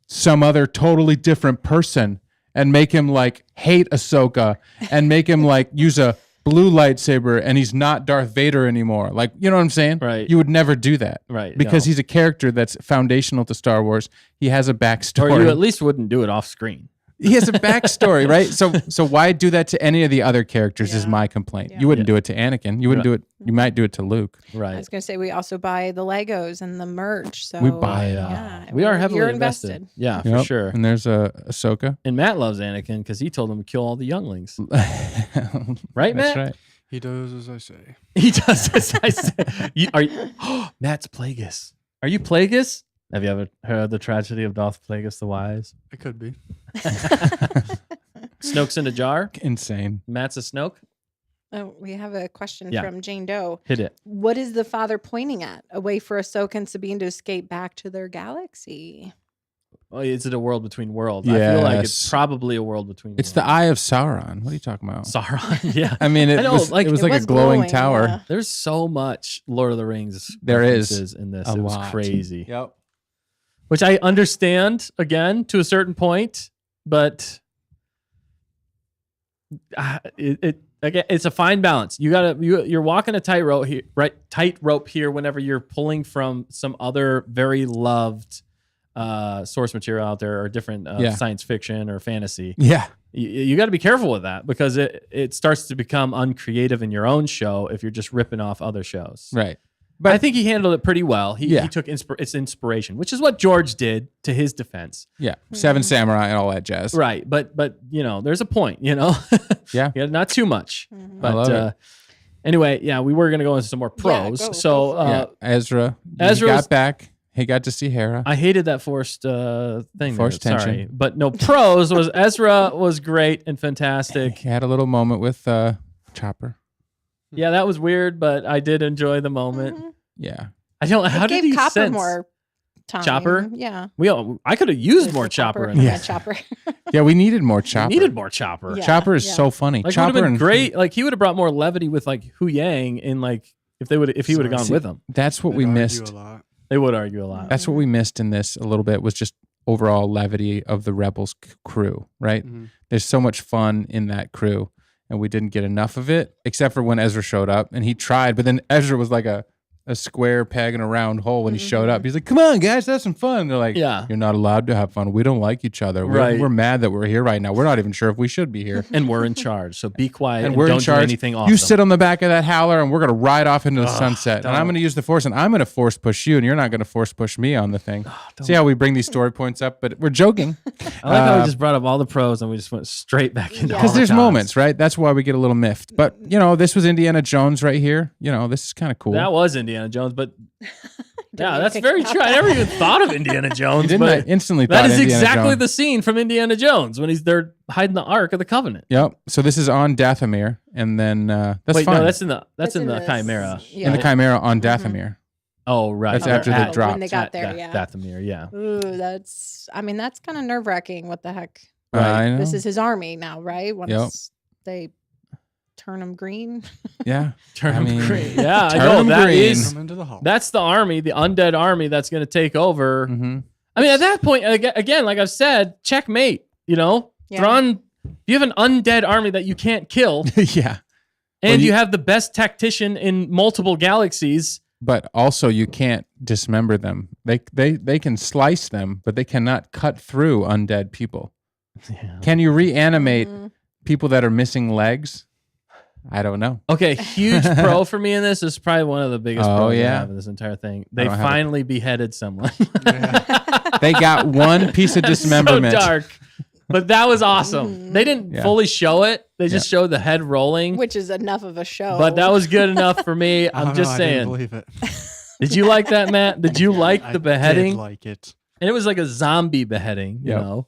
some other totally different person and make him like hate Ahsoka and make him like use a blue lightsaber and he's not Darth Vader anymore? Like, you know what I'm saying? Right. You would never do that. Right. Because he's a character that's foundational to Star Wars. He has a backstory. Or you at least wouldn't do it off screen. He has a backstory, right? So why do that to any of the other characters is my complaint. You wouldn't do it to Anakin. You wouldn't do it. You might do it to Luke. Right. I was going to say, we also buy the Legos and the merch. So we buy it. Yeah, we are heavily invested. Yeah, for sure. And there's Ahsoka. And Matt loves Anakin because he told him to kill all the younglings. Right, Matt? That's right. He does as I say. He does as I say. Matt's Plagueis. Are you Plagueis? Have you ever heard the tragedy of Darth Plagueis the Wise? It could be. Snoke's in a jar? Insane. Matt's a Snoke? Oh, we have a question from Jane Doe. Hit it. What is the father pointing at? A way for Ahsoka and Sabine to escape back to their galaxy? Oh, is it a world between worlds? I feel like it's probably a world between worlds. It's the Eye of Sauron. What are you talking about? Sauron, yeah. I mean, it was like a glowing tower. Yeah. There's so much Lord of the Rings there references in this. It was crazy. Yep. Which I understand, again, to a certain point, but again, it's a fine balance. You're walking a tightrope here, right? Tightrope here whenever you're pulling from some other very loved source material out there or different science fiction or fantasy. Yeah. You got to be careful with that because it starts to become uncreative in your own show if you're just ripping off other shows. Right. But I think he handled it pretty well. He took its inspiration, which is what George did to his defense. Yeah. Seven Samurai and all that jazz. Right. But there's a point, Yeah. Not too much. Mhm. But I love it. Anyway, we were going to go into some more pros. go for it. Ezra. He Ezra's- got back. He got to see Hera. I hated that forced thing. Forced there. tension. Sorry. But no, pros was Ezra was great and fantastic. He had a little moment with Chopper. Yeah, that was weird, but I did enjoy the moment. Mhm. Yeah. I don't. How It did gave he Copper sense more time. Chopper? Yeah. I could have used more Chopper. In Yeah. this. Chopper. Yeah, we needed more Chopper. Needed more Chopper. Yeah. Chopper is so funny. Like, Chopper would have been and great. Like, he would have brought more levity with like Hu Yang in like if he would have gone See, with him. That's what we They'd argue missed. a lot. They would argue a lot. That's what we missed in this a little bit was just overall levity of the Rebels crew, right? Mhm. There's so much fun in that crew, and we didn't get enough of it, except for when Ezra showed up, and he tried, but then Ezra was like a square peg in a round hole when he showed up. He's like, come on, guys, that's some fun. They're like, Yeah. you're not allowed to have fun. We don't like each other. Right. We're mad that we're here right now. We're not even sure if we should be here. And we're in charge. So be quiet and we're don't in charge. do anything awesome. You sit on the back of that howler, and we're going to ride off into the sunset. And I'm don't. going to use the force, and I'm going to force push you, and you're not going to force push me on the thing. See how we bring these story points up, but we're joking. I like how we just brought up all the pros and we just went straight back into all Because the there's cons. moments, right? That's why we get a little miffed. But, this was Indiana Jones right here. This is kind of cool. That was Indiana Jones, but yeah, even that's think very about true. I never even thought of Indiana Jones. Didn't I but instantly that thought is Indiana exactly Jones. the scene from Indiana Jones when they're hiding the Ark of the Covenant. Yep. So this is on Dathomir, and then that's Wait, fine. no, that's in the this- Chimera. Yeah. in the Chimera on Dathomir. Oh, right. That's after they At- dropped. When they got at there, yeah. Dathomir, yeah. Ooh, that's kind of nerve wracking. What the heck? I know. This is his army now, right? Once they turn him green. Yeah. Turn I him mean, green. Yeah, I turn know. him That green. is Come into the hall. that's the army, the undead army that's going to take over. Mm-hmm. I mean, at that point, again, like I've said, checkmate. Yeah. Thrawn. You have an undead army that you can't kill, Yeah. and Well, you you- have the best tactician in multiple galaxies. But also, you can't dismember them. They can slice them, but they cannot cut through undead people. Can you reanimate Mhm. people that are missing legs? I don't know. Okay, huge pro for me in this is probably one of the biggest Oh, pros I yeah. have in this entire thing. They don't have it. finally beheaded someone. They got one piece of That's dismemberment. so dark. But that was awesome. They didn't Yeah. fully show it. They just showed the head rolling. Which is enough of a show. But that was good enough for me. I I'm don't just know, I didn't saying. believe it. Did you like that, Matt? Did you like I the beheading? did like it. And it was like a zombie beheading, you Yep. know,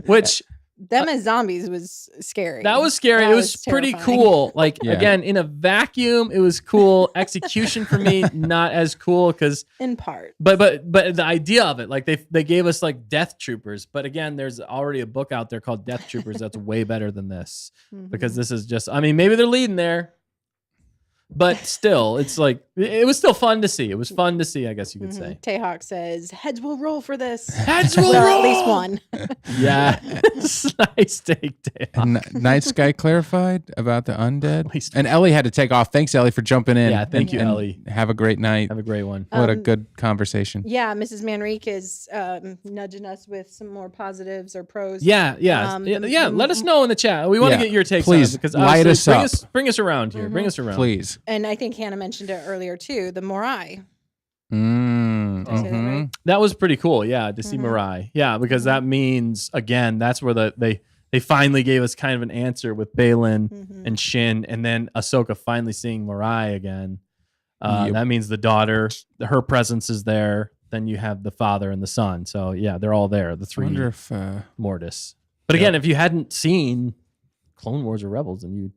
which them as zombies was scary. that was scary. That It was pretty terrifying. cool. Like, Yeah. again, in a vacuum, it was cool. Execution for me, not as cool because In part. But the idea of it, like they gave us like Death Troopers, but again, there's already a book out there called Death Troopers that's way better than this because this is just, I mean, maybe they're leading there, but still, it's like it was still fun to see. It was fun to see, I guess you could say. Tayhawk says heads will roll for this. Heads will Well, roll. at least one. Yeah, nice take, Dale. And Night Sky clarified about the undead. least- And Ellie had to take off. Thanks, Ellie, for jumping in. Yeah, thank you, And Ellie. Have a great night. Have a great one. What a Um, good conversation. Yeah, Mrs. Manrique is nudging us with some more positives or pros. Yeah. Let us know in the chat. We want to Yeah, get your takes please, on it because light honestly, us up. bring us around here. Bring us around. Please. And I think Hannah mentioned it earlier too, the Morai. Mm, Did I say that mhm. right? That was pretty cool, yeah, to see Mhm. Mirai. Yeah, because that means again, that's where they finally gave us kind of an answer with Balin Mhm. and Shin, and then Ahsoka finally seeing Mirai again. Yep. That means the daughter, her presence is there. Then you have the father and the son. So yeah, they're all there. The I three wonder if Mortis. But again, if you hadn't seen Clone Wars or Rebels, then you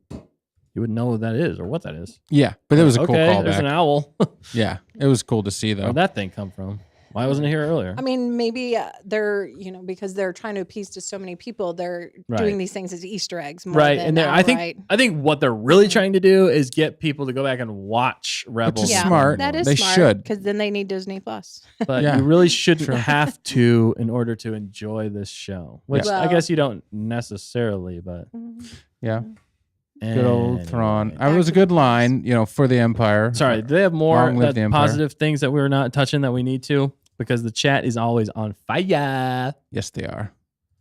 wouldn't know who that is or what that is. yeah, but it was a cool Okay, there's an callback. owl. Yeah, it was cool to see though. Where'd that thing come from? Why wasn't it here earlier? I mean, maybe they're, because they're trying to appease to so many people, they're doing Right. these things as Easter eggs more Right, than and I outright. think what they're really trying to do is get people to go back and watch Rebels. is yeah, smart. That is They smart, should. because then they need Disney Plus. But Yeah. you really shouldn't Sure. have to in order to enjoy this show. Which Yeah. I Well- guess you don't necessarily, but Yeah. Good old Thrawn. It was a good line, for the Empire. Sorry, do they have more Long live the Empire. positive things that we're not touching that we need to? Because the chat is always on fire. Yes, they are.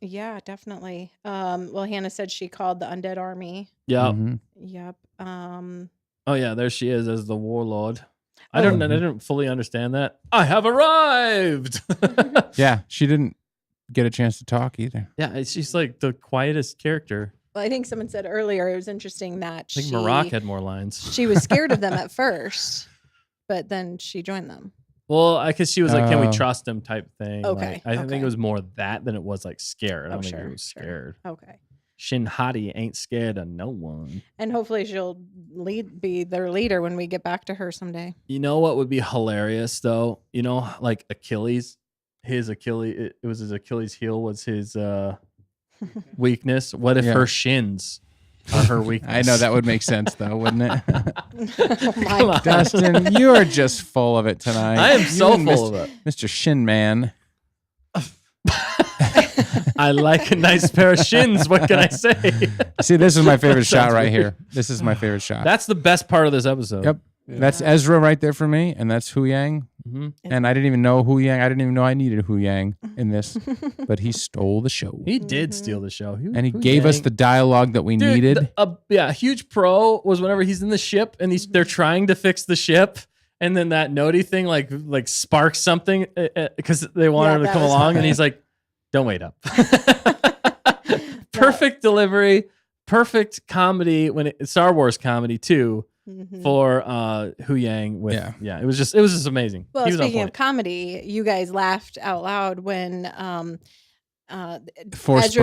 Yeah, definitely. Well, Hannah said she called the undead army. Yep. Yep. Oh yeah, there she is as the warlord. I didn't fully understand that. I have arrived. Yeah, she didn't get a chance to talk either. Yeah, she's like the quietest character. Well, I think someone said earlier it was interesting that I think Marak had more lines. She was scared of them at first, but then she joined them. Well, because she was like, "Can we trust him?" type thing. Okay. Like, I think it was more that than it was like scared. I don't think it was Sure. scared. Okay. Shin Hati ain't scared of no one. And hopefully she'll be their leader when we get back to her someday. You know what would be hilarious though? Like Achilles, it was his Achilles heel was his weakness. What if her shins are her weakness? I know that would make sense though, wouldn't it? Oh my God. Dustin, you are just full of it tonight. I am so full of it. Mr. Shin Man. I like a nice pair of shins. What can I say? See, this is my favorite shot right here. This is my favorite shot. That's the best part of this episode. Yep. Yeah. That's Ezra right there for me, and that's Hu Yang. Mm-hmm. And I didn't even know Hu Yang. I didn't even know I needed Hu Yang in this, but he stole the show. He did steal the show. And he gave us the dialogue that we needed. A huge pro was whenever he's in the ship and they're trying to fix the ship. And then that notey thing like sparks something because they want him to come along. And he's like, don't wait up. Perfect delivery. Perfect comedy Star Wars comedy too. For Hu Yang it was just amazing. Well, speaking of comedy, you guys laughed out loud when Ezra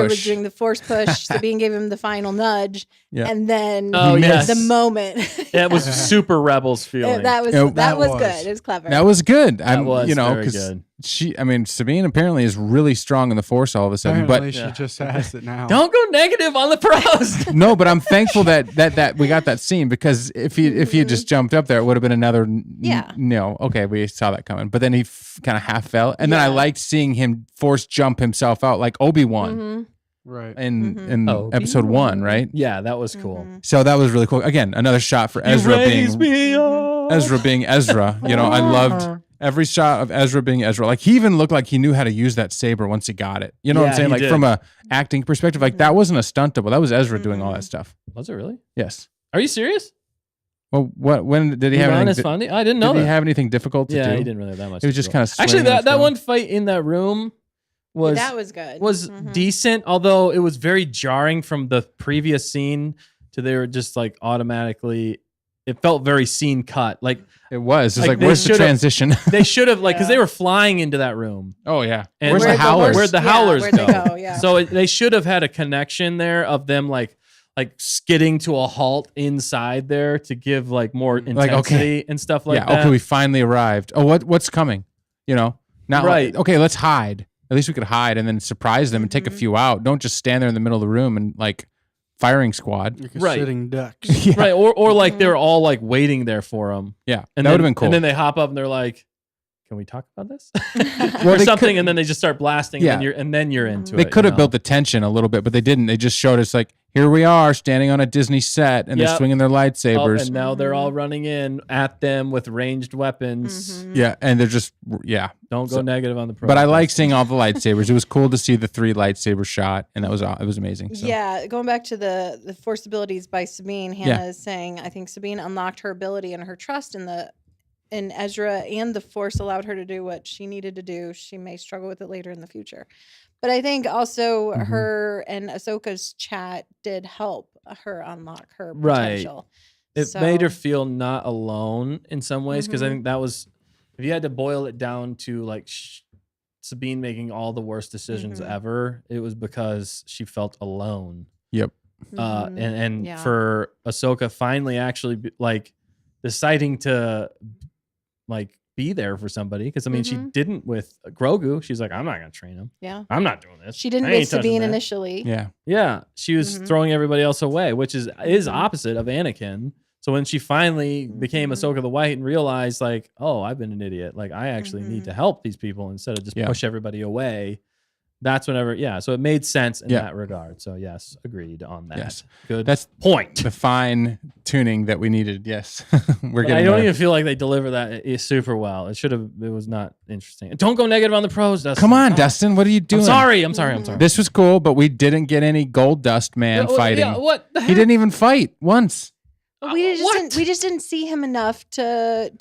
was doing the force push. Sabine gave him the final nudge, and then the moment that was super Rebels feeling. That was good. It was clever. That was good. That was very good. Sabine apparently is really strong in the Force all of a sudden. Apparently she just has it now. Don't go negative on the pros. No, but I'm thankful that we got that scene because if he had just jumped up there, it would have been another. We saw that coming. But then he kind of half fell, and then I liked seeing him Force jump himself out like Obi-Wan. Right. In episode 1, right? Yeah, that was cool. So that was really cool. Again, another shot for Ezra being Ezra. I loved every shot of Ezra being Ezra. Like he even looked like he knew how to use that saber once he got it. You know what I'm saying? Like from a acting perspective, like that wasn't a stunt double. That was Ezra doing all that stuff. Was it really? Yes. Are you serious? Well, when did he have anything? I didn't know. Did he have anything difficult to do? Yeah, he didn't really have that much. He was just kind of actually that one fight in that room was good. Was decent, although it was very jarring from the previous scene to they were just like automatically. It felt very scene cut. Like it was. It's like where's the transition? They should have because they were flying into that room. Oh yeah. And where's the Howlers? Where'd the Howlers go? They go? Yeah. So they should have had a connection there of them like skidding to a halt inside there to give like more intensity and stuff like that. Okay, we finally arrived. Oh, what's coming? Not right. Like, okay, let's hide. At least we could hide and then surprise them and take a few out. Don't just stand there in the middle of the room and like firing squad. Like sitting ducks. Right. Or like they're all like waiting there for them. Yeah. And that would have been cool. And then they hop up and they're like, can we talk about this? Or something, and then they just start blasting, and then you're into it. They could have built the tension a little bit, but they didn't. They just showed us like, here we are standing on a Disney set, and they're swinging their lightsabers. And now they're all running in at them with ranged weapons. Yeah, and they're just Don't go negative on the pro. But I like seeing all the lightsabers. It was cool to see the 3 lightsaber shot, and it was amazing. So. Yeah, going back to the force abilities by Sabine, Hannah is saying, I think Sabine unlocked her ability and her trust in Ezra, and the Force allowed her to do what she needed to do. She may struggle with it later in the future. But I think also her and Ahsoka's chat did help her unlock her potential. It made her feel not alone in some ways, because I think that was, if you had to boil it down to like Sabine making all the worst decisions ever, it was because she felt alone. Yep. And for Ahsoka finally actually like deciding to like be there for somebody, because I mean she didn't with Grogu. She's like, I'm not gonna train him. Yeah, I'm not doing this. She didn't with Sabine initially. Yeah. She was throwing everybody else away, which is opposite of Anakin. So when she finally became Ahsoka the White and realized like, oh, I've been an idiot. Like I actually need to help these people instead of just push everybody away. That's whenever, so it made sense in that regard. So yes, agreed on that. Yes. Good. That's point. The fine tuning that we needed. Yes, we're getting. I don't there. even feel like they deliver that super well. It was not interesting. Don't go negative on the pros, Dustin. Come on, Dustin. What are you doing? I'm sorry. This was cool, but we didn't get any Gold Dust Man fighting. Yeah, what the heck? He didn't even fight once. We just didn't see him enough to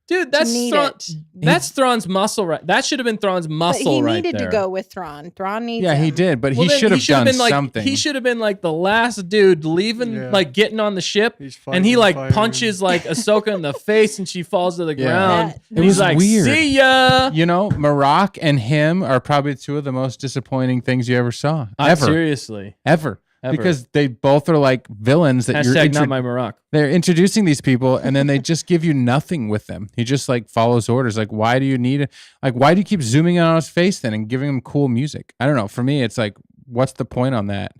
Dude, that's that's Thrawn's muscle, right? That should have been Thrawn's muscle, right there. He needed to go with Thrawn. Thrawn needs. Yeah, he did, but he should have done something. He should have been like the last dude leaving, like getting on the ship, and he like punches like Ahsoka in the face, and she falls to the ground. It was like, weird. See ya. You know, Marok and him are probably two of the most disappointing things you ever saw. Ever. Seriously. Ever. Because they both are like villains that Hashtag not my Marok. They're introducing these people and then they just give you nothing with them. He just like follows orders. Like, why do you need it? Like, why do you keep zooming in on his face then and giving him cool music? I don't know. For me, it's like, what's the point on that?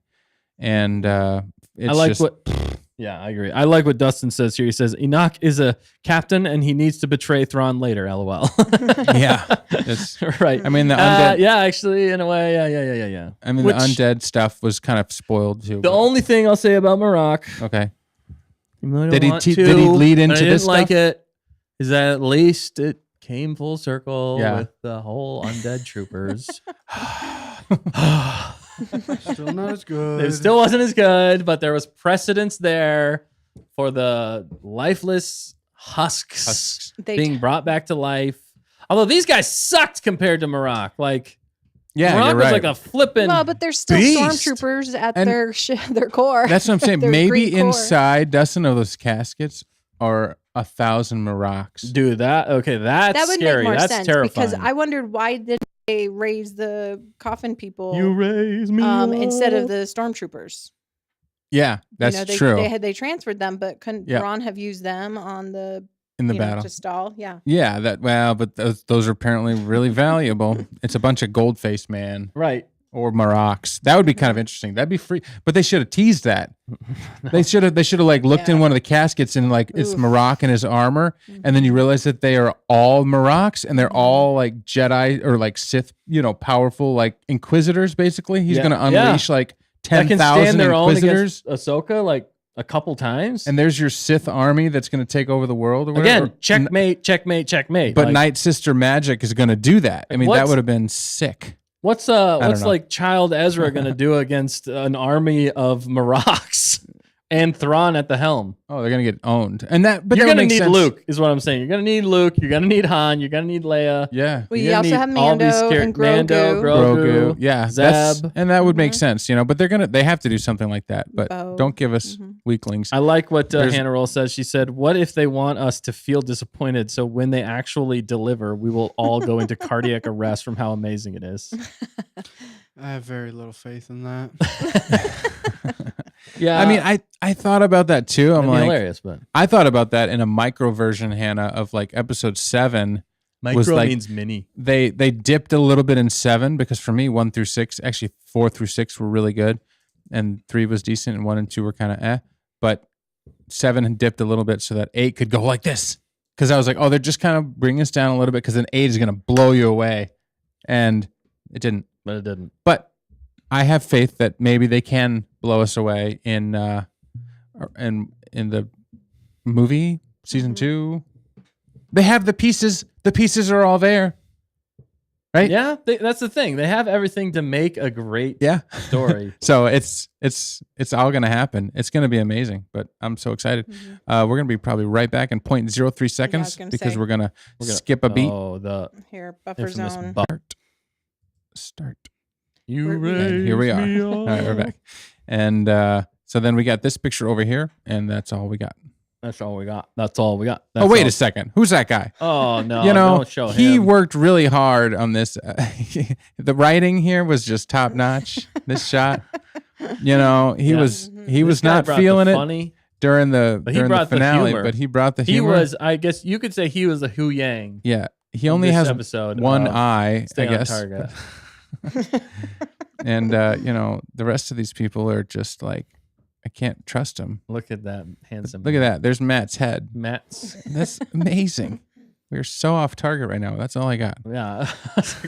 And it's Yeah, I agree. I like what Dustin says here. He says Enoch is a captain and he needs to betray Thrawn later. LOL. Yeah, that's right. I mean, the undead. Yeah, actually, in a way, yeah. I mean, the undead stuff was kind of spoiled too. The only thing I'll say about Marok, okay, did he lead into this stuff? Like it is that at least it came full circle with the whole undead troopers. Still not as good. It still wasn't as good, but there was precedence there for the lifeless husks being brought back to life. Although these guys sucked compared to Marok. Like, Marok was like a flippin' Well, but there's still stormtroopers at their core. That's what I'm saying. Maybe inside Dustin of those caskets are 1,000 Maroks. Dude, that's would scary. Make more That's sense terrifying. because I wondered why did they raise the coffin people? You raise me instead of the stormtroopers. Yeah, that's true. They transferred them, but couldn't Thrawn have used them on in the battle to stall? Yeah. Yeah, but those are apparently really valuable. It's a bunch of gold-faced man, right? Or Maroks. That would be kind of interesting. That'd be free, but they should have teased that. They should have like looked in one of the caskets and like it's Marok in his armor, and then you realize that they are all Maroks and they're all like Jedi or like Sith, powerful like Inquisitors. Basically, he's going to unleash like 10,000 Inquisitors. Ahsoka like a couple times, and there's your Sith army that's going to take over the world. Or whatever. Again, checkmate. But Night Sister magic is going to do that. I mean, that would have been sick. What's like Child Ezra gonna do against an army of Maroks and Thrawn at the helm? Oh, they're gonna get owned. But you're gonna need Luke, is what I'm saying. You're gonna need Luke. You're gonna need Han. You're gonna need Leia. Yeah. Well, you also have Mando and Grogu. Yeah, Zeb, and that would make sense, But they have to do something like that. But don't give us weaklings. I like what Hannah Roll says. She said, "What if they want us to feel disappointed? So when they actually deliver, we will all go into cardiac arrest from how amazing it is." I have very little faith in that. Yeah, I mean, I thought about that too. I'm like, hilarious, but I thought about that in a micro version, Hannah, of like episode 7. Micro means mini. They dipped a little bit in 7 because for me 1 through 6, actually 4 through 6 were really good, and 3 was decent, and 1 and 2 were kind of But 7 had dipped a little bit so that 8 could go like this. Because I was like, oh, they're just kind of bringing us down a little bit because then 8 is going to blow you away, and it didn't. But it didn't. But I have faith that maybe they can blow us away in the movie season 2. They have the pieces. The pieces are all there, right? Yeah, that's the thing. They have everything to make a great story. So it's all gonna happen. It's gonna be amazing. But I'm so excited. We're gonna be probably right back in 0.03 seconds because we're gonna skip a beat. Oh, the buffer zone. Start. Here we are. All right, we're back. And so then we got this picture over here, and that's all we got. That's all we got. Wait a second. Who's that guy? Oh, no. Don't show him. He worked really hard on this. The writing here was just top notch. This shot. He was not feeling it during the finale, but he brought the humor. He was, I guess you could say he was a Hu Yang. Yeah. He only has one eye, I guess. On target. And the rest of these people are just like, I can't trust him. Look at that handsome. Look at that. There's Matt's head. Matt's. That's amazing. We're so off target right now. That's all I got. Yeah.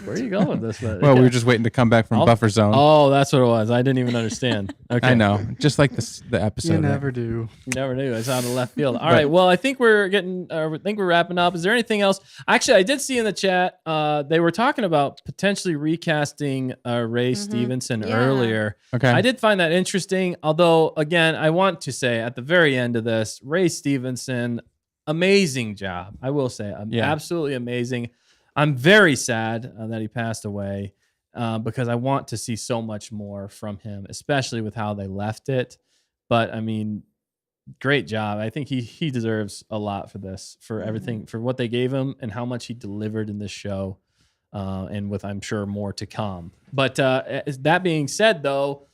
Where are you going with this? Well, we were just waiting to come back from buffer zone. Oh, that's what it was. I didn't even understand. Okay. I know. Just like the episode. You never do. You never knew. It's out of left field. All right. Well, I think we're wrapping up. Is there anything else? Actually, I did see in the chat, they were talking about potentially recasting Ray Stevenson earlier. Okay. I did find that interesting. Although, again, I want to say at the very end of this, Ray Stevenson, amazing job. I will say, absolutely amazing. I'm very sad that he passed away because I want to see so much more from him, especially with how they left it. But I mean, great job. I think he deserves a lot for this, for everything, for what they gave him and how much he delivered in this show, and with, I'm sure, more to come. But that being said, though,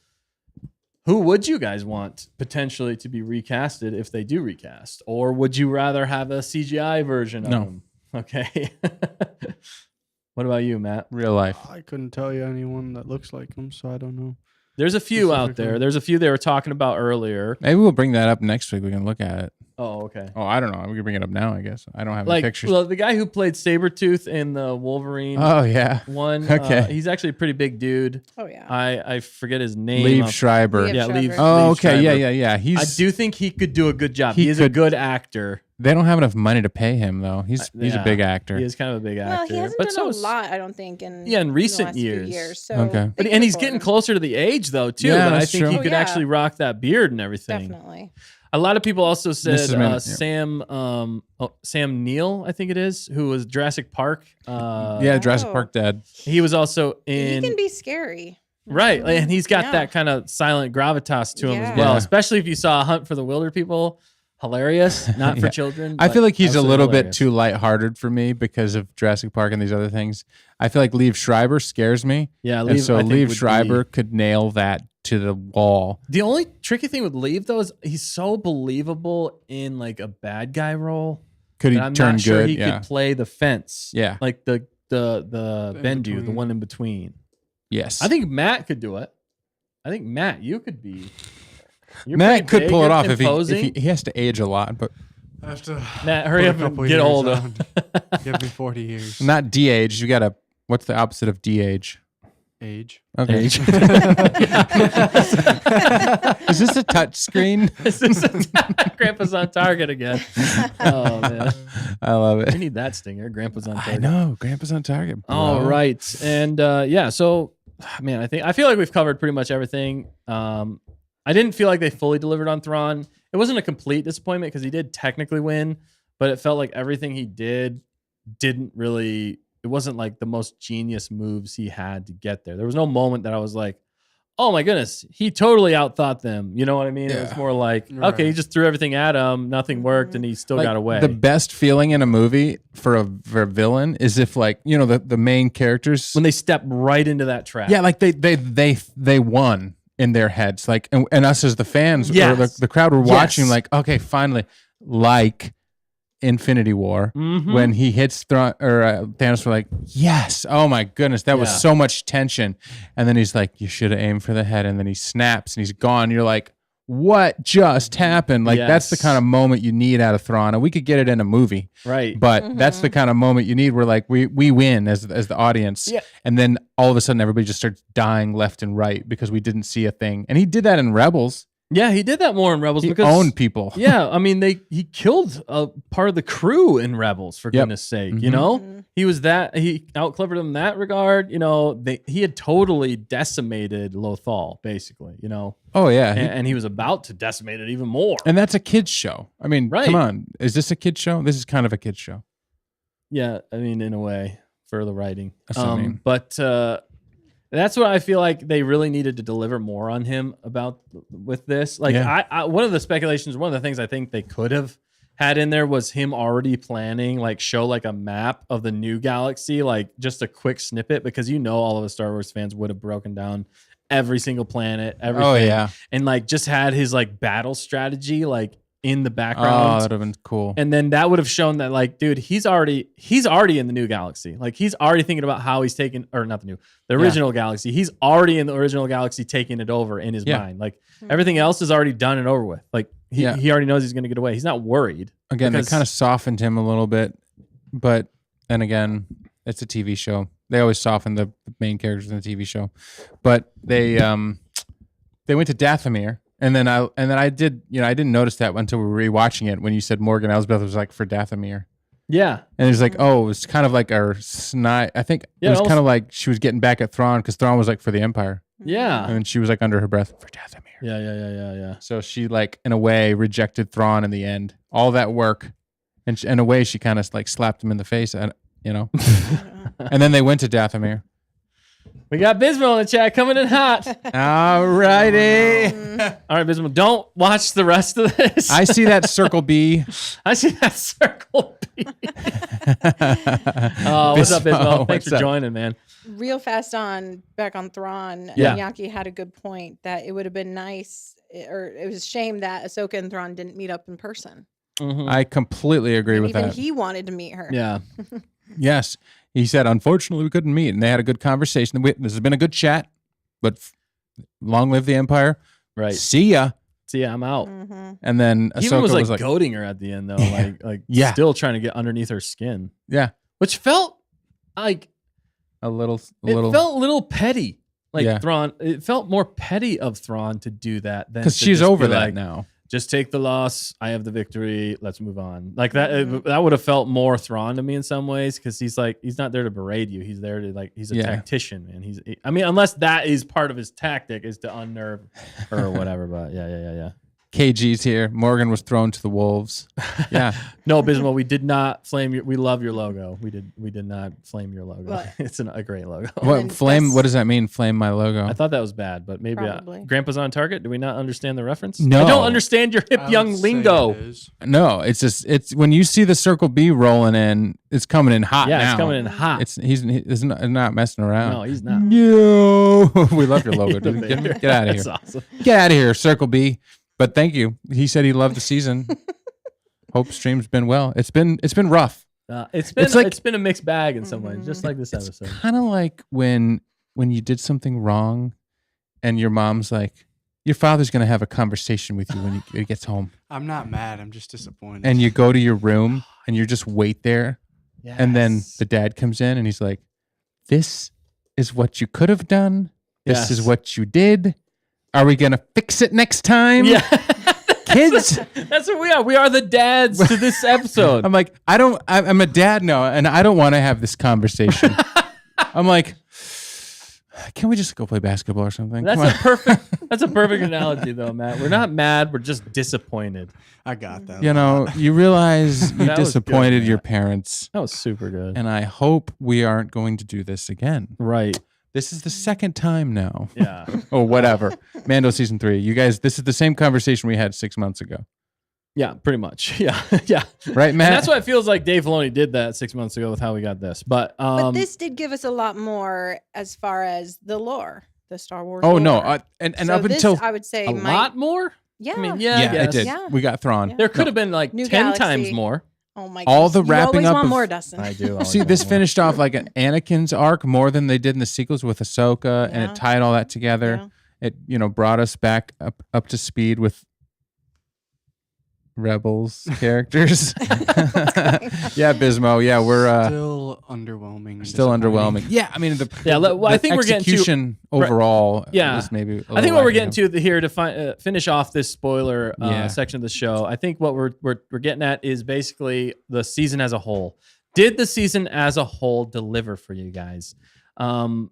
who would you guys want potentially to be recasted if they do recast? Or would you rather have a CGI version of him? Okay. What about you, Matt? Real life. I couldn't tell you anyone that looks like him, so I don't know. There's a few out there. There's a few they were talking about earlier. Maybe we'll bring that up next week. We can look at it. Oh, okay. Oh, I don't know. We can bring it up now, I guess. I don't have any pictures. Well, the guy who played Sabretooth in the Wolverine one, okay. He's actually a pretty big dude. Oh, yeah. I forget his name. Liev Schreiber. Yeah, Liev. Oh, okay. Schreiber. Yeah. I do think he could do a good job. He is a good actor. They don't have enough money to pay him, though. He's a big actor. He is kind of a big actor. Well, he hasn't done a lot, I don't think, in recent the last years. Few years. So okay. And he's getting closer to the age, though, too. Yeah, but I that's think true. he could actually rock that beard and everything. Definitely. A lot of people also said Sam Neill, I think it is, who was Jurassic Park. Jurassic Park dad. He was also in. He can be scary. Right. And he's got that kind of silent gravitas to him as well, especially if you saw Hunt for the Wilder People. Hilarious, not for children. I feel like he's a little bit too lighthearted for me because of Jurassic Park and these other things. I feel like Liev Schreiber scares me. Yeah, Liev Schreiber could nail that to the wall. The only tricky thing with Liev, though, is he's so believable in like a bad guy role. Could he I'm turn not sure good? he could play the fence. Yeah, like the Bendu, the one in between. Yes, I think Matt could do it. I think Matt, you could be. Matt could pull it off if he has to age a lot, but I have to. Matt, hurry up and get older. Give me 40 years. Not de-age. You gotta. What's the opposite of de-age? Age. Okay. Age. Is this a touch screen? Grandpa's on target again. Oh man, I love it. We need that stinger. Grandpa's on target. I know. Grandpa's on target. Bro. All right, and so man, I feel like we've covered pretty much everything. I didn't feel like they fully delivered on Thrawn. It wasn't a complete disappointment because he did technically win, but it felt like everything he did didn't really. It wasn't like the most genius moves he had to get there. There was no moment that I was like, oh my goodness, he totally outthought them. You know what I mean? Yeah. It was more like, okay, he just threw everything at him, nothing worked, and he still got away. The best feeling in a movie for a villain is if, like, you know, the main characters, when they step right into that trap. Yeah, like they won in their heads, like, and us as the fans or the crowd were watching, like, okay, finally, like Infinity War, when he hits Thanos, we're like, yes, oh my goodness, that was so much tension. And then he's like, you should have aimed for the head, and then he snaps and he's gone. You're like, what just happened? Like, that's the kind of moment you need out of Thrawn. And we could get it in a movie, right? But that's the kind of moment you need where, like, we win as the audience, and then all of a sudden everybody just starts dying left and right because we didn't see a thing. And he did that in Rebels. Yeah, he did that more in Rebels because owned people. Yeah, I mean, he killed a part of the crew in Rebels, for goodness sake. You know, he out-clevered them in that regard. You know, he had totally decimated Lothal, basically. You know. Oh yeah, and he was about to decimate it even more. And that's a kids show. I mean, come on, is this a kids show? This is kind of a kids show. Yeah, I mean, in a way, for the writing. That's what I mean. But. That's what I feel like they really needed to deliver more on him with this. Like, I one of the speculations, one of the things I think they could have had in there was him already planning, like, show like a map of the new galaxy, like just a quick snippet, because all of the Star Wars fans would have broken down every single planet, everything. Oh yeah, and like just had his like battle strategy like in the background. Oh, that would have been cool. And then that would have shown that, like, dude, he's already in the new galaxy. Like, he's already thinking about how he's taking, or not the original galaxy. He's already in the original galaxy, taking it over in his mind. Like, everything else is already done and over with. Like, he already knows he's going to get away. He's not worried. Again, they kind of softened him a little bit But and again, it's a TV show. They always soften the main characters in the TV show. But they went to Dathomir. And then I did, I didn't notice that until we were rewatching it when you said Morgan Elsbeth was like for Dathomir. Yeah. And it was like, oh, it was kind of like our snide. I think it was kind of like she was getting back at Thrawn because Thrawn was like for the Empire. Yeah. And she was like under her breath for Dathomir. Yeah. So she like, in a way, rejected Thrawn in the end. All that work. And in a way, she kind of like slapped him in the face, And then they went to Dathomir. We got Bismo in the chat coming in hot. All righty. All right, Bismo, don't watch the rest of this. I see that circle B. I see that circle B. Oh, what's up, Bismo? Thanks for joining, man. Real fast back on Thrawn. Yeah. Yaki had a good point that it would have been nice, or it was a shame that Ahsoka and Thrawn didn't meet up in person. Mm-hmm. I completely agree with even that. He wanted to meet her. Yeah. Yes. He said, unfortunately, we couldn't meet. And they had a good conversation. This has been a good chat, but long live the Empire. Right. See ya. See ya, I'm out. Mm-hmm. And then He Ahsoka even was like goading her at the end, though. Still trying to get underneath her skin. Yeah. Which felt like a little. It felt a little petty. Yeah. Thrawn. It felt more petty of Thrawn to do that than because to she's just over be that like, now. Just take the loss. I have the victory. Let's move on. Like that. That would have felt more Thrawn to me in some ways because he's not there to berate you. He's there to he's a tactician, man. Unless that is part of his tactic is to unnerve her or whatever. But yeah. KG's here. Morgan was thrown to the wolves. Yeah. No, Bismo, we did not flame your. We love your logo. We did not flame your logo. What? It's a great logo. What flame? What does that mean? Flame my logo? I thought that was bad, but maybe Grandpa's on target. Do we not understand the reference? No, I don't understand your hip young lingo. No, it's when you see the circle B rolling in, it's coming in hot. Yeah, now. It's coming in hot. He's not messing around. No, he's not. No, we love your logo, dude. Get out of here. That's awesome. Get out of here, Circle B. But thank you. He said he loved the season. Hope stream's been well. It's been rough. It's been a mixed bag in some ways, just like this episode. Kind of like when you did something wrong, and your mom's like, your father's gonna have a conversation with you when he gets home. I'm not mad. I'm just disappointed. And you go to your room and you just wait there, and then the dad comes in and he's like, "This is what you could have done. This is what you did. Are we gonna fix it next time?" Yeah. Kids. That's what we are. We are the dads to this episode. I'm like, I'm a dad now, and I don't want to have this conversation. I'm like, can we just go play basketball or something? That's a perfect analogy though, Matt. We're not mad, we're just disappointed. I got that. You realize you disappointed your parents. That was super good. And I hope we aren't going to do this again. Right. This is the second time now. Yeah. Or whatever. Mando season 3. You guys, this is the same conversation we had 6 months ago. Yeah, pretty much. Yeah. Yeah. Right, Matt? And that's why it feels like Dave Filoni did that 6 months ago with how we got this. But this did give us a lot more as far as the lore, the Star Wars lore. lore. No. And so up until I would say a lot more? Yeah. I mean, yeah, I guess. it did. Yeah. We got Thrawn. Yeah. There could have been like New 10 galaxy. times more. Oh my All the goodness. wrapping you always up want of- more, Dustin. I do. See, this finished off like an Anakin's arc more than they did in the sequels with Ahsoka, and it tied all that together. Yeah. It brought us back up to speed with Rebels characters. Yeah, Bismo. Yeah, we're still underwhelming. and still disappointing. underwhelming. Yeah, I mean I think we're getting to execution overall. Yeah. was maybe. I think what we're getting to here to finish off this spoiler section of the show, I think what we're getting at is basically the season as a whole. Did the season as a whole deliver for you guys? Did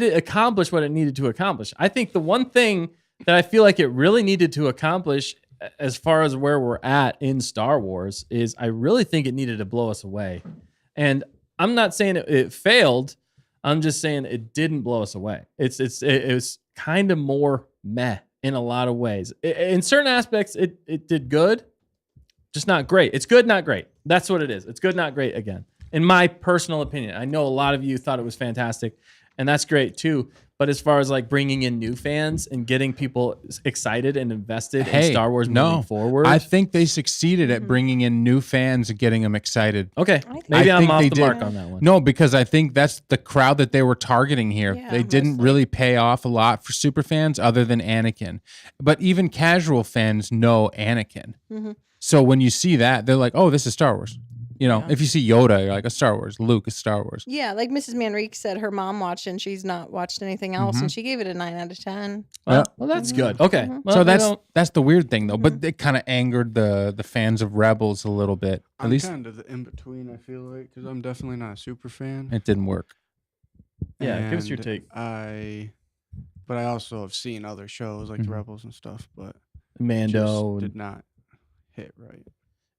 it accomplish what it needed to accomplish? I think the one thing that I feel like it really needed to accomplish as far as where we're at in Star Wars is I really think it needed to blow us away. And I'm not saying it failed. I'm just saying it didn't blow us away. It was kind of more meh in a lot of ways. In certain aspects, it did good, just not great. It's good, not great. That's what it is. It's good, not great again. In my personal opinion, I know a lot of you thought it was fantastic, and that's great too. But as far as like bringing in new fans and getting people excited and invested in Star Wars moving forward, I think they succeeded at bringing in new fans and getting them excited. Okay, maybe I'm off the mark on that one. No, because I think that's the crowd that they were targeting here. Yeah, they didn't really pay off a lot for super fans other than Anakin. But even casual fans know Anakin. Mm-hmm. So when you see that, they're like, oh, this is Star Wars. If you see Yoda, you're like, a Star Wars. Luke is Star Wars. Yeah, like Mrs. Manrique said, her mom watched and she's not watched anything else, and she gave it a 9 out of 10. Well, that's good. Okay. Well, so that's the weird thing, though. But it kind of angered the fans of Rebels a little bit. I'm kind of the in between. I feel like because I'm definitely not a super fan. It didn't work. Yeah, give us your take. But I also have seen other shows like the Rebels and stuff, but Mando did not hit right.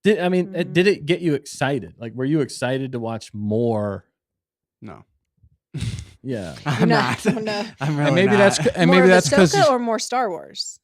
Did it get you excited? Like, were you excited to watch more? No. Yeah, I'm not. No. I'm really and maybe not. that's because Ahsoka or more Star Wars.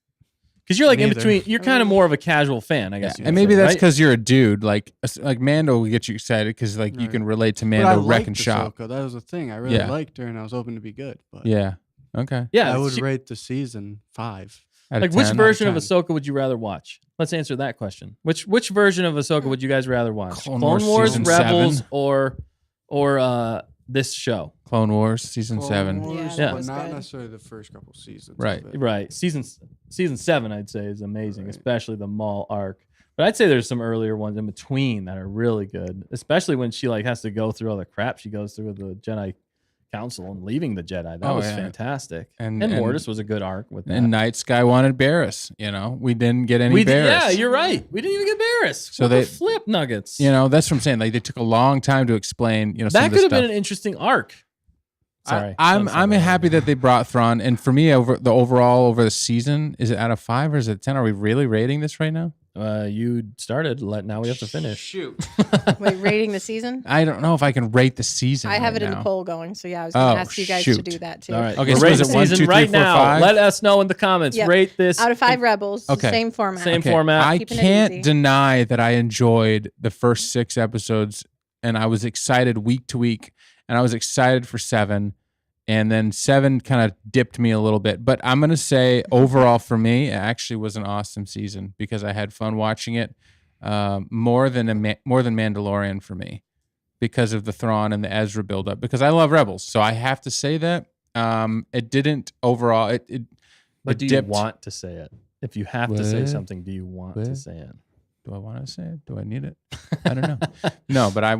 Because you're like Neither. in between. You're kind of more of a casual fan, I guess. and maybe that's because you're a dude. Like Mando will get you excited because you can relate to Mando wreck and shop. Ahsoka. That was the thing. I really liked her, and I was hoping to be good. But yeah. Okay. Yeah, I would rate the season 5. Like, which version of Ahsoka would you rather watch? Let's answer that question. Which version of Ahsoka would you guys rather watch? Clone Wars, Wars Rebels, 7. or this show? Clone Wars season Clone 7. Wars, Yeah. but not good. necessarily the first couple seasons. Right. of it. Right. Season 7, I'd say, is amazing, especially the Maul arc. But I'd say there's some earlier ones in between that are really good, especially when she has to go through all the crap she goes through with the Jedi Council and leaving the Jedi. That was fantastic. And Mortis was a good arc with that. And Night Sky wanted Barriss. We didn't get any Barriss. Yeah, you're right. We didn't even get Barriss. So they flip nuggets. That's what I'm saying. Like, they took a long time to explain. Some that of could have stuff. been an interesting arc. Sorry, I'm happy that they brought Thrawn. And for me, over the season, is it out of 5 or is it 10? Are we really rating this right now? You started. Now we have to finish. Shoot. Wait, rating the season? I don't know if I can rate the season. I have right it in now. the poll going, so yeah, I was going to ask you guys to do that too. All right. Okay, We're so rating is the it 1, season 2, 3, right 4, now. 5? Let us know in the comments. Yep. Rate this Out of 5 Rebels, Okay. same format. Same format. I Keeping it can't easy. deny that I enjoyed the first 6 episodes, and I was excited week to week, and I was excited for 7, and then 7 kind of dipped me a little bit. But I'm gonna say overall for me, it actually was an awesome season because I had fun watching it. More than Mandalorian for me because of the Thrawn and the Ezra buildup. Because I love Rebels, so I have to say that it didn't overall. But do dipped. you want to say it? If you have to say something, do you want to say it? Do I want to say it? Do I need it? I don't know. No, but I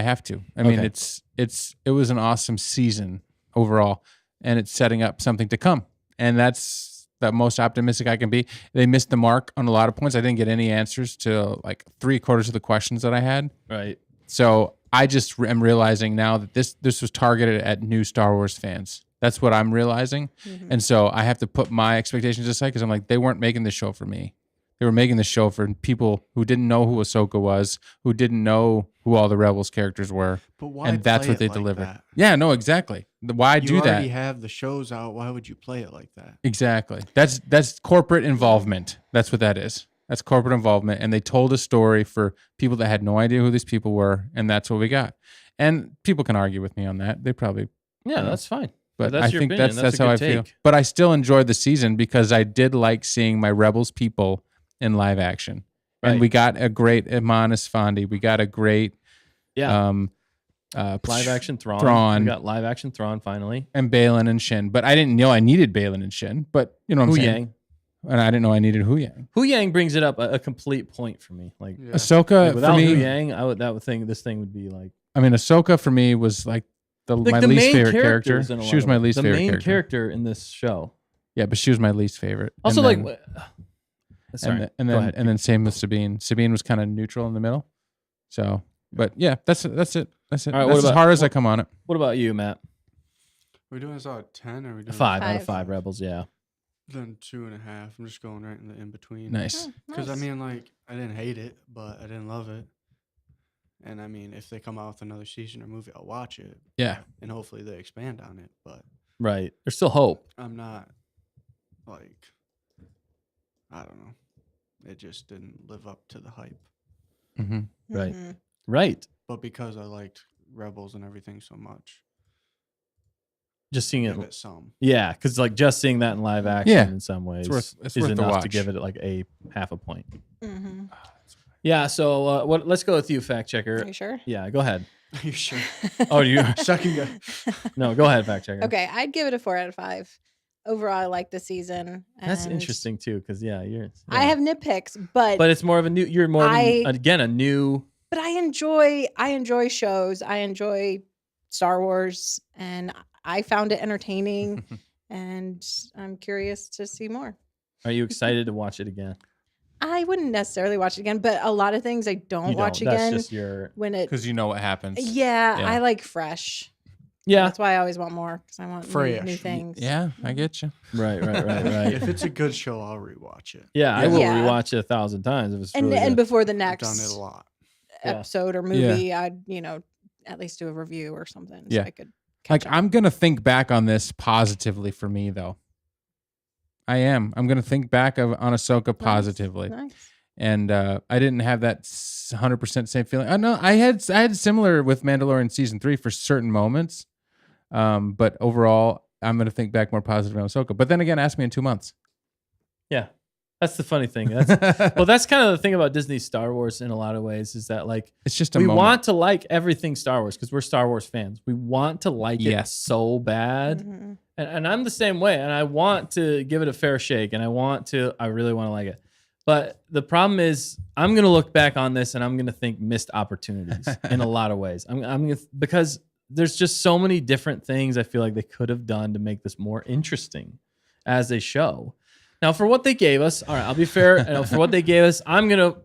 have to. I mean, it was an awesome season overall, and it's setting up something to come, and that's the most optimistic I can be. They missed the mark on a lot of points. I didn't get any answers to like 3/4 of the questions that I had. Right. So I just am realizing now that this was targeted at new Star Wars fans. That's what I'm realizing. Mm-hmm. And so I have to put my expectations aside because I'm like, they weren't making this show for me. They were making this show for people who didn't know who Ahsoka was, who didn't know who all the Rebels characters were. But why? And that's play what they it like delivered. that? Yeah, no, exactly. Why do You that? already have the shows out. Why would you play it like that? Exactly. That's corporate involvement. That's what that is. That's corporate involvement. And they told a story for people that had no idea who these people were, and that's what we got. And people can argue with me on that. They probably That's fine. But that's I your think opinion. that's a how I good feel. take. But I still enjoyed the season because I did like seeing my Rebels people in live action. Right. And we got a great Iman Esfandi. We got a great live action Thrawn. Thrawn. We got live action Thrawn finally. and Balin and Shin. But I didn't know I needed Balin and Shin. But you know what I'm Hu saying? Yang. And I didn't know I needed Hu Yang. Hu Yang brings it up a complete point for me. Like, Yeah. Ahsoka for without Hu me, Yang, this thing would be like I mean, Ahsoka for me was like my the least main favorite character. characters in a She lot was of my ways. least favorite The main character. character in this show. Yeah, but she was my least favorite. Also, And like, then- sorry, and go then ahead. and then same with Sabine. Sabine was kind of neutral in the middle. So, but yeah, that's it. That's it. All right, That's what as about- hard as I come on it. What about you, Matt? We're doing this out of 10, or are we doing 5 out of 5. 5 Rebels. Yeah. Then 2.5. I'm just going right in the in between. Nice. Because I mean, like, I didn't hate it, but I didn't love it. And I mean, if they come out with another season or movie, I'll watch it. Yeah. And hopefully they expand on it. But Right. There's still hope. I'm not like, I don't know. It just didn't live up to the hype. Mm-hmm. Right. Mhm. Right. But because I liked Rebels and everything so much, Just seeing give it. it some. Yeah, because like just seeing that in live action Yeah. in some ways It's is worth the enough to watch. give it like a half a point. Mhm. Yeah. So let's go with you, fact checker. Are you sure? Yeah. Go ahead. Are you sure? Oh, you? Second guy. No, go ahead, fact checker. Okay, I'd give it a 4 out of 5. overall, I like the season. That's and interesting too, because I have nitpicks, but it's more of a new. You're more of a new. But I enjoy shows. I enjoy Star Wars, and I found it entertaining, and I'm curious to see more. Are you excited to watch it again? I wouldn't necessarily watch it again, but a lot of things I don't watch again. That's just because you know what happens. Yeah, I like fresh. Yeah, that's why I always want more, because I want new things. Yeah, I get you. Right. If it's a good show, I'll rewatch it. Yeah, I will rewatch it 1,000 times if it's really and good. before the next I've done it a lot. episode or movie, I'd at least do a review or something. So I could I'm gonna think back on this positively for me though. I am. I'm gonna think back on Ahsoka positively. Nice. And I didn't have that 100% same feeling. I know I had similar with Mandalorian season 3 for certain moments. But overall, I'm going to think back more positive on Ahsoka. But then again, ask me in 2 months. Yeah, that's the funny thing. That's kind of the thing about Disney Star Wars in a lot of ways, is that it's just we want to like everything Star Wars because we're Star Wars fans. We want to like it so bad, and I'm the same way. And I want to give it a fair shake, and I really want to like it. But the problem is, I'm going to look back on this and I'm going to think missed opportunities in a lot of ways. I'm gonna, because there's just so many different things I feel like they could have done to make this more interesting as a show. Now, for what they gave us, all right, I'll be fair. For what they gave us,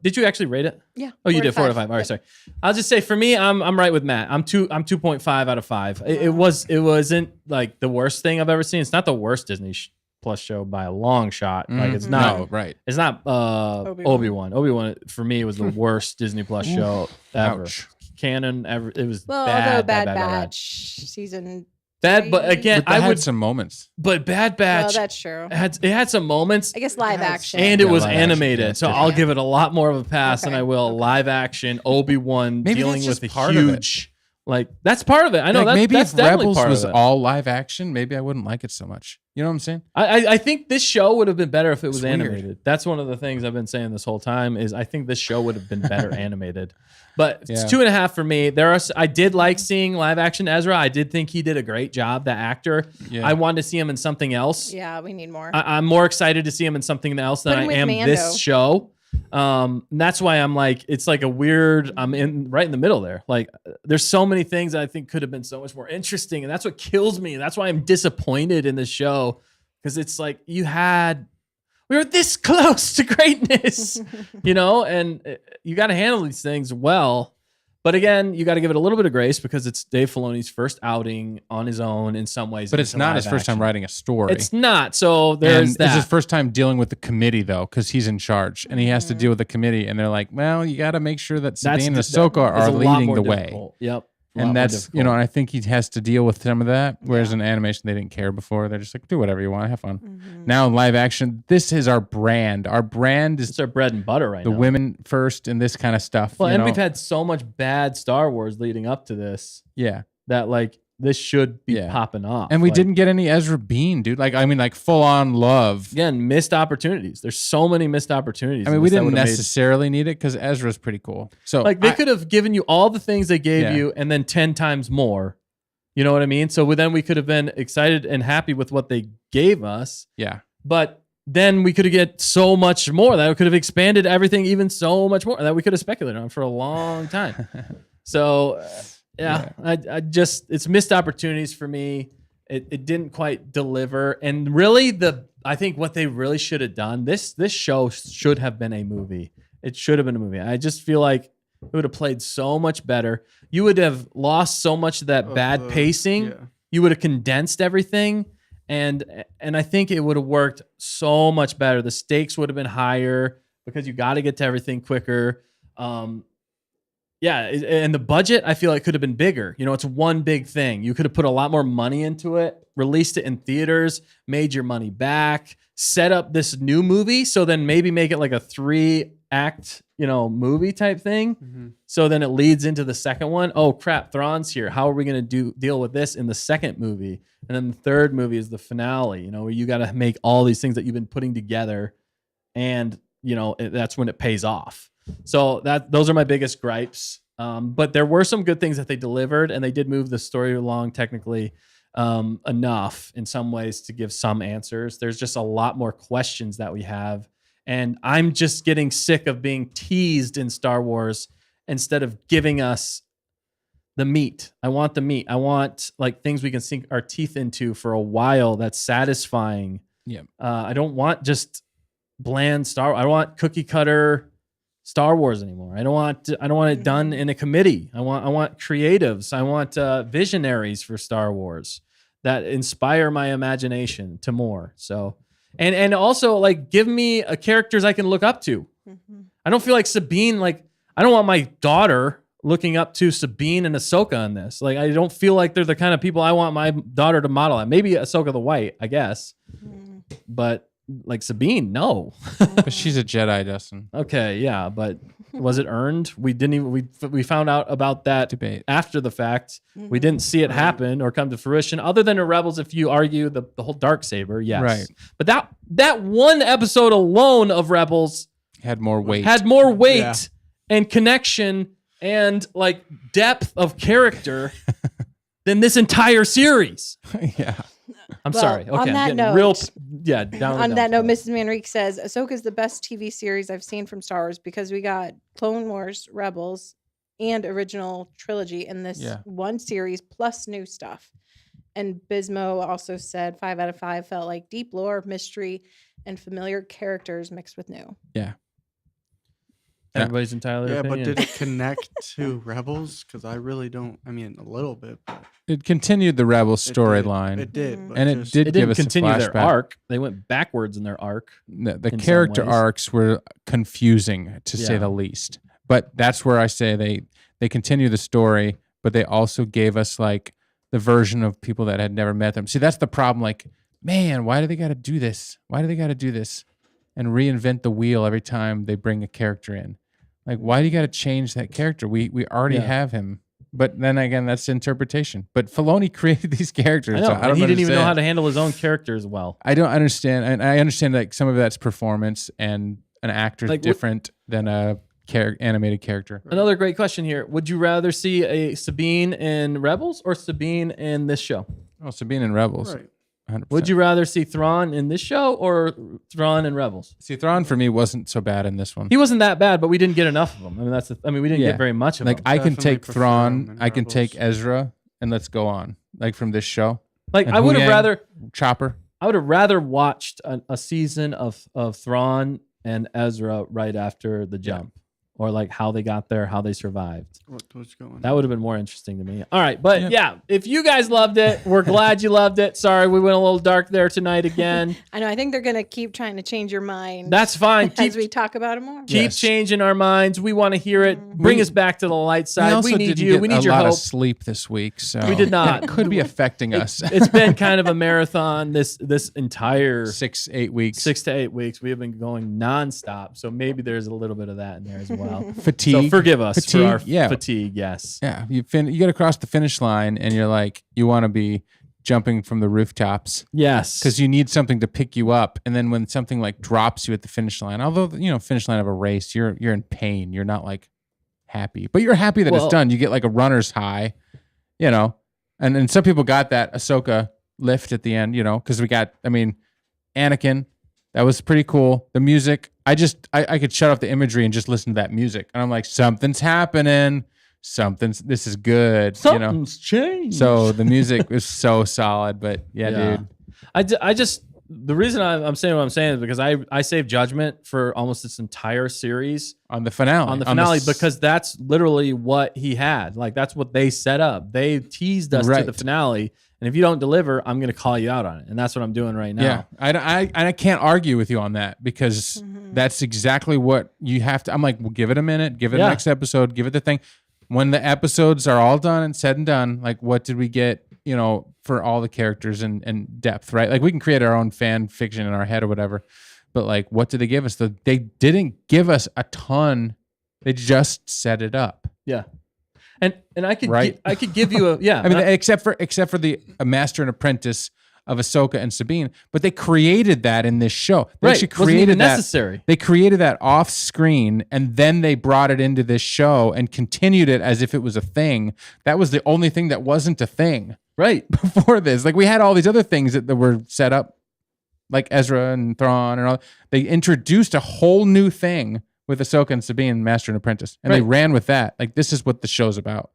did you actually rate it? Yeah. Oh, you did 4 out of 5. All right, sorry. I'll just say for me, I'm right with Matt. I'm 2.5 out of 5. It wasn't like the worst thing I've ever seen. It's not the worst Disney Plus show by a long shot. Like it's not. No, right. It's not Obi-Wan. Obi-Wan for me was the worst Disney Plus show ever. Ouch. Canon ever. It was although bad Batch season bad, but again, I had some moments. But Bad Batch, well, that's true. It had some moments. I guess live action, and it was live animated, action, so I'll give it a lot more of a pass than I will live action Obi-Wan dealing with a huge. Like that's part of it. I know that's if definitely Rebels part was of it. all live action, maybe I wouldn't like it so much. You know what I'm saying? I think this show would have been better if it was It's weird. animated. That's one of the things I've been saying this whole time is I think this show would have been better animated. But it's 2.5 for me. I did like seeing live action Ezra. I did think he did a great job, the actor. Yeah. I wanted to see him in something else. Yeah, we need more. I'm more excited to see him in something else than I am Mando. This show. That's why I'm like, it's like a weird, I'm right in the middle there. Like there's so many things I think could have been so much more interesting. And that's what kills me. That's why I'm disappointed in the show. Cause it's like we were this close to greatness, and you got to handle these things well. But again, you got to give it a little bit of grace because it's Dave Filoni's first outing on his own in some ways. But it's not his first time writing a story. It's not. So there's that. It's his first time dealing with the committee, though, because he's in charge and he has to deal with the committee. And they're like, well, you got to make sure that Sabine and Ahsoka are leading the way. Yep. And that's, and I think he has to deal with some of that. Whereas in animation, they didn't care before. They're just like, do whatever you want, have fun. Mm-hmm. Now in live action, this is our brand. Our brand is our bread and butter right now. The women first and this kind of stuff. Well, and we've had so much bad Star Wars leading up to this. Yeah. That this should be popping off. And we didn't get any Ezra Bean, dude. Full on love. Again, missed opportunities. There's so many missed opportunities. We didn't necessarily need it because Ezra's pretty cool. So they could have given you all the things they gave you and then 10 times more. You know what I mean? So then we could have been excited and happy with what they gave us. Yeah. But then we could have get so much more. That could have expanded everything even so much more that we could have speculated on for a long time. So... Yeah, I just it's missed opportunities for me. It didn't quite deliver, and really I think what they really should have done this show should have been a movie. It should have been a movie. I just feel like it would have played so much better. You would have lost so much of that bad pacing. Yeah. You would have condensed everything, and I think it would have worked so much better. The stakes would have been higher because you got to get to everything quicker. Yeah, and the budget, I feel like could have been bigger. It's one big thing. You could have put a lot more money into it, released it in theaters, made your money back, set up this new movie, so then maybe make it like a 3-act, movie type thing. Mm-hmm. So then it leads into the second one. Oh crap, Thrawn's here. How are we going to deal with this in the second movie? And then the third movie is the finale, where you got to make all these things that you've been putting together, and that's when it pays off. So those are my biggest gripes. But there were some good things that they delivered, and they did move the story along technically. enough in some ways to give some answers. There's just a lot more questions that we have. And I'm just getting sick of being teased in Star Wars instead of giving us the meat. I want the meat. I want like things we can sink our teeth into for a while that's satisfying. Yeah. I don't want just bland I want cookie cutter Star Wars anymore. I don't want it done in a committee. I want creatives. I want visionaries for Star Wars that inspire my imagination to more. So, and also like give me characters I can look up to. Mm-hmm. I don't feel like Sabine. Like I don't want my daughter looking up to Sabine and Ahsoka in this. Like I don't feel like they're the kind of people I want my daughter to model at. Maybe Ahsoka the White, I guess, but like Sabine, no. But she's a Jedi, Dustin. Okay, yeah, but was it earned? We didn't even we found out about that debate after the fact. We didn't see it happen or come to fruition. Other than the Rebels, if you argue the whole Darksaber, yes. Right. But that one episode alone of Rebels had more weight. And connection and like depth of character than this entire series. Yeah. I'm sorry. Okay, on that note, down that note, Mrs. Manrique says Ahsoka is the best TV series I've seen from Star Wars because we got Clone Wars, Rebels, and original trilogy in this one series plus new stuff. And Bismo also said 5 out of 5 felt like deep lore, mystery, and familiar characters mixed with new. Yeah. Everybody's entirely opinion. But did it connect to Rebels? Because I really don't. I mean, a little bit. But it continued the Rebels storyline. It did. And it did give us continue a flashback. Their arc. They went backwards in their arc. The character arcs were confusing, to say the least. But that's where I say they continue the story, but they also gave us like the version of people that had never met them. See, that's the problem. Like, man, why do they got to do this? Why do they got to do this? And reinvent the wheel every time they bring a character in. Like, why do you got to change that character? We already have him. But then again, that's interpretation. But Filoni created these characters. I know. So I don't he didn't even know how understand. to handle his own character as well. I don't understand. And I understand like some of that's performance and an actor's like, different than a animated character. Another great question here. Would you rather see a Sabine in Rebels or Sabine in this show? Oh, Sabine in Rebels. Right. 100%. Would you rather see Thrawn in this show or Thrawn in Rebels? See, Thrawn for me wasn't so bad in this one. He wasn't that bad, but we didn't get enough of him. I mean, we didn't get very much of him. Like, I can Definitely take prefer Thrawn, him in I can Rebels. take Ezra, and let's go on. Like, from this show. Like, And I would have Huyang, rather Chopper. I would have rather watched a season of Thrawn and Ezra right after the jump, or like how they got there, how they survived. What's going on? That would have been more interesting to me. All right, but yeah, if you guys loved it, we're glad you loved it. Sorry, we went a little dark there tonight again. I know. I think they're going to keep trying to change your mind. That's fine. As we talk about it more. Keep changing our minds. We want to hear it. Bring us back to the light side. We need you. We need your a lot hope. of sleep this week, so We did not. It could be affecting us. It's been kind of a marathon this entire 6 8 weeks. 6 to 8 weeks. We have been going nonstop, so maybe there's a little bit of that in there as well. Fatigue. So forgive us for our Fatigue, fatigue. Yes. Yeah, you get across the finish line, and you're like, you want to be jumping from the rooftops. Yes. Because you need something to pick you up, and then when something like drops you at the finish line, although finish line of a race, you're in pain. You're not like happy, but you're happy that it's done. You get like a runner's high, and some people got that Ahsoka lift at the end, because we got, Anakin. That was pretty cool. The music, I could shut off the imagery and just listen to that music, and I'm like, something's happening. This is good. Something's changed. So the music was so solid, but dude. I just the reason I'm saying what I'm saying is because I saved judgment for almost this entire series on the finale. Because that's literally what he had. Like that's what they set up. They teased us to the finale, and if you don't deliver, I'm going to call you out on it, and that's what I'm doing right now. Yeah, I can't argue with you on that because that's exactly what you have to. I'm like, well, give it a minute, give it the next episode, give it the thing. When the episodes are all done and said and done, like what did we get, for all the characters and depth, right? Like we can create our own fan fiction in our head or whatever, but like what did they give us? They didn't give us a ton. They just set it up. Yeah. And I could I could give you except for the master and apprentice of Ahsoka and Sabine, but they created that in this show. They actually created that. Necessary. They created that off screen, and then they brought it into this show and continued it as if it was a thing. That was the only thing that wasn't a thing. Right. before this. Like we had all these other things that were set up, like Ezra and Thrawn and all. They introduced a whole new thing with Ahsoka and Sabine, Master and Apprentice, and they ran with that. Like this is what the show's about.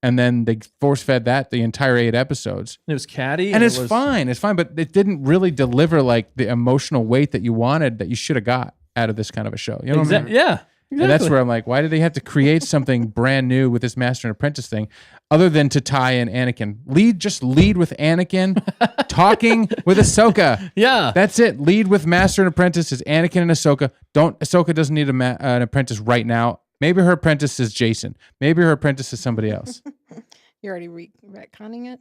And then they force fed that the entire 8 episodes. It was catty, and it's fine. It's fine, but it didn't really deliver like the emotional weight that you wanted, that you should have got out of this kind of a show. You know what I mean? Yeah. Exactly. And that's where I'm like, why did they have to create something brand new with this Master and Apprentice thing, other than to tie in Anakin? Just lead with Anakin talking with Ahsoka. Yeah, that's it. Lead with Master and Apprentice is Anakin and Ahsoka. Ahsoka doesn't need an apprentice right now. Maybe her apprentice is Jason. Maybe her apprentice is somebody else. You're already retconning it.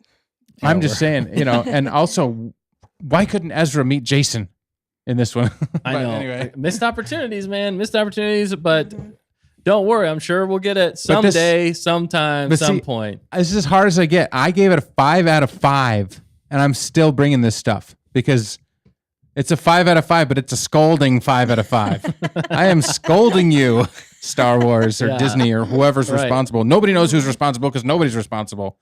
I'm just saying, and also, why couldn't Ezra meet Jason in this one? I know. Anyway. Missed opportunities, man. Missed opportunities, but don't worry. I'm sure we'll get it someday, sometime, some point. This is as hard as I get. I gave it a 5 out of 5, and I'm still bringing this stuff because it's a 5 out of 5, but it's a scolding 5 out of 5. I am scolding you, Star Wars or Disney or whoever's responsible. Nobody knows who's responsible because nobody's responsible.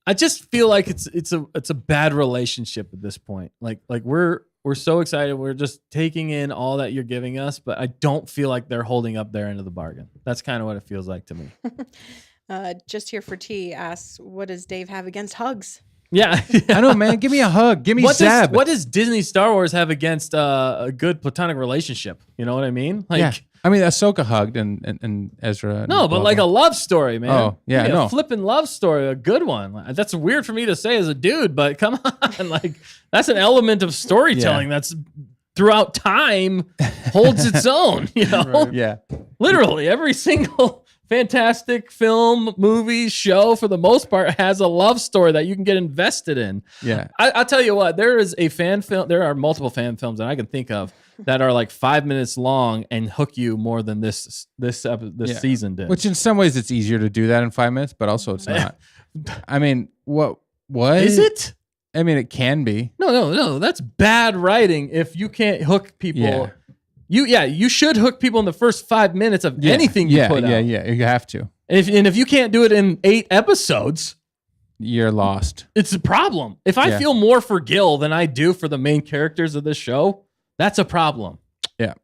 I just feel like it's a bad relationship at this point. Like we're so excited. We're just taking in all that you're giving us, but I don't feel like they're holding up their end of the bargain. That's kind of what it feels like to me. Just here for tea asks, what does Dave have against hugs? Yeah. I know, man. Give me a hug. Give me Zeb. What does Disney Star Wars have against a good platonic relationship? You know what I mean? Like, yeah. I mean, Ahsoka hugged and Ezra. No, but like a love story, man. Oh, yeah, I mean, no. a flipping love story, a good one. That's weird for me to say as a dude, but come on. Like, that's an element of storytelling that's throughout time holds its own, you know? Right. Yeah. Literally, every single fantastic film, movie, show, for the most part, has a love story that you can get invested in. Yeah. I'll tell you what, there are multiple fan films that I can think of that are like 5 minutes long and hook you more than this season did. Which in some ways it's easier to do that in 5 minutes, but also it's not. I mean, what is it? I mean, it can be. No. That's bad writing if you can't hook people. Yeah. You should hook people in the first 5 minutes of anything you put out. Yeah, you have to. And if you can't do it in 8 episodes, you're lost. It's a problem. If I feel more for Gil than I do for the main characters of this show, that's a problem. Yeah.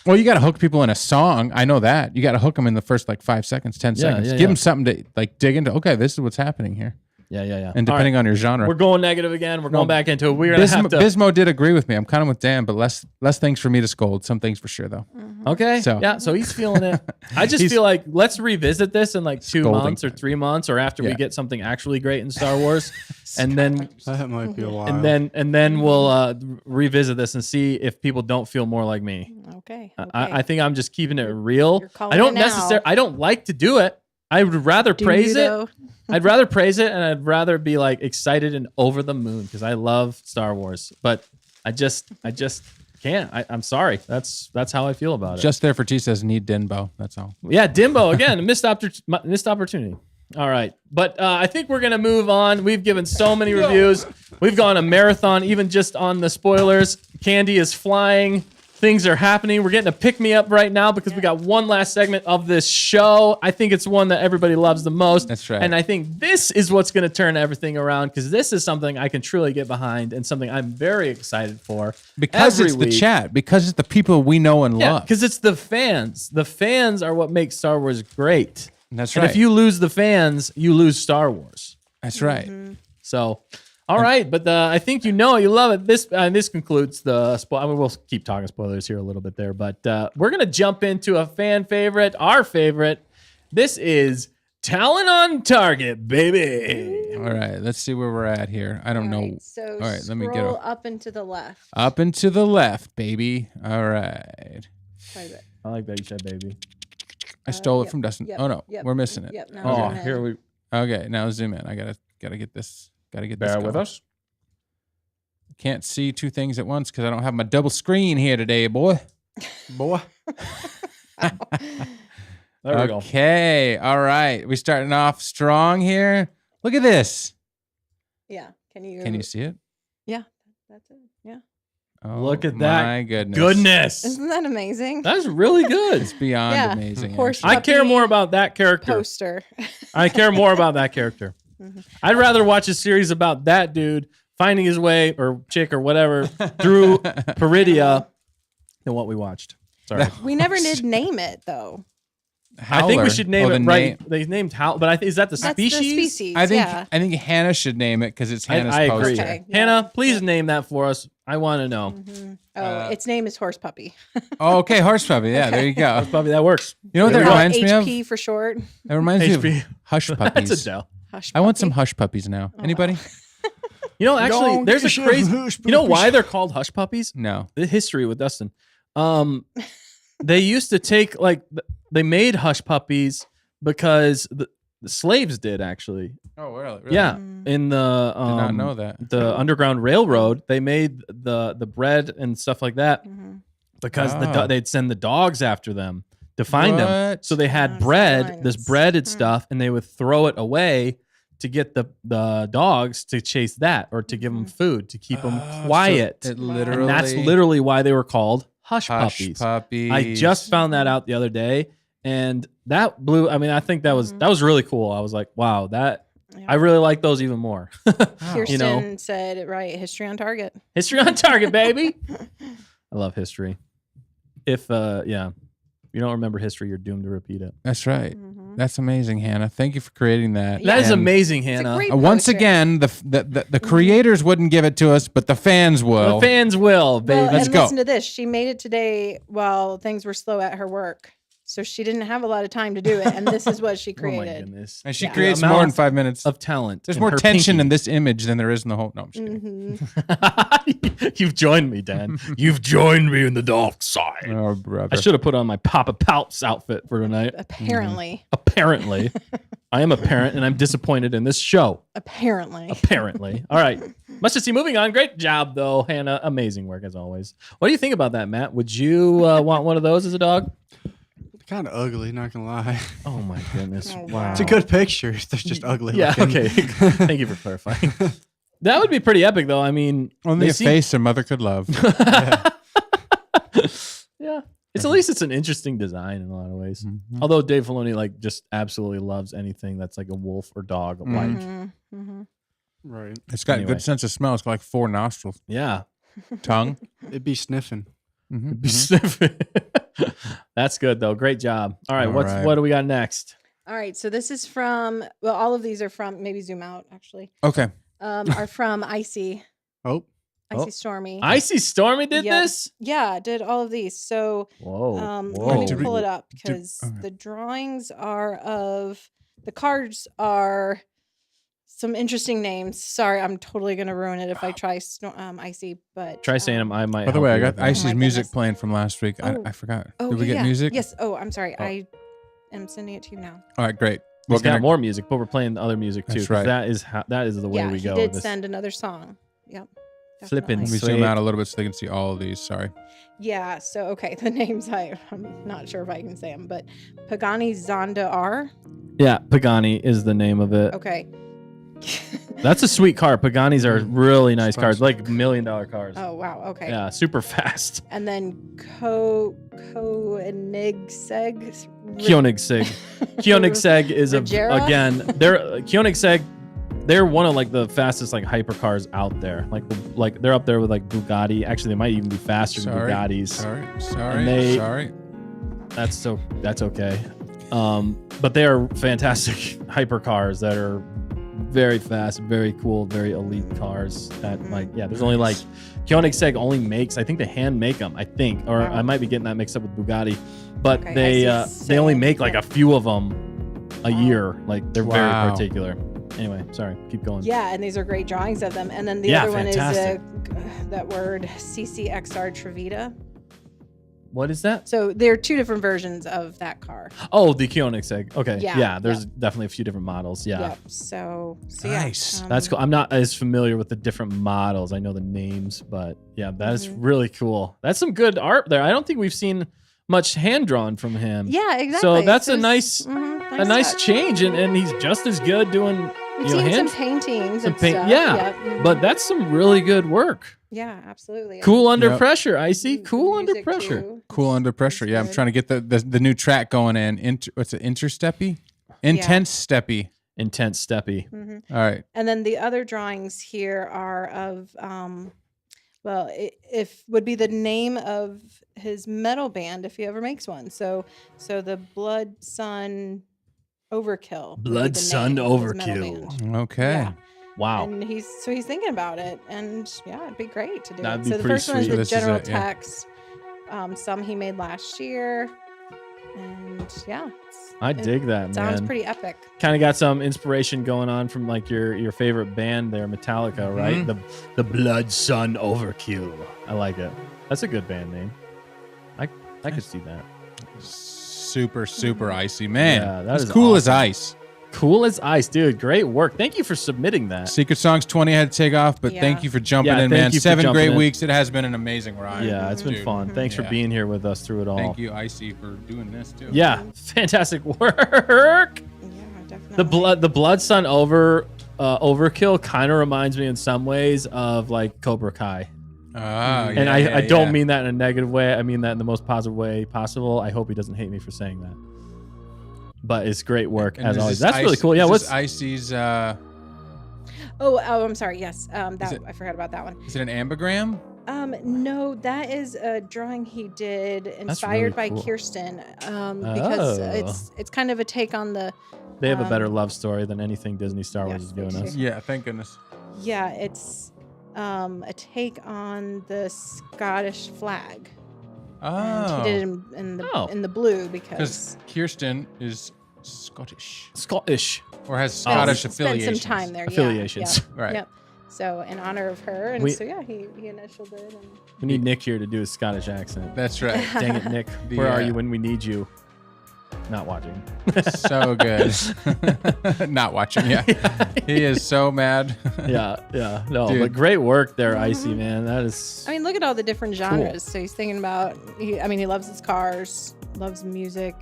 Well, you got to hook people in a song. I know that. You got to hook them in the first like 5 seconds, 10 seconds. Give them something to like dig into. Okay, this is what's happening here. Yeah. And depending on your genre. We're going negative again. We're going back into it. We're going to have to... Bismo did agree with me. I'm kind of with Dan, but less things for me to scold. Some things for sure, though. Mm-hmm. Okay. So he's feeling it. I just feel like let's revisit this in like 2 months or 3 months or after we get something actually great in Star Wars. And then... That might be a while. And then we'll revisit this and see if people don't feel more like me. Okay. I think I'm just keeping it real. I don't like to do it. I would rather praise it. I'd rather praise it, and I'd rather be like excited and over the moon because I love Star Wars. But I just can't. I'm sorry. That's how I feel about it. Just there for T says need Dinbo. That's all. Yeah, Dimbo again. missed opportunity. All right, but I think we're gonna move on. We've given so many reviews. We've gone a marathon, even just on the spoilers. Candy is flying. Things are happening. We're getting a pick-me-up right now because we got one last segment of this show. I think it's one that everybody loves the most. That's right. And I think this is what's going to turn everything around because this is something I can truly get behind and something I'm very excited for. Because it's the chat. Because it's the people we know and love. Because it's the fans. The fans are what makes Star Wars great. That's right. And if you lose the fans, you lose Star Wars. That's right. So... All right, but you love it. This concludes the spoil. I mean, we'll keep talking spoilers here a little bit there, but we're gonna jump into a fan favorite, our favorite. This is Talon on Target, baby. All right, let's see where we're at here. I don't know. So all right, let me get up and to the left. Up and to the left, baby. All right. I like that you said baby. I stole it from Dustin. Oh no, we're missing it. Yep, now here we. Okay, now zoom in. I gotta get this. Bear with us. Can't see 2 things at once because I don't have my double screen here today, boy. There we go. Okay, all right. We starting off strong here. Look at this. Yeah. Can you see it? Yeah, that's it. Yeah. Oh, look at that. My goodness. Isn't that amazing? That's really good. It's beyond amazing. I care more about that character. Poster. I care more about that character. I'd rather watch a series about that dude finding his way, or chick or whatever, through Peridia than what we watched. Sorry. We never did name it though. I think we should name it right. They named Howler, but is that the That's species? the species. I think yeah. I think Hannah should name it because it's Hannah's I agree. poster. Okay. Yeah. Hannah, please name that for us. I want to know. Its name is Horse Puppy. Oh, okay, horse puppy. Yeah, there you go. Probably that works. You know what that reminds me of? HP for short. That reminds me HP. of hush puppies. That's Adele. Hush I want Puppy. some hush puppies now. Anybody? You know, actually, Don't there's a shove crazy. hush You know puppies. why they're called hush puppies? No. The history with Dustin. They used to take they made hush puppies because the slaves did actually. Oh, really? Yeah, in the Did not know that. the Underground Railroad, they made the bread and stuff like that because Oh. they'd send the dogs after them to find them. What? So they had That's bread, this nice. breaded stuff, and they would throw it away to get the dogs to chase that or to give them food to keep them Oh, so quiet. it Wow. literally. And that's literally why they were called hush hush puppies. puppies. I just found that out the other day, and that blew. I mean, I think that was really cool. I was like, wow, that Yeah. I really like those even more. Kirsten you know. said it right. History on target. History on target, baby. I love history. If you don't remember history, you're doomed to repeat it. That's right. That's amazing, Hannah. Thank you for creating that. That is And, amazing, It's a Hannah. great Once poster. again, the creators wouldn't give it to us, but the fans will. The fans will, baby. Well, Let's and go. listen to this. She made it today while things were slow at her work. So she didn't have a lot of time to do it. And this is what she Oh my created. goodness. And she Yeah. creates The more in amount 5 minutes. of talent. There's in more her tension pinky. in this image than there is in the whole. No, I'm just kidding. You've joined me, Dan. You've joined me in the dark side. Oh, brother. I should have put on my Papa Palps outfit for tonight. Apparently. Apparently. I am a parent and I'm disappointed in this show. Apparently. Apparently. All right. Must just see moving on. Great job, though, Hannah. Amazing work as always. What do you think about that, Matt? Would you want one of those as a dog? Kind of ugly, not gonna lie. Oh my goodness. Oh, Wow. It's a good picture. They're just ugly. Yeah, looking. okay. Thank you for clarifying. That would be pretty epic, though. I mean, Only they a seem- face a mother could love. Yeah. It's at least it's an interesting design in a lot of ways. Mhm. Although Dave Filoni just absolutely loves anything that's like a wolf or dog like. Mm-hmm. Right. It's got a Anyway. good sense of smell. It's got like 4 nostrils. Yeah. Tongue. It'd be sniffing. Mhm, Be mhm. sniffing. That's good though. Great job. All right, All right. what do we got next? All right. So this is from, well, all of these are from, maybe zoom out actually, Okay. are from Icy Oh, Stormy. Icy Stormy did Yeah. this? Yeah, did all of these. So Whoa. let me Did we- pull it up because okay. the drawings are the cards are some interesting names. Sorry, I'm totally gonna ruin it if I try Icy, but Try saying them. I might. By the way, I got Ice. Icy's my music goodness. playing from last week. Oh. I forgot. Oh, Did we get yeah. music? Yes. Oh, I'm sorry. Oh. I am sending it to you now. All right, great. We've got more music, but we're playing other music too. That's 'Cause right. That is the way Yeah, we he go. did This- send another song. Yep. Flippin' Let me definitely. zoom Sweet. out a little bit so they can see all of these. Sorry. Yeah. So okay, the names I'm not sure if I can say them, but Pagani Zonda R. Yeah, Pagani is the name of it. Okay. That's a sweet car. Pagani's are really nice cars, Expensive. like $1 million cars. Oh wow. Okay. Yeah, super fast. And then Koenigsegg. Koenigsegg. Koenigsegg is Regera? again. They're Koenigsegg. They're one of like the fastest like hypercars out there. Like they're up there with like Bugatti. Actually, they might even be faster Sorry. than Bugattis. Sorry. they- Sorry. That's okay. But they are fantastic hypercars that are very fast, very cool, very elite cars. That there's only like Koenigsegg only makes. I think they hand make them. I think, or Wow. I might be getting that mixed up with Bugatti. But Okay, I see. they only So, make like yeah. a few of them a Wow. year. Like they're Wow. very particular. Anyway, sorry. Keep going. Yeah, and these are great drawings of them. And then the Yeah, other fantastic. one is that word CCXR Trevita. What is that? So there are two different versions of that car. Oh, the Koenigsegg. Okay. Yeah, Yeah. There's definitely a few different models. Yeah. Yep. So Nice. yeah. That's cool. I'm not as familiar with the different models. I know the names, but yeah, that is Mhm. really cool. That's some good art there. I don't think we've seen much hand drawn from him. Yeah, exactly. So that's a it's- nice, mhm, a nice touch. change, and he's just as good doing. We've you know, seen hand- some paintings some and paint- stuff. yeah, Yep. Mhm. But that's some really good work. yeah, absolutely. Cool under Yep. pressure, Icy. The Cool under music, pressure. too. Cool under pressure. Yeah, I'm good. trying to get the new track going in. What's it? Intersteppy? Intense steppy. intense steppy. Mm-hmm. All right. And then the other drawings here are of, well, if would be the name of his metal band if he ever makes one. So the Blood Sun Overkill. would be Blood the Sun name of his metal Overkill. band. Okay. Yeah. Wow. And he's thinking about it, and yeah, it'd be great to do That'd it. be So the pretty first one is sweet. So the this is general it, yeah. text. Some he made last year, and yeah, I dig that, man. sounds pretty epic. Kind of got some inspiration going on from like your favorite band there, Metallica, right? The Blood Sun Overkill. I like it. That's a good band name. I could see that. Super icy, man. Yeah, that That's is cool as awesome. ice. Cool as ice, dude. Great work. Thank you for submitting that. Secret Songs 20 had to take off, but Yeah. thank you for jumping Yeah, in, thank man. you for 7 jumping great in. weeks. It has been an amazing ride. Yeah, it's been Dude. fun. Thanks for Yeah. being here with us through it all. Thank you, Icy, for doing this too. Yeah, fantastic work. Yeah, definitely. The Blood Sun Overkill kind of reminds me in some ways of like Cobra Kai. And I don't mean that in a negative way. I mean that in the most positive way possible. I hope he doesn't hate me for saying that. But it's great work as always. That's really cool. Yeah, what's Icy's? Oh, I'm sorry. Yes, Is it- I forgot about that one. Is it an ambigram? No, that is a drawing he did inspired really by cool. Kirsten. Because Oh. it's kind of a take on the. they have a better love story than anything Disney Star Wars yes, is they doing do. us. Yeah, thank goodness. Yeah, it's a take on the Scottish flag. And Oh, he did it in the blue because because Kirsten is Scottish Scottish or has Scottish spent affiliations. some time there. affiliations. Yeah, Right. Yep. So in honor of her, and We- so yeah, he initialed it. And We need Nick here to do a Scottish accent. That's right. Dang it, Nick. The, Where are you when we need you? Not watching. So good. Not watching. Yeah. He is so mad. yeah. No, Dude. but great work there, Icy, man. That is. I mean, look at all the different genres. So he's thinking about. He loves his cars, loves music.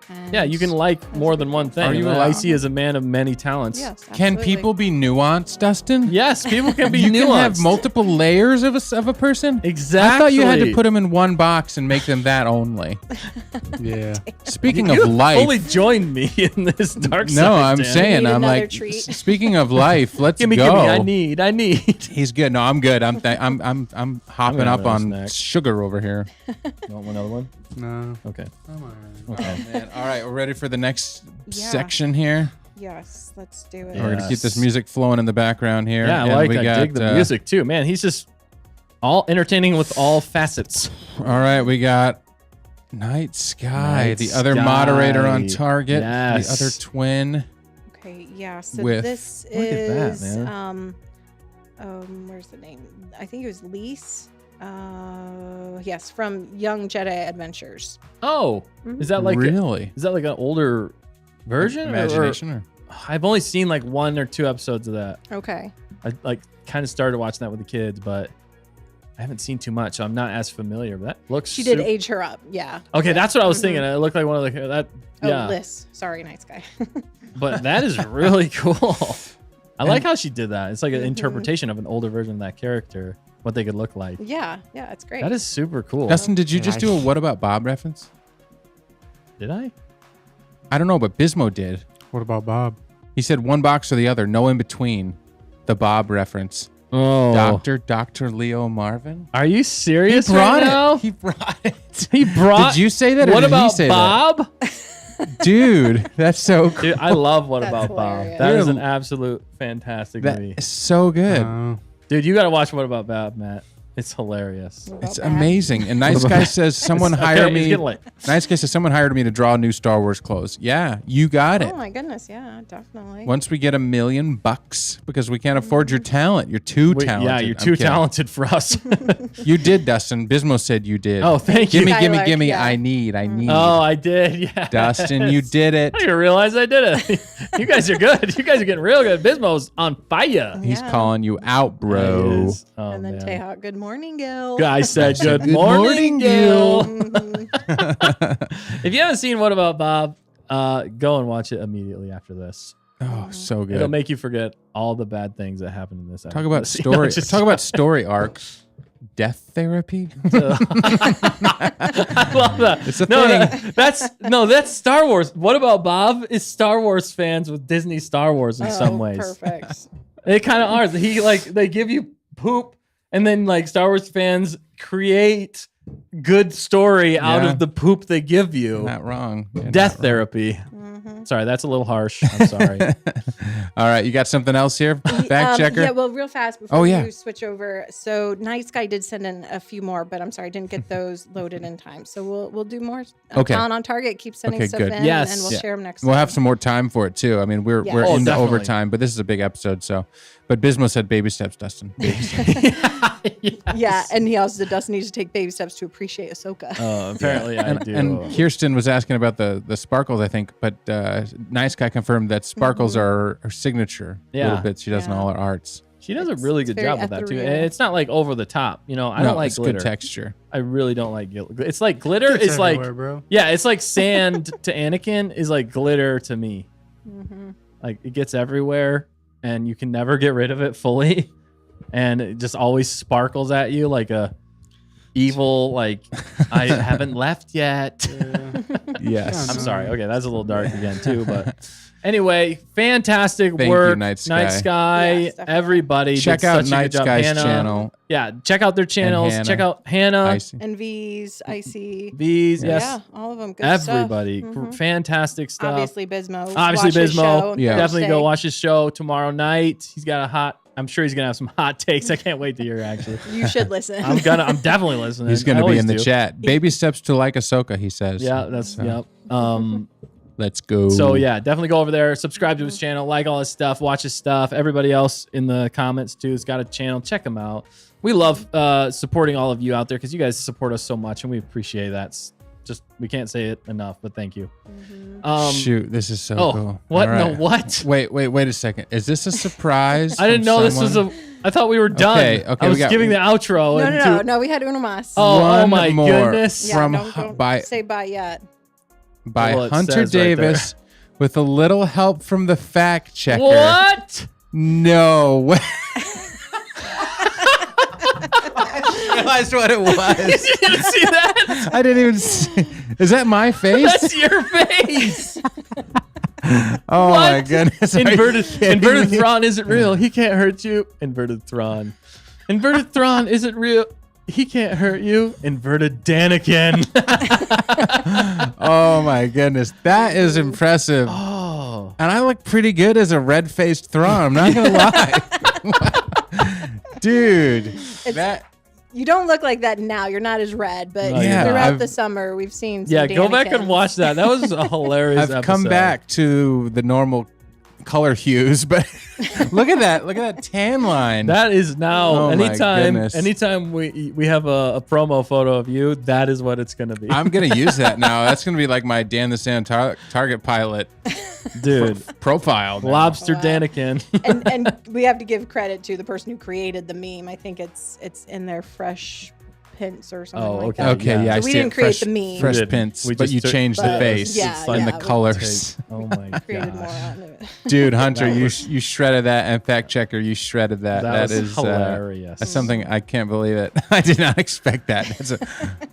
And Yeah, you can like more than one thing. Are you And allowed- Icy is a man of many talents. Yes. Can absolutely. people be nuanced, Dustin? Yes, people can be You nuanced. can have multiple layers of a person? Exactly. I thought you had to put them in one box and make them that only. Yeah. Speaking You of life. fully joined me in this dark side. No, I'm Dan. saying, Need I'm another like, treat. speaking of life, let's Gimme, go. gimme. I need. He's good. No, I'm good. I'm hopping gonna up have on another snack. sugar over here. You want another one? No. Okay. I'm all right. Okay. Man, all right, we're ready for the next Yeah. section here. Yes, let's do it. Yeah. We're gonna keep this music flowing in the background here. Yeah, And I we got, dig the music too, man. He's just all entertaining with all facets. All right, we got Night Sky, Night the other Sky. moderator on target, Yes. the other twin. Okay, yeah. So With- this Look at that, is man. where's the name? I think it was Lise. Yes, from Young Jedi Adventures. Oh, Mhm. is that like Really? is that like an older version? Imagination or? I've only seen like 1 or 2 episodes of that. Okay. I like kind of started watching that with the kids, but I haven't seen too much, so I'm not as familiar. But that looks. She did sup- age her up. Yeah. Okay, that's what I was Mhm. thinking. It looked like one of the that. Oh, Yeah, Liz. Sorry, nice guy. but that is really cool. I like how she did that. It's like an Mhm. interpretation of an older version of that character, what they could look like. yeah, it's great. That is super cool. Dustin, did you Yeah, just do a What About Bob reference? Did I? I don't know, but Bismo did. What about Bob? He said one box or the other, no in between. The Bob reference. Oh, Dr. Leo Marvin. Are you serious He brought right now? it. He brought it. He brought. Did you say that or What did he about say Bob? that? Dude, that's so cool. Dude, I love What That's About hilarious. Bob. That is Dude, an absolute fantastic That movie. is so good. Dude, you got to watch What About Bob, Matt. It's hilarious. What about It's that? amazing. And Nice Guy says someone Okay, hired it's me. getting late. Nice Guy says someone hired me to draw new Star Wars clothes. Yeah, you got it. Oh my goodness, yeah, definitely. Once we get $1 million, because we can't afford your talent. You're too Wait, talented. yeah, you're I'm too kidding. talented for us. You did, Dustin. Bismo said you did. Oh, thank you. Gimme. Yeah. I need. Oh, I did. Yeah. Dustin, you did it. I didn't realize I did it. You guys are good. You guys are getting real good. Bismo's on fire. He's Yeah. calling you out, He bro. is. Oh, And then man. Teja, good morning, Gil. I said good Good morning, morning, Gil. Mhm. If you haven't seen What About Bob, go and watch it immediately after this. Oh, so good. It'll make you forget all the bad things that happened in this. Talk about episode. story. Just- Talk about story arcs. death therapy. I love that. It's a no, thing. that's Star Wars. What about Bob? Is Star Wars fans with Disney Star Wars in some ways. Perfect. They kind of are. They give you poop, and then like Star Wars fans create good story out of the poop they give you. Not wrong. You're Death not wrong. therapy. Sorry, that's a little harsh. I'm sorry. All right, you got something else here? Fact checker? Yeah, well, real fast before yeah. you switch over. So Night Sky did send in a few more, but I'm sorry, I didn't get those loaded in time. So we'll do more. Okay. Talent on Target. Keep sending Okay, stuff good. in, Yes. and we'll Yeah. share them next We'll time. have some more time for it too. I mean, we're Yeah. we're Oh, into definitely. overtime, but this is a big episode, so. But Bismo said baby steps, Dustin. Baby steps. Yeah, and he also said Dustin needs to take baby steps to appreciate Ahsoka. Apparently, I do. And Kirsten was asking about the sparkles, I think, but Nice Guy confirmed that sparkles are her signature little bits she does in Yeah. all her arts. She does a It's- really it's good very job with that too. ethereal. And it's not like over the top. You know, I don't like it's glitter. good texture. I really don't like glitter. It's like glitter It's is like everywhere, bro. yeah, it's like sand to Anakin is like glitter to me. Like it gets everywhere, and you can never get rid of it fully, and it just always sparkles at you like a evil like I haven't left yet. Yes. I'm sorry. Okay, that's a little dark again too, but anyway, fantastic Thank you, work, Night Sky. Yes, definitely. everybody. Check did out such a Night good job. Sky's Hannah. channel. Yeah, check out their channels. Hannah. Check out Hannah, Icy. And V's, Icy. V's, yes, Yeah, all of them. Good everybody, stuff. fantastic stuff. Obviously, Bismo. Obviously, Watch his Bismo. show. Yeah. Definitely go Stay. watch his show tomorrow night. He's got a hot. I'm sure he's gonna have some hot takes. I can't wait to hear. Actually, You should listen. I'm definitely listening. He's I going to be always in the do. chat. Baby steps to like Ahsoka, he says. Yeah, that's So, yep. Let's go. So yeah, definitely go over there, subscribe to his channel, like all his stuff, watch his stuff. Everybody else in the comments too has got a channel. Check him out. We love supporting all of you out there because you guys support us so much, and we appreciate that. It's just we can't say it enough, but thank you. Shoot, this is so Oh, cool. what? All No, right. what? Wait a second. Is this a surprise? I didn't from know this was someone? I thought we were done. Okay, I we was got- giving the outro. No, we had uno mas. Oh, One my more goodness. Yeah, from don't by say bye yet. by Well, it Hunter says right there. Davis with a little help from the fact checker. What? No way. I realized what it was. You didn't see that? I didn't even see. Is that my face? That's your face. Oh my What? goodness. Are you Inverted kidding me? Thrawn isn't real. He can't hurt you. Inverted Thrawn. Inverted Thrawn isn't real. He can't hurt you. Inverted Daniken. Oh my goodness. That is impressive. Oh. And I look pretty good as a red-faced Thrawn. I'm not going to lie. Dude. That You don't look like that now. You're not as red, but No, you're not. throughout I've- the summer, we've seen some Yeah, go back and Danikins. watch that. That was a hilarious I've episode. come back to the normal color hues, but look at that. Look at that tan line. That is now Oh my goodness. anytime we have a promo photo of you, that is what it's gonna be. I'm going to use that now. That's going to be like my Dan the Sand Target pilot Dude. profile. now. Lobster Wow. Daniken. and we have to give credit to the person who created the meme. I think it's in their fresh pints or something Oh, like okay. that. Okay, yeah, So I we see didn't it. create Fresh, the meme. fresh We didn't. pints, We but just you took- changed the but- face yeah, and yeah, the we colors. Oh my Created more god. on it. Dude, Hunter, That you was- you shredded that, and fact checker, you shredded that. That That was is hilarious. That's something I can't believe it. I did not expect that.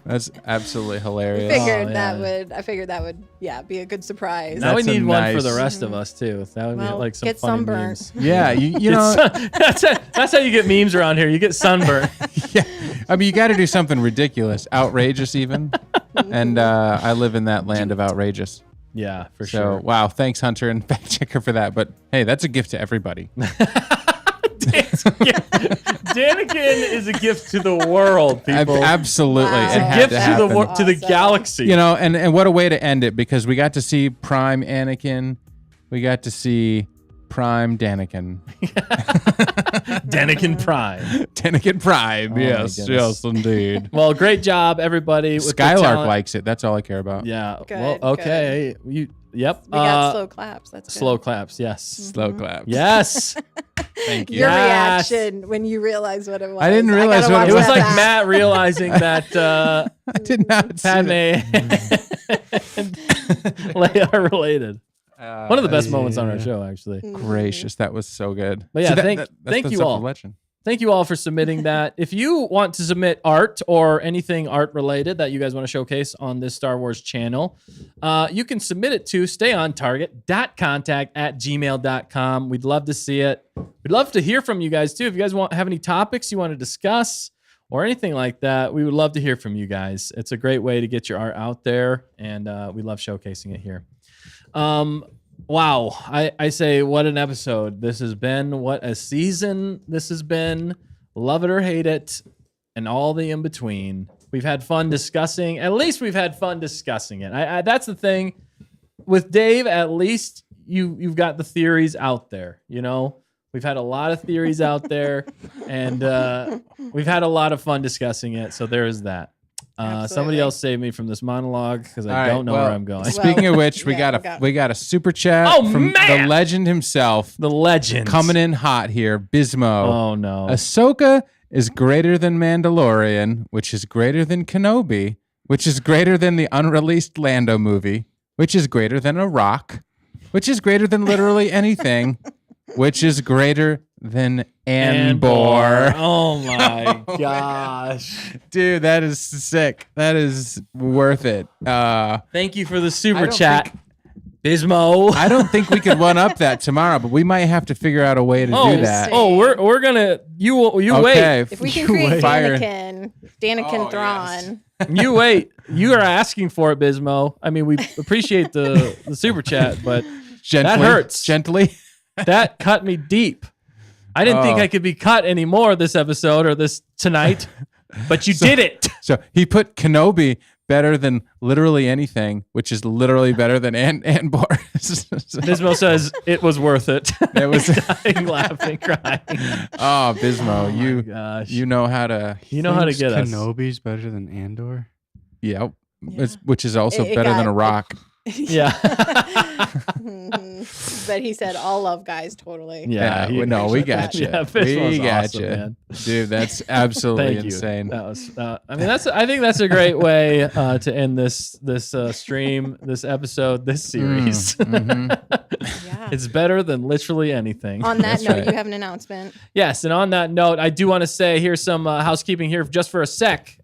That's absolutely hilarious. Figured Oh, that yeah. would. I figured that would. Yeah, be a good surprise. Now we That's a need one for the nice- rest of us too. That would be Well, like some get funny sunburnt. memes. Yeah, you Get know, that's how you get memes around here. You get sunburnt. yeah. I mean, you got to do something ridiculous, outrageous even, and I live in that land of outrageous. Yeah, for So sure. wow, thanks Hunter and fact checker for that. But hey, that's a gift to everybody. Daniken is a gift to the world, people. Absolutely, Wow. it It's a had gift to to happen. the Awesome. galaxy. You know, and what a way to end it, because we got to see Prime Anakin, we got to see Prime Daniken. Daniken Prime. Daniken Prime, Oh my yes, goodness. yes, indeed. Well, great job, everybody. with the Skylark talent. likes it. That's all I care about. Yeah. Good, well, okay. Yep. We got slow claps. That's good. slow claps. Yes. Slow claps. Yes. Thank you. Your Yes. reaction when you realized what it was. I didn't realize gotta what watch It was that like back. Matt realizing that I did not see Padme that. and Leia are related. One of the best moments on our yeah. show, actually. Gracious, that was so good. But yeah, See, thank that's you the all. legend. thank you all for submitting that. If you want to submit art or anything art related that you guys want to showcase on this Star Wars channel, you can submit it to stayontarget.contact@gmail.com. We'd love to see it. We'd love to hear from you guys too. If you guys have any topics you want to discuss or anything like that, we would love to hear from you guys. It's a great way to get your art out there, and we love showcasing it here. Wow. I say, what an episode this has been. What a season this has been. Love it or hate it, and all the in between. We've had fun discussing. At least we've had fun discussing it. That's the thing with Dave. At least you've got the theories out there. You know, we've had a lot of theories out there, and we've had a lot of fun discussing it. So there is that. Somebody else save me from this monologue because I don't know where I'm going. Speaking of which, we got a super chat from the legend himself. The legend coming in hot here, Bismo. Oh no. Ahsoka is greater than Mandalorian, which is greater than Kenobi, which is greater than the unreleased Lando movie, which is greater than a rock, which is greater than literally anything, which is greater than Andor. Oh my gosh. Dude, that is sick. That is worth it. Thank you for the super chat, Bismo. I don't think we could one up that tomorrow, but we might have to figure out a way to do that. Oh, we're gonna you wait. If we can create Danikin Thrawn. Yes. You wait. You are asking for it, Bismo. I mean, we appreciate the super chat, but that hurts. Gently. That cut me deep. I didn't think I could be cut anymore this episode or this tonight, but you did it. So he put Kenobi better than literally anything, which is literally better than Andor. Bismo says it was worth it. It was dying, laughing, crying. Oh, Bismo, you know how to get us. Kenobi's better than Andor. Yep. Which is also better than a rock. Yeah. But he said all love guys totally. Yeah, we got you. Yeah, we got awesome, you. Man. Dude, that's absolutely insane. That was I think that's a great way to end this stream, this episode, this series. Yeah. It's better than literally anything. On that note, you have an announcement. Yes, and on that note, I do want to say here's some housekeeping here just for a sec.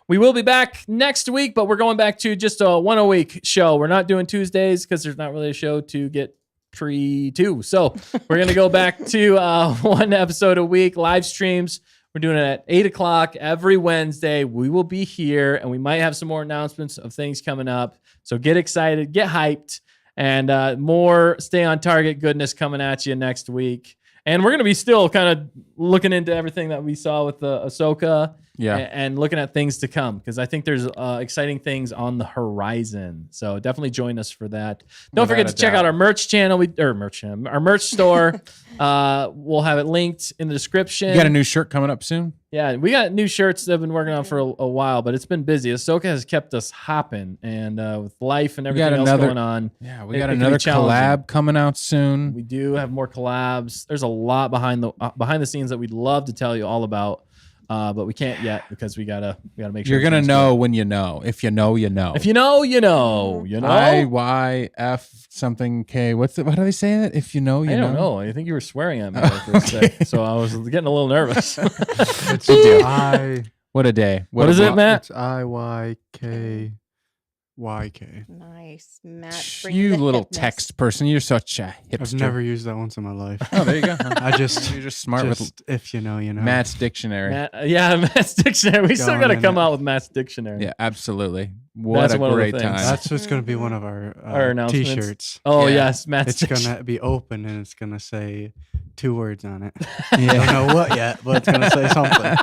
We will be back next week, but we're going back to just a one-a-week show. We're not doing Tuesdays because there's not really a show to get pre-to. So we're going to go back to one episode a week, live streams. We're doing it at 8 o'clock every Wednesday. We will be here, and we might have some more announcements of things coming up. So get excited, get hyped, and more Stay on Target goodness coming at you next week. And we're going to be still kind of looking into everything that we saw with the Ahsoka and looking at things to come because I think there's exciting things on the horizon. So definitely join us for that. Don't forget to check out our merch channel, our merch store. We'll have it linked in the description. You got a new shirt coming up soon? Yeah, we got new shirts that I've been working on for a while, but it's been busy. Ahsoka has kept us hopping, and with life and everything else going on. Yeah, we got another collab coming out soon. We do have more collabs. There's a lot behind the scenes that we'd love to tell you all about, but we can't yet because we gotta make sure. You're gonna know when you know. If you know, you know. If you know, you know. You know. IYF something K. What do they say that? If you know, you know. I don't know. I think you were swearing at me for a sec, so I was getting a little nervous. It's What a day. What is it, Matt? It's IYKYK. Nice, Matt. You little text person. You're such a hipster. I've never used that once in my life. Oh, there you go. You're just smart with if you know, you know. Matt's dictionary. Matt's dictionary. We still got to come out with Matt's dictionary. Yeah, absolutely. What a great time. That's what's going to be one of our t-shirts. Oh, yes. Matt's It's going to be open and it's going to say 2 words on it. I don't know what yet, but it's going to say something.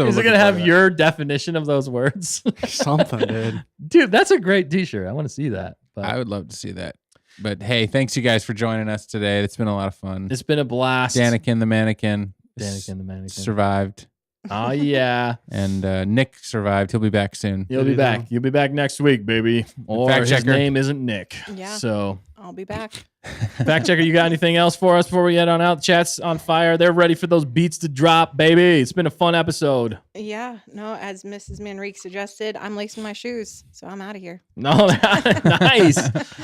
Is it going to have your definition of those words? Something, dude. That's a great t-shirt. I want to see that. But I would love to see that. But hey, thanks you guys for joining us today. It's been a lot of fun. It's been a blast. Danikin the mannequin survived. Oh, yeah. And Nick survived. He'll be back soon. He'll be back. You'll be back next week, baby. Or his name isn't Nick. Yeah. So I'll be back. Fact checker, you got anything else for us before we head on out? The chat's on fire. They're ready for those beats to drop, baby. It's been a fun episode. Yeah. No, as Mrs. Manrique suggested, I'm lacing my shoes, so I'm out of here. No, nice.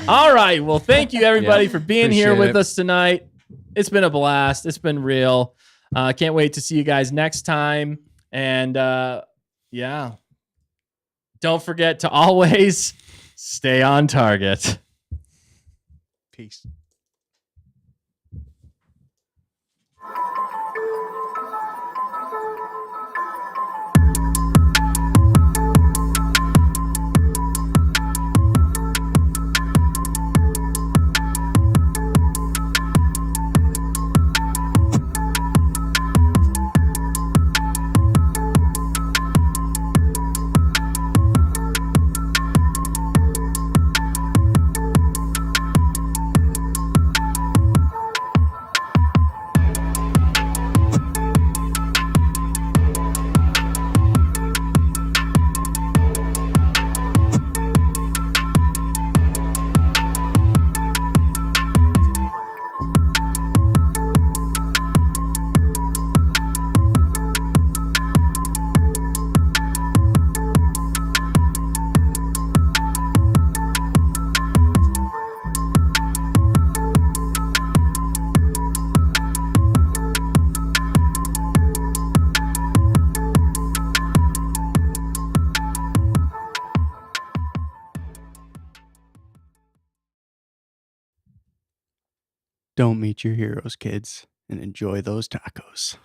All right. Well, thank you, everybody, for being here with us tonight. It's been a blast. It's been real. Can't wait to see you guys next time. And yeah, don't forget to always stay on target. Peace. Don't meet your heroes, kids, and enjoy those tacos.